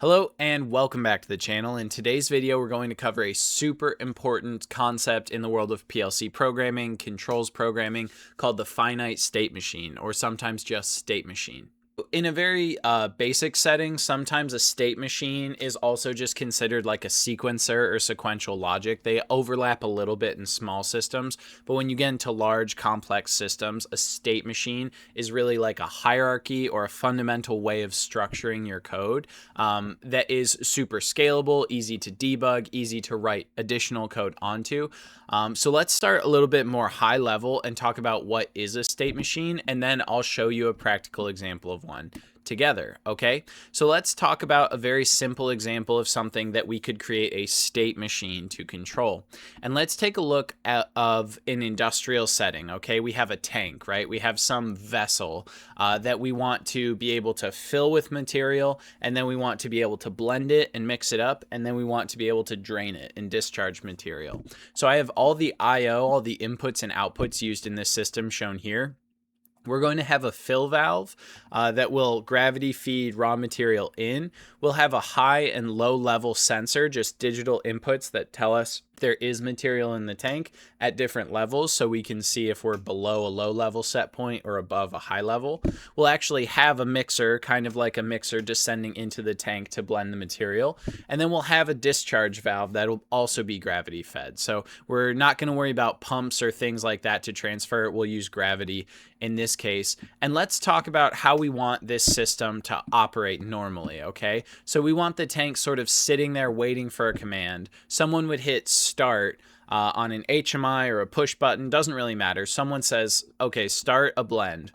Hello and welcome back to the channel. In today's video, we're going to cover a super important concept in the world of PLC programming, controls programming, called the finite state machine, or sometimes just state machine. in a very basic setting, sometimes a state machine is also just considered like a sequencer or sequential logic. They overlap a little bit in small systems, but when you get into large, complex systems, a state machine is really like a hierarchy or a fundamental way of structuring your code that is super scalable, easy to debug, easy to write additional code onto. So let's start a little bit more high level and talk about what is a state machine, and then I'll show you a practical example of one together. Okay, so let's talk about a very simple example of something that we could create a state machine to control. And let's take a look of an industrial setting. Okay, we have a tank, right? We have some vessel that we want to be able to fill with material, and then we want to be able to blend it and mix it up, and then we want to be able to drain it and discharge material. So I have all the I/O, all the inputs and outputs used in this system shown here. We're going to have a fill valve that will gravity feed raw material in. We'll have a high and low level sensor, just digital inputs that tell us there is material in the tank at different levels, so we can see if we're below a low level set point or above a high level. We'll actually have a mixer, kind of like a mixer descending into the tank to blend the material. And then we'll have a discharge valve that'll also be gravity fed. So we're not going to worry about pumps or things like that to transfer it. We'll use gravity in this case. And let's talk about how we want this system to operate normally, okay? So we want the tank sort of sitting there waiting for a command. Someone would hit start on an HMI or a push button, doesn't really matter. Someone says, okay, start a blend.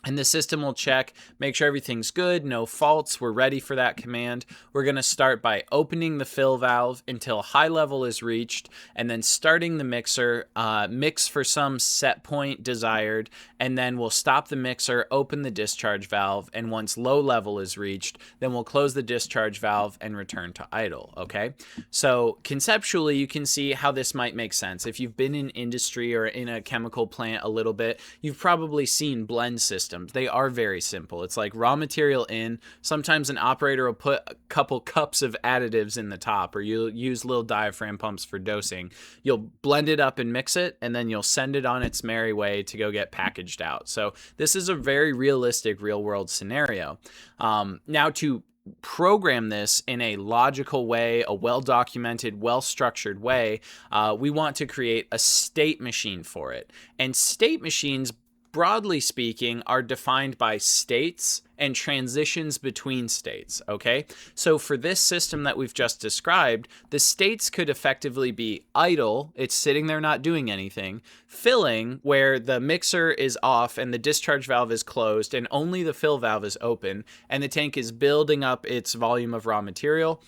And the system will check, make sure everything's good, no faults, we're ready for that command. We're going to start by opening the fill valve until high level is reached, and then starting the mixer, mix for some set point desired, and then we'll stop the mixer, open the discharge valve, and once low level is reached, then we'll close the discharge valve and return to idle, okay? So conceptually, you can see how this might make sense. If you've been in industry or in a chemical plant a little bit, you've probably seen blend systems. They are very simple. It's like raw material in. Sometimes an operator will put a couple cups of additives in the top, or you'll use little diaphragm pumps for dosing. You'll blend it up and mix it, and then you'll send it on its merry way to go get packaged out. So this is a very realistic real-world scenario. Now to program this in a logical way, a well-documented, well-structured way, we want to create a state machine for it. And state machines, broadly speaking, are defined by states and transitions between states, okay? So for this system that we've just described, the states could effectively be idle, it's sitting there not doing anything, filling, where the mixer is off and the discharge valve is closed and only the fill valve is open, and the tank is building up its volume of raw material.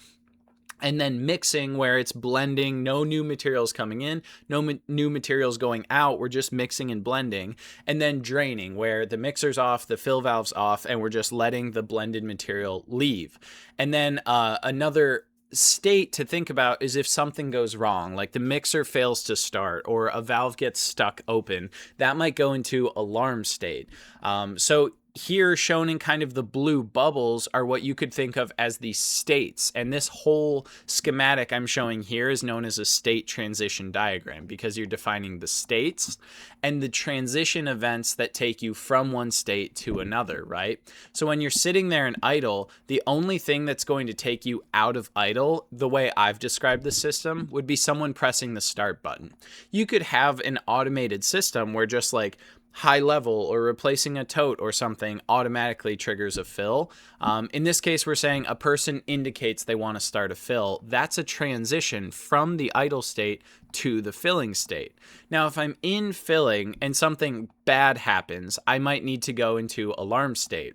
And then mixing, where it's blending, no new materials coming in, no new materials going out, we're just mixing and blending. And then draining, where the mixer's off, the fill valve's off, and we're just letting the blended material leave. And then another state to think about is if something goes wrong, like the mixer fails to start or a valve gets stuck open, that might go into alarm state. So here shown in kind of the blue bubbles are what you could think of as the states. And this whole schematic I'm showing here is known as a state transition diagram, because you're defining the states and the transition events that take you from one state to another, right? So when you're sitting there in idle, the only thing that's going to take you out of idle, the way I've described the system, would be someone pressing the start button. You could have an automated system where just like high level or replacing a tote or something automatically triggers a fill. In this case, we're saying a person indicates they want to start a fill. That's a transition from the idle state to the filling state. Now, if I'm in filling and something bad happens, I might need to go into alarm state.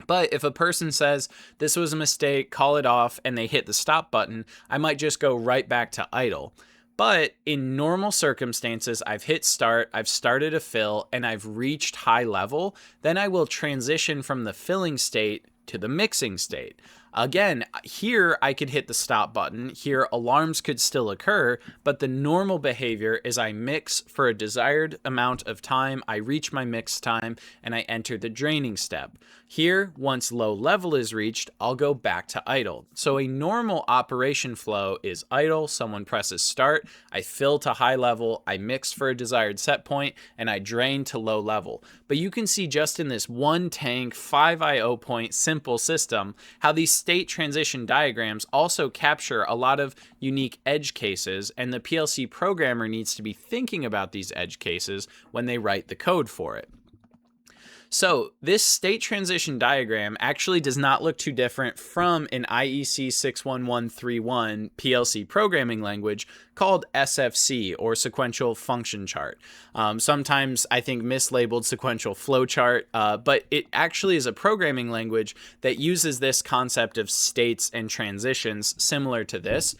But if a person says, this was a mistake, call it off, and they hit the stop button, I might just go right back to idle. But in normal circumstances, I've hit start, I've started a fill, and I've reached high level, then I will transition from the filling state to the mixing state. Again, here I could hit the stop button. Here alarms could still occur, but the normal behavior is I mix for a desired amount of time, I reach my mix time, and I enter the draining step. Here, once low level is reached, I'll go back to idle. So a normal operation flow is idle, someone presses start, I fill to high level, I mix for a desired set point, and I drain to low level. But you can see just in this one tank, 5 IO point simple system, how these state transition diagrams also capture a lot of unique edge cases, and the PLC programmer needs to be thinking about these edge cases when they write the code for it. So this state transition diagram actually does not look too different from an IEC 61131 PLC programming language called SFC, or sequential function chart. Sometimes I think mislabeled sequential flow chart, but it actually is a programming language that uses this concept of states and transitions similar to this.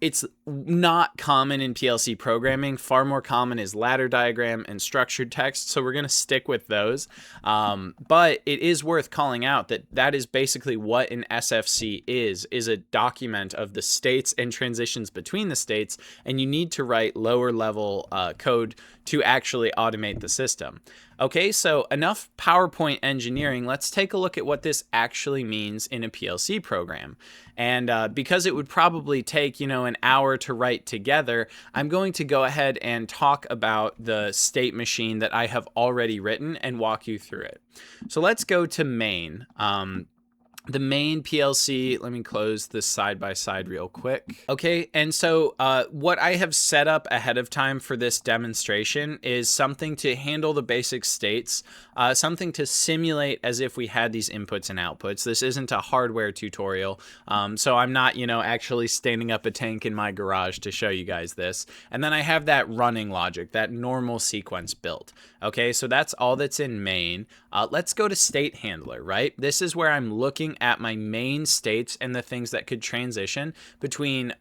It's not common in PLC programming. Far more common is ladder diagram and structured text, so we're going to stick with those. But it is worth calling out that that is basically what an SFC is a document of the states and transitions between the states, and you need to write lower level code to actually automate the system. Okay, so enough PowerPoint engineering. Let's take a look at what this actually means in a PLC program. And because it would probably take, an hour to write together, I'm going to go ahead and talk about the state machine that I have already written and walk you through it. So let's go to main. The main PLC, let me close this side by side real quick. Okay, and so what I have set up ahead of time for this demonstration is something to handle the basic states, something to simulate as if we had these inputs and outputs. This isn't a hardware tutorial, so I'm not, actually standing up a tank in my garage to show you guys this. And then I have that running logic, that normal sequence built. Okay, so that's all that's in main. Let's go to state handler, right? This is where I'm looking at my main states and the things that could transition between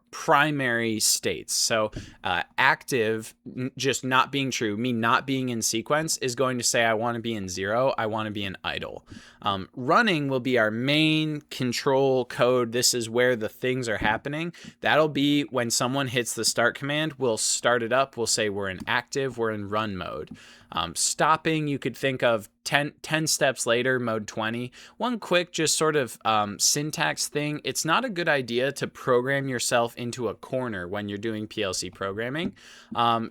primary states. So active, just not being true, me not being in sequence, is going to say I want to be in 0, I want to be in idle. Running will be our main control code. This is where the things are happening. That'll be when someone hits the start command, we'll start it up, we'll say we're in active, we're in run mode. Stopping, you could think of 10 steps later, mode 20. One quick just sort of syntax thing. It's not a good idea to program yourself into a corner when you're doing PLC programming.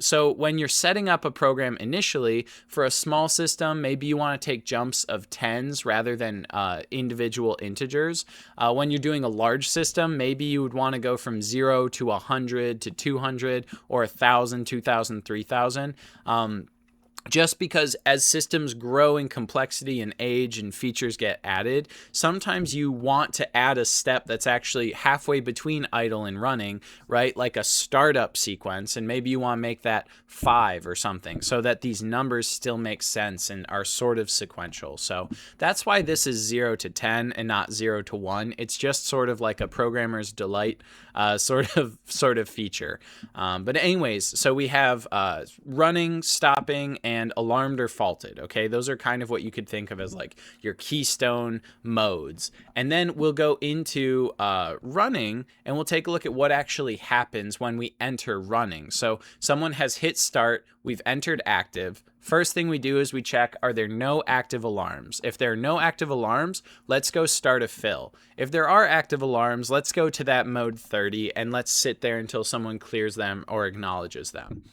So when you're setting up a program initially for a small system, maybe you want to take jumps of tens rather than individual integers. When you're doing a large system, maybe you would want to go from 0 to 100 to 200 or 1,000, 2,000, 3,000. Just because as systems grow in complexity and age and features get added, sometimes you want to add a step that's actually halfway between idle and running, right? Like a startup sequence, and maybe you want to make that 5 or something so that these numbers still make sense and are sort of sequential. So that's why this is 0 to 10 and not 0 to 1. It's just sort of like a programmer's delight sort of feature. But anyways, so we have running, stopping, and alarmed or faulted. Okay, those are kind of what you could think of as like your keystone modes. And then we'll go into running, and we'll take a look at what actually happens when we enter running. So someone has hit start, we've entered active. First thing we do is we check, are there no active alarms? If there are no active alarms, let's go start a fill. If there are active alarms, let's go to that mode 30 and let's sit there until someone clears them or acknowledges them.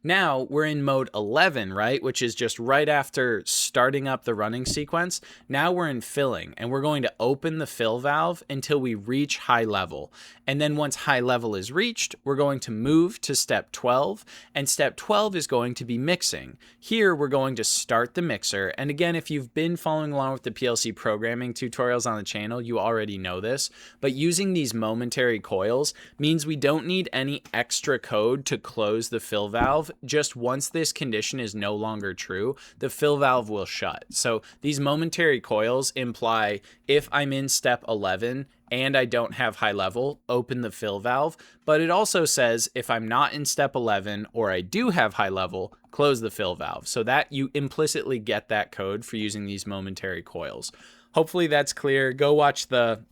Now we're in mode 11, right? Which is just right after starting up the running sequence. Now we're in filling, and we're going to open the fill valve until we reach high level. And then once high level is reached, we're going to move to step 12, and step 12 is going to be mixing. Here we're going to start the mixer. And again, if you've been following along with the PLC programming tutorials on the channel, you already know this, but using these momentary coils means we don't need any extra code to close the fill valve. Just once this condition is no longer true, the fill valve will shut. So these momentary coils imply if I'm in step 11 and I don't have high level, open the fill valve. But it also says if I'm not in step 11 or I do have high level, close the fill valve. So that you implicitly get that code for using these momentary coils. hopefully that's clear. Go watch the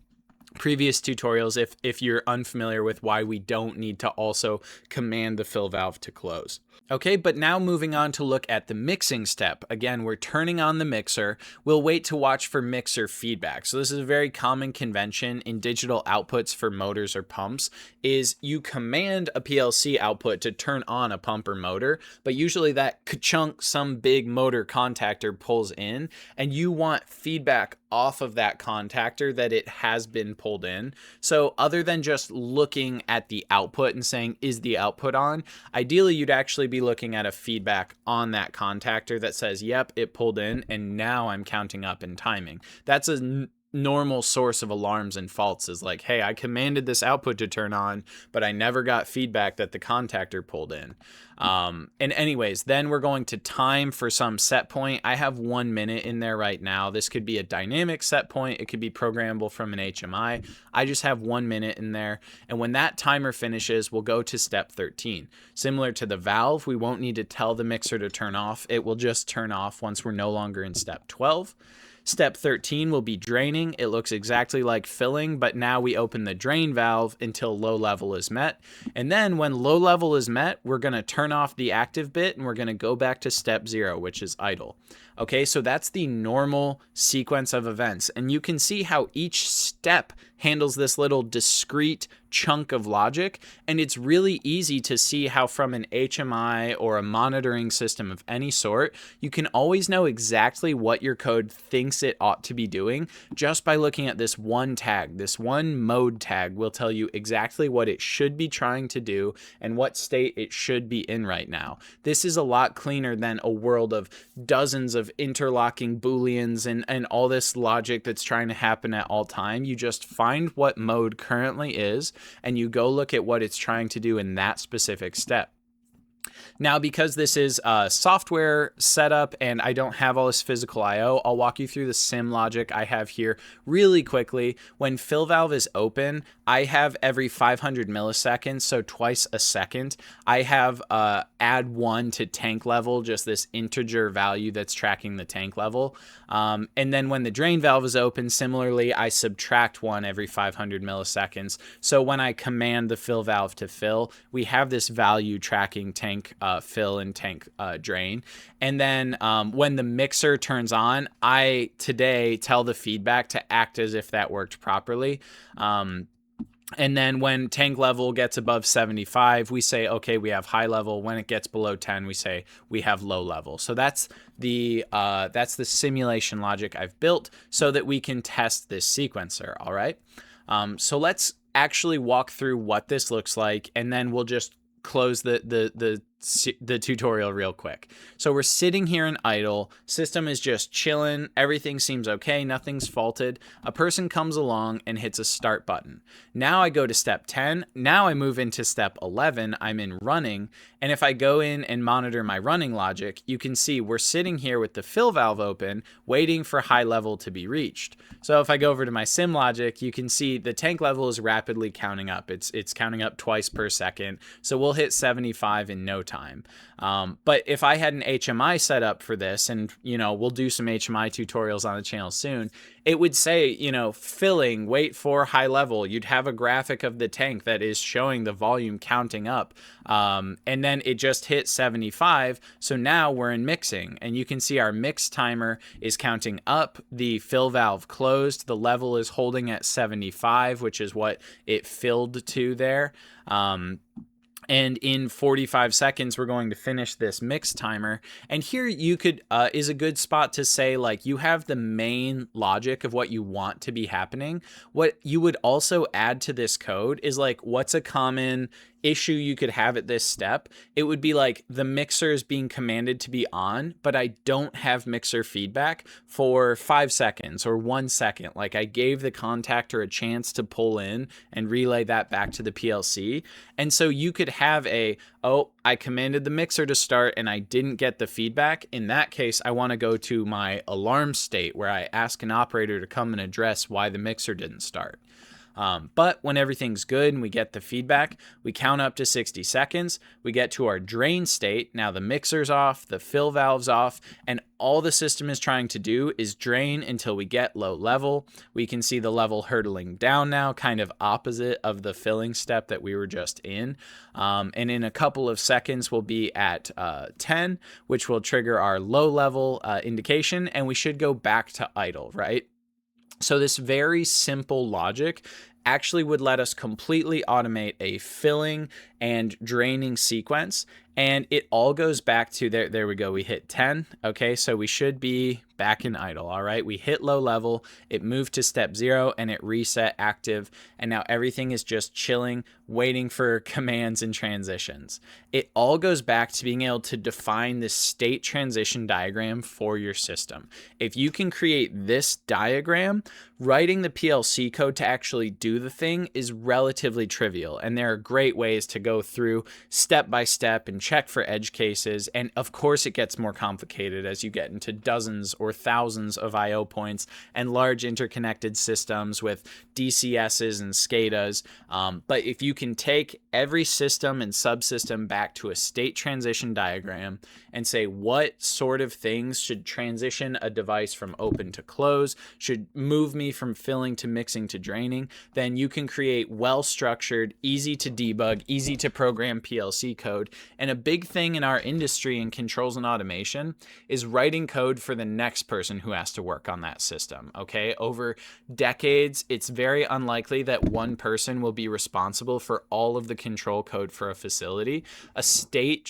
previous tutorials if you're unfamiliar with why we don't need to also command the fill valve to close. Okay, but now moving on to look at the mixing step. Again, we're turning on the mixer. We'll wait to watch for mixer feedback. So this is a very common convention in digital outputs for motors or pumps, is you command a PLC output to turn on a pump or motor, but usually that ka-chunk, some big motor contactor pulls in, and you want feedback off of that contactor that it has been pulled in. So other than just looking at the output and saying, is the output on? Ideally, you'd actually be looking at a feedback on that contactor that says, yep, it pulled in, and now I'm counting up and timing. That's a normal source of alarms and faults, is like, hey, I commanded this output to turn on, but I never got feedback that the contactor pulled in. And anyways, then we're going to time for some set point. I have 1 minute in there right now. This could be a dynamic set point. It could be programmable from an HMI. I just have 1 minute in there. And when that timer finishes, we'll go to step 13. Similar to the valve, we won't need to tell the mixer to turn off. It will just turn off once we're no longer in step 12. Step 13 will be draining. It looks exactly like filling, but now we open the drain valve until low level is met. And then when low level is met, we're going to turn off the active bit and we're going to go back to step 0, which is idle. Okay, so that's the normal sequence of events. And you can see how each step handles this little discrete chunk of logic. And it's really easy to see how from an HMI or a monitoring system of any sort, you can always know exactly what your code thinks it ought to be doing just by looking at this one tag. This one mode tag will tell you exactly what it should be trying to do and what state it should be in right now. This is a lot cleaner than a world of dozens of interlocking Booleans and all this logic that's trying to happen at all time. You just find what mode currently is and you go look at what it's trying to do in that specific step. Now, because this is a software setup and I don't have all this physical I/O, I'll walk you through the sim logic I have here really quickly. When fill valve is open, I have every 500 milliseconds, so twice a second, I have add 1 to tank level, just this integer value that's tracking the tank level. And then when the drain valve is open, similarly, I subtract 1 every 500 milliseconds. So when I command the fill valve to fill, we have this value tracking tank fill and tank drain. And then when the mixer turns on, I today tell the feedback to act as if that worked properly. And then when tank level gets above 75, we say, okay, we have high level. When it gets below 10, we say we have low level. So that's the simulation logic I've built so that we can test this sequencer. All right. So let's actually walk through what this looks like, and then we'll just close the tutorial real quick. So we're sitting here in idle, system is just chilling, everything seems okay, nothing's faulted. A person comes along and hits a start button. Now I go to step 10, now I move into step 11, I'm in running, and if I go in and monitor my running logic, you can see we're sitting here with the fill valve open, waiting for high level to be reached. So if I go over to my sim logic, you can see the tank level is rapidly counting up. It's counting up twice per second, so we'll hit 75 in no time. But if I had an HMI set up for this, and we'll do some HMI tutorials on the channel soon, it would say, filling, wait for high level. You'd have a graphic of the tank that is showing the volume counting up. And then it just hit 75. So now we're in mixing, and you can see our mix timer is counting up. The fill valve closed. The level is holding at 75, which is what it filled to there. And in 45 seconds, we're going to finish this mix timer. And here you could, is a good spot to say, like, you have the main logic of what you want to be happening. What you would also add to this code is like, what's a common issue you could have at this step? It would be like the mixer is being commanded to be on, but I don't have mixer feedback for 5 seconds or 1 second. Like, I gave the contactor a chance to pull in and relay that back to the PLC. And so you could have I commanded the mixer to start and I didn't get the feedback. In that case, I want to go to my alarm state where I ask an operator to come and address why the mixer didn't start. But when everything's good and we get the feedback, we count up to 60 seconds. We get to our drain state. Now the mixer's off, the fill valve's off, and all the system is trying to do is drain until we get low level. We can see the level hurtling down now, kind of opposite of the filling step that we were just in. And in a couple of seconds, we'll be at 10, which will trigger our low level indication, and we should go back to idle, right? So this very simple logic actually would let us completely automate a filling and draining sequence. And it all goes back to there we go. We hit 10. Okay, so we should be back in idle. All right, we hit low level, it moved to step 0, and it reset active. And now everything is just chilling, waiting for commands and transitions. It all goes back to being able to define this state transition diagram for your system. If you can create this diagram, writing the PLC code to actually do the thing is relatively trivial. And there are great ways to go through step by step and check for edge cases. And of course, it gets more complicated as you get into dozens or thousands of I/O points and large interconnected systems with DCSs and SCADAs. But if you can take every system and subsystem back to a state transition diagram and say what sort of things should transition a device from open to close, should move me from filling to mixing to draining, then you can create well-structured, easy to debug, easy to program PLC code. And a big thing in our industry in controls and automation is writing code for the next person who has to work on that system. Okay, over decades, it's very unlikely that one person will be responsible for all of the control code for a facility. A state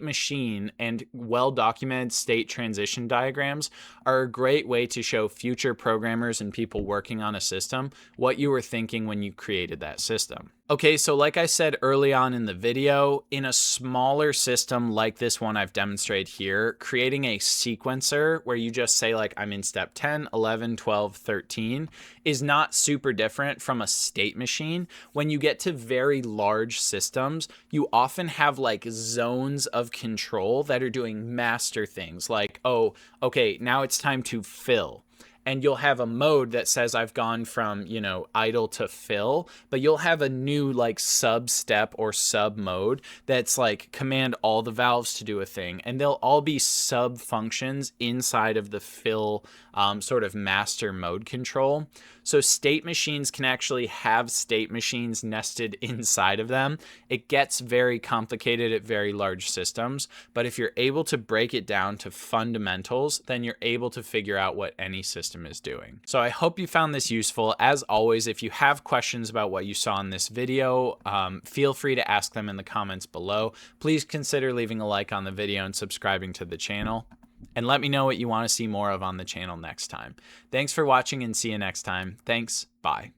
machine and well-documented state transition diagrams are a great way to show future programmers and people working on a system what you were thinking when you created that system. Okay, so like I said early on in the video, in a smaller system like this one I've demonstrated here, creating a sequencer where you just say like I'm in step 10, 11, 12, 13 is not super different from a state machine. When you get to very large systems, you often have like zones of control that are doing master things like, oh, okay, now it's time to fill. And you'll have a mode that says I've gone from, idle to fill, but you'll have a new like sub step or sub mode that's like command all the valves to do a thing. And they'll all be sub functions inside of the fill sort of master mode control. So state machines can actually have state machines nested inside of them. It gets very complicated at very large systems, but if you're able to break it down to fundamentals, then you're able to figure out what any system is doing. So I hope you found this useful. As always, if you have questions about what you saw in this video, feel free to ask them in the comments below. Please consider leaving a like on the video and subscribing to the channel. And let me know what you want to see more of on the channel next time. Thanks for watching and see you next time. Thanks. Bye.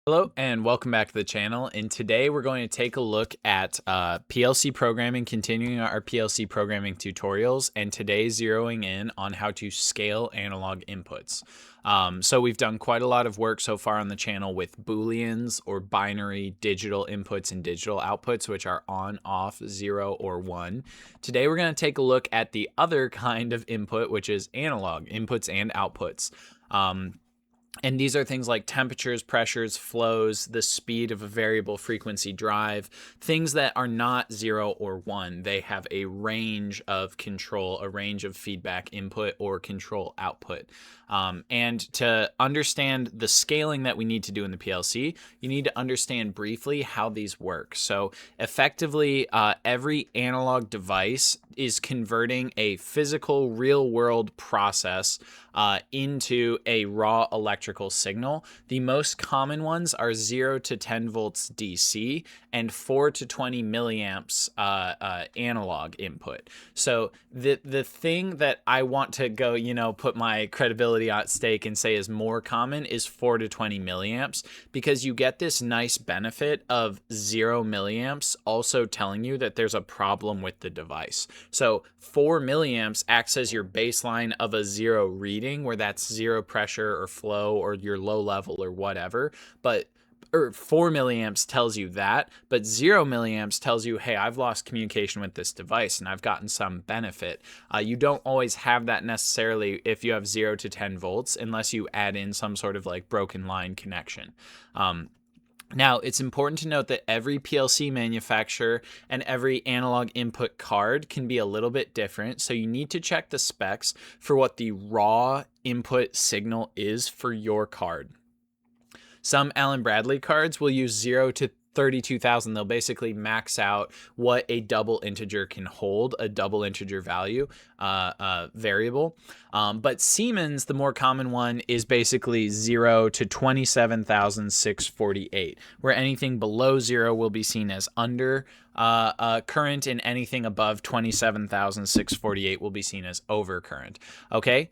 Hello and welcome back to the channel. And today we're going to take a look at PLC programming, continuing our PLC programming tutorials, and today zeroing in on how to scale analog inputs. So we've done quite a lot of work so far on the channel with Booleans or binary digital inputs and digital outputs, which are on, off, 0, or 1. Today we're going to take a look at the other kind of input, which is analog inputs and outputs. And these are things like temperatures, pressures, flows, the speed of a variable frequency drive, things that are not 0 or 1. They have a range of control, a range of feedback input or control output. And to understand the scaling that we need to do in the PLC, you need to understand briefly how these work. So effectively, every analog device is converting a physical real-world process into a raw electrical signal. The most common ones are 0 to 10 volts DC and 4 to 20 milliamps analog input. So the thing that I want to go, put my credibility at stake and say is more common is 4 to 20 milliamps, because you get this nice benefit of 0 milliamps also telling you that there's a problem with the device. So 4 milliamps acts as your baseline of a 0 reading, where that's 0 pressure or flow or your low level or whatever. But or 4 milliamps tells you that, but 0 milliamps tells you, hey, I've lost communication with this device and I've gotten some benefit. You don't always have that necessarily if you have 0 to 10 volts unless you add in some sort of like broken line connection. Now, it's important to note that every PLC manufacturer and every analog input card can be a little bit different, so you need to check the specs for what the raw input signal is for your card. Some Allen Bradley cards will use 0 to 32,000. They'll basically max out what a double integer can hold, a double integer value variable. But Siemens, the more common one, is basically 0 to 27,648, where anything below 0 will be seen as under current, and anything above 27,648 will be seen as over current. Okay,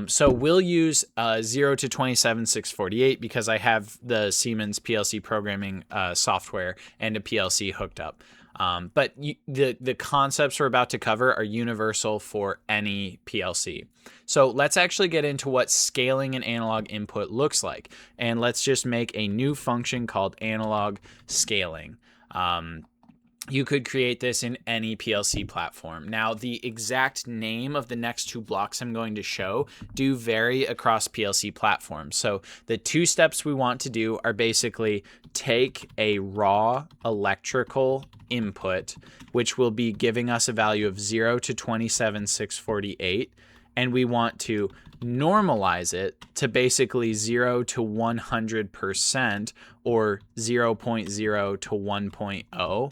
so we'll use 0 to 27,648 because I have the Siemens PLC programming software and a PLC hooked up. But the concepts we're about to cover are universal for any PLC. So let's actually get into what scaling an analog input looks like. And let's just make a new function called analog scaling. You could create this in any PLC platform. Now, the exact name of the next two blocks I'm going to show do vary across PLC platforms. So the two steps we want to do are basically take a raw electrical input, which will be giving us a value of 0 to 27,648, and we want to normalize it to basically 0 to 100% or 0.0 to 1.0.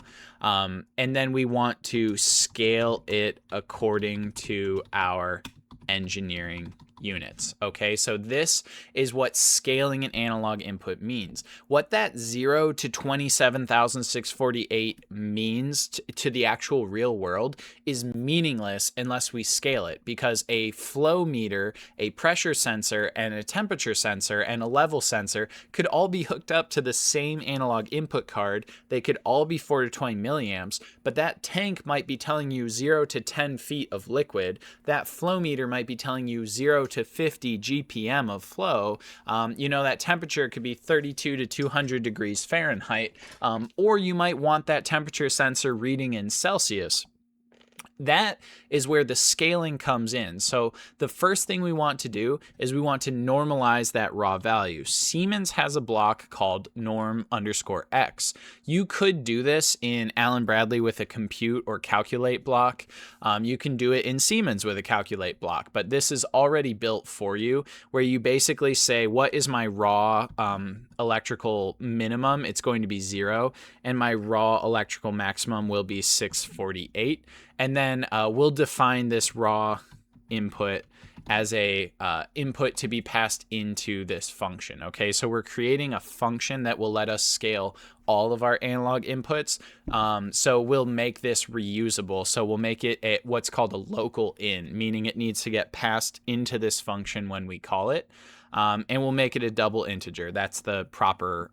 And then we want to scale it according to our engineering units. Okay, so this is what scaling an analog input means. What that 0 to 27,648 means to the actual real world is meaningless unless we scale it, because a flow meter, a pressure sensor, and a temperature sensor, and a level sensor could all be hooked up to the same analog input card. They could all be 4 to 20 milliamps, but that tank might be telling you 0 to 10 feet of liquid. That flow meter might be telling you 0 to 50 GPM of flow. That temperature could be 32 to 200 degrees Fahrenheit, or you might want that temperature sensor reading in Celsius. That is where the scaling comes in. So the first thing we want to do is we want to normalize that raw value. Siemens has a block called norm_x. You could do this in Allen Bradley with a compute or calculate block. You can do it in Siemens with a calculate block, but this is already built for you, where you basically say, what is my raw electrical minimum? It's going to be 0, and my raw electrical maximum will be 648. And then we'll define this raw input as a input to be passed into this function. Okay, so we're creating a function that will let us scale all of our analog inputs. So we'll make this reusable. So we'll make it what's called a local in, meaning it needs to get passed into this function when we call it. And we'll make it a double integer. That's the proper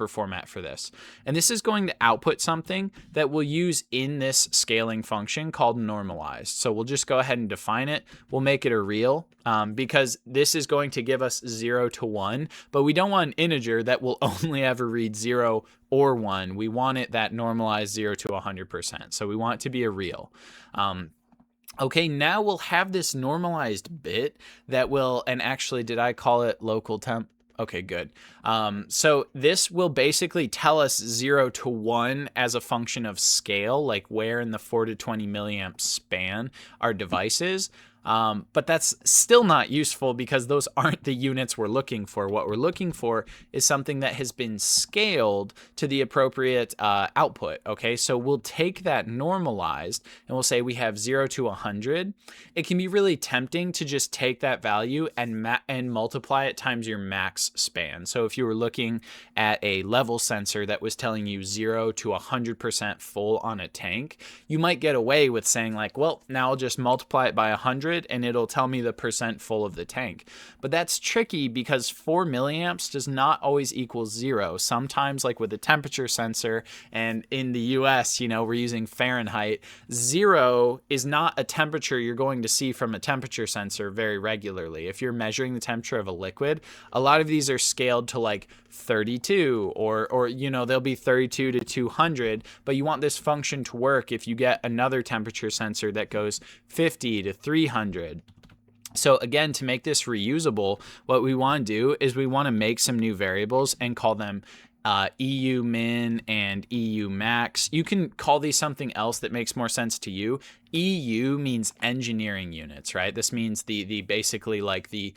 format for this. And this is going to output something that we'll use in this scaling function called normalized. So we'll just go ahead and define it. We'll make it a real because this is going to give us 0 to 1, but we don't want an integer that will only ever read 0 or 1. We want it that normalized 0 to 100%. So we want it to be a real. Okay, now we'll have this normalized bit that will, and actually, did I call it local temp? Okay, good. So this will basically tell us 0 to 1 as a function of scale, like where in the 4 to 20 milliamp span our device is. But that's still not useful because those aren't the units we're looking for. What we're looking for is something that has been scaled to the appropriate output. Okay, so we'll take that normalized and we'll say we have 0 to 100. It can be really tempting to just take that value and multiply it times your max span. So if you were looking at a level sensor that was telling you 0 to 100% full on a tank, you might get away with saying like, well, now I'll just multiply it by 100 100 and it'll tell me the percent full of the tank. But that's tricky because 4 milliamps does not always equal 0. Sometimes, like with a temperature sensor, and in the US, you know, we're using Fahrenheit, 0 is not a temperature you're going to see from a temperature sensor very regularly. If you're measuring the temperature of a liquid, a lot of these are scaled to like 32 or you know, they'll be 32 to 200, but you want this function to work if you get another temperature sensor that goes 50 to 300. So again, to make this reusable, what we want to do is we want to make some new variables and call them EU min and EU max. You can call these something else that makes more sense to you. EU means engineering units, right? This means the basically like the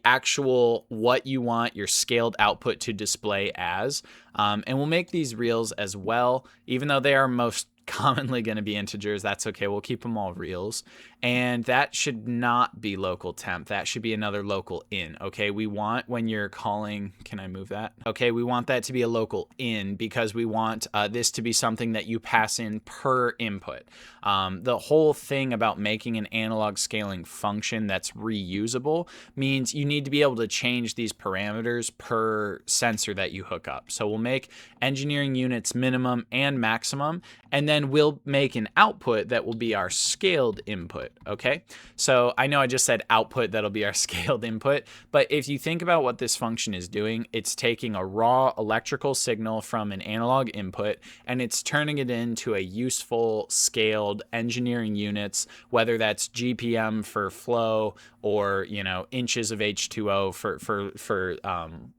actual what you want your scaled output to display as. And we'll make these reals as well, even though they are most commonly going to be integers. That's okay. We'll keep them all reals. And that should not be local temp. That should be another local in. Okay. We want, when you're calling, can I move that? Okay. We want that to be a local in because we want this to be something that you pass in per input. The whole thing about making an analog scaling function that's reusable means you need to be able to change these parameters per sensor that you hook up. So we'll make engineering units minimum and maximum, and then we'll make an output that will be our scaled input. Okay, so I know I just said output that'll be our scaled input, but if you think about what this function is doing, it's taking a raw electrical signal from an analog input and it's turning it into a useful scaled engineering units, whether that's GPM for flow or, you know, inches of H2O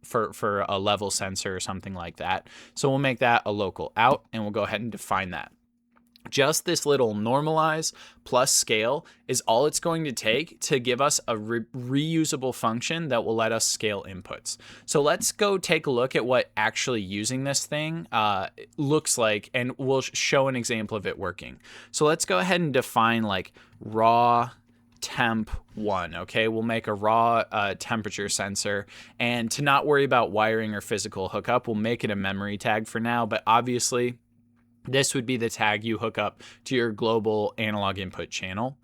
for a level sensor or something like that. So we'll make that a local out and we'll go ahead and define that. Just this little normalize plus scale is all it's going to take to give us a reusable function that will let us scale inputs. So let's go take a look at what actually using this thing looks like, and we'll show an example of it working. So let's go ahead and define like raw temp 1. Okay, we'll make a raw temperature sensor, and to not worry about wiring or physical hookup, we'll make it a memory tag for now, but obviously this would be the tag you hook up to your global analog input channel.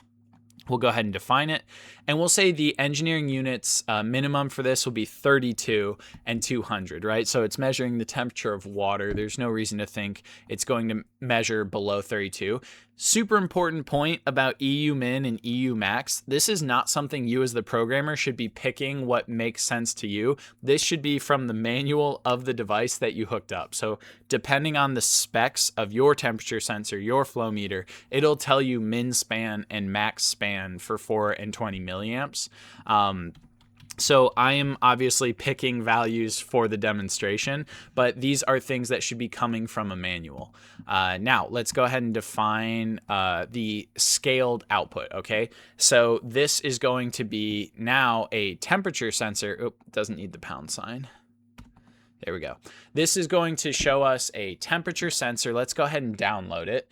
We'll go ahead and define it, and we'll say the engineering units minimum for this will be 32 and 200, right? So it's measuring the temperature of water. There's no reason to think it's going to measure below 32. Super important point about EU min and EU max. This is not something you as the programmer should be picking what makes sense to you. This should be from the manual of the device that you hooked up. So depending on the specs of your temperature sensor, your flow meter, it'll tell you min span and max span for 4 and 20 milliamps. So I am obviously picking values for the demonstration, but these are things that should be coming from a manual. Now let's go ahead and define the scaled output. Okay, so this is going to be now a temperature sensor. Oh, doesn't need the pound sign. There we go. This is going to show us a temperature sensor. Let's go ahead and download it.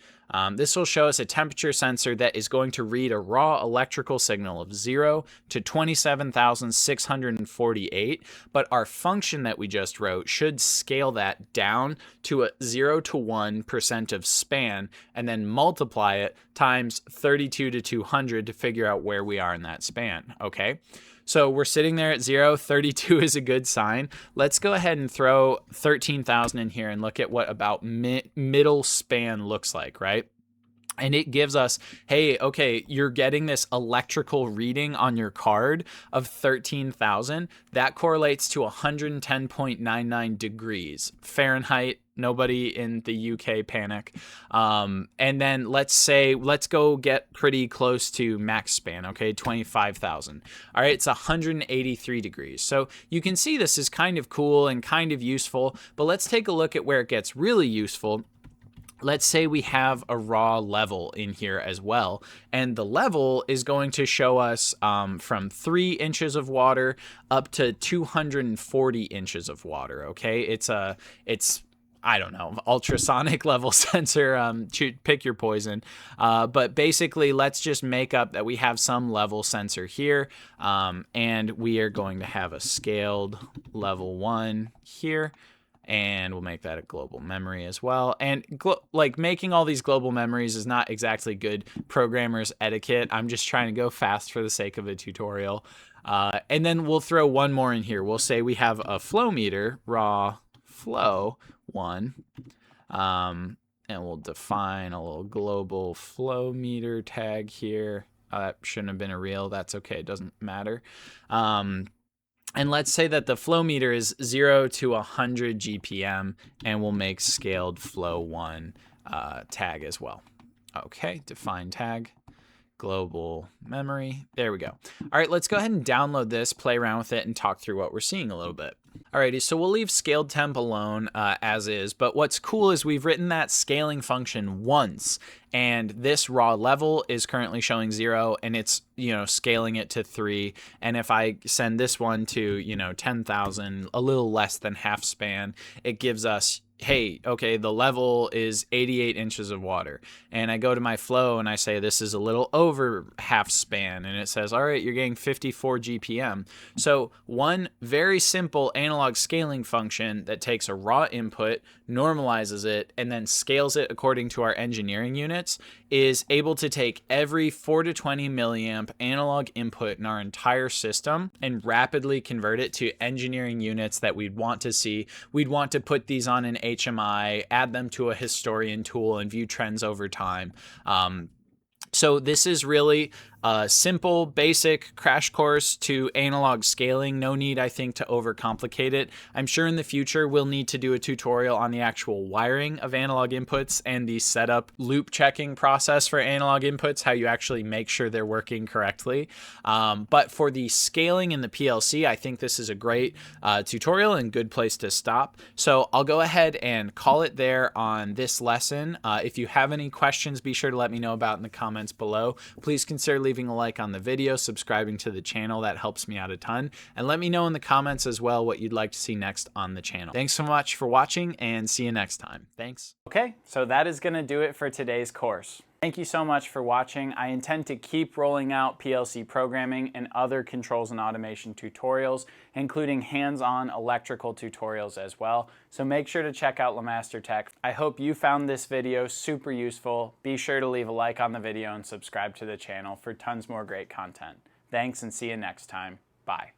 This will show us a temperature sensor that is going to read a raw electrical signal of 0 to 27,648, but our function that we just wrote should scale that down to a 0 to 1% of span and then multiply it times 32 to 200 to figure out where we are in that span, okay? So we're sitting there at 0, 32 is a good sign. Let's go ahead and throw 13,000 in here and look at what about middle span looks like, right? And it gives us, hey, okay, you're getting this electrical reading on your card of 13,000. That correlates to 110.99 degrees Fahrenheit. Nobody in the UK panic. And then let's go get pretty close to max span, okay, 25,000. All right, it's 183 degrees. So you can see this is kind of cool and kind of useful, but let's take a look at where it gets really useful. Let's say we have a raw level in here as well, and the level is going to show us from 3 inches of water up to 240 inches of water, okay? It's I don't know, ultrasonic level sensor, pick your poison. But basically, let's just make up that we have some level sensor here, and we are going to have a scaled level 1 here. and we'll make that a global memory as well. And like making all these global memories is not exactly good programmer's etiquette. I'm just trying to go fast for the sake of a tutorial. And then we'll throw one more in here. We'll say we have a flow meter, raw flow 1, and we'll define a little global flow meter tag here. That shouldn't have been a real. That's okay. It doesn't matter. And let's say that the flow meter is 0 to 100 GPM, and we'll make scaled flow 1 tag as well. Okay, define tag, global memory. There we go. All right, let's go ahead and download this, play around with it, and talk through what we're seeing a little bit. Alrighty, so we'll leave scaled temp alone as is, but what's cool is we've written that scaling function once, and this raw level is currently showing 0, and it's, scaling it to 3. And if I send this one to, 10,000, a little less than half span, it gives us, hey, okay, the level is 88 inches of water. And I go to my flow and I say this is a little over half span, and it says, all right, you're getting 54 GPM. So one very simple analog scaling function that takes a raw input, normalizes it, and then scales it according to our engineering units is able to take every 4 to 20 milliamp analog input in our entire system and rapidly convert it to engineering units that we'd want to see. We'd want to put these on an HMI, add them to a historian tool, and view trends over time. So this is really a simple, basic crash course to analog scaling. No need, I think, to overcomplicate it. I'm sure in the future we'll need to do a tutorial on the actual wiring of analog inputs and the setup loop checking process for analog inputs, how you actually make sure they're working correctly. But for the scaling in the PLC, I think this is a great tutorial and good place to stop. So I'll go ahead and call it there on this lesson. If you have any questions, be sure to let me know about in the comments below. Please consider leaving a like on the video, subscribing to the channel. That helps me out a ton. And let me know in the comments as well what you'd like to see next on the channel. Thanks so much for watching, and see you next time. Thanks. Okay, so that is going to do it for today's course. Thank you so much for watching. I intend to keep rolling out PLC programming and other controls and automation tutorials, including hands-on electrical tutorials as well. So make sure to check out Lemaster Tech. I hope you found this video super useful. Be sure to leave a like on the video and subscribe to the channel for tons more great content. Thanks, and see you next time. Bye.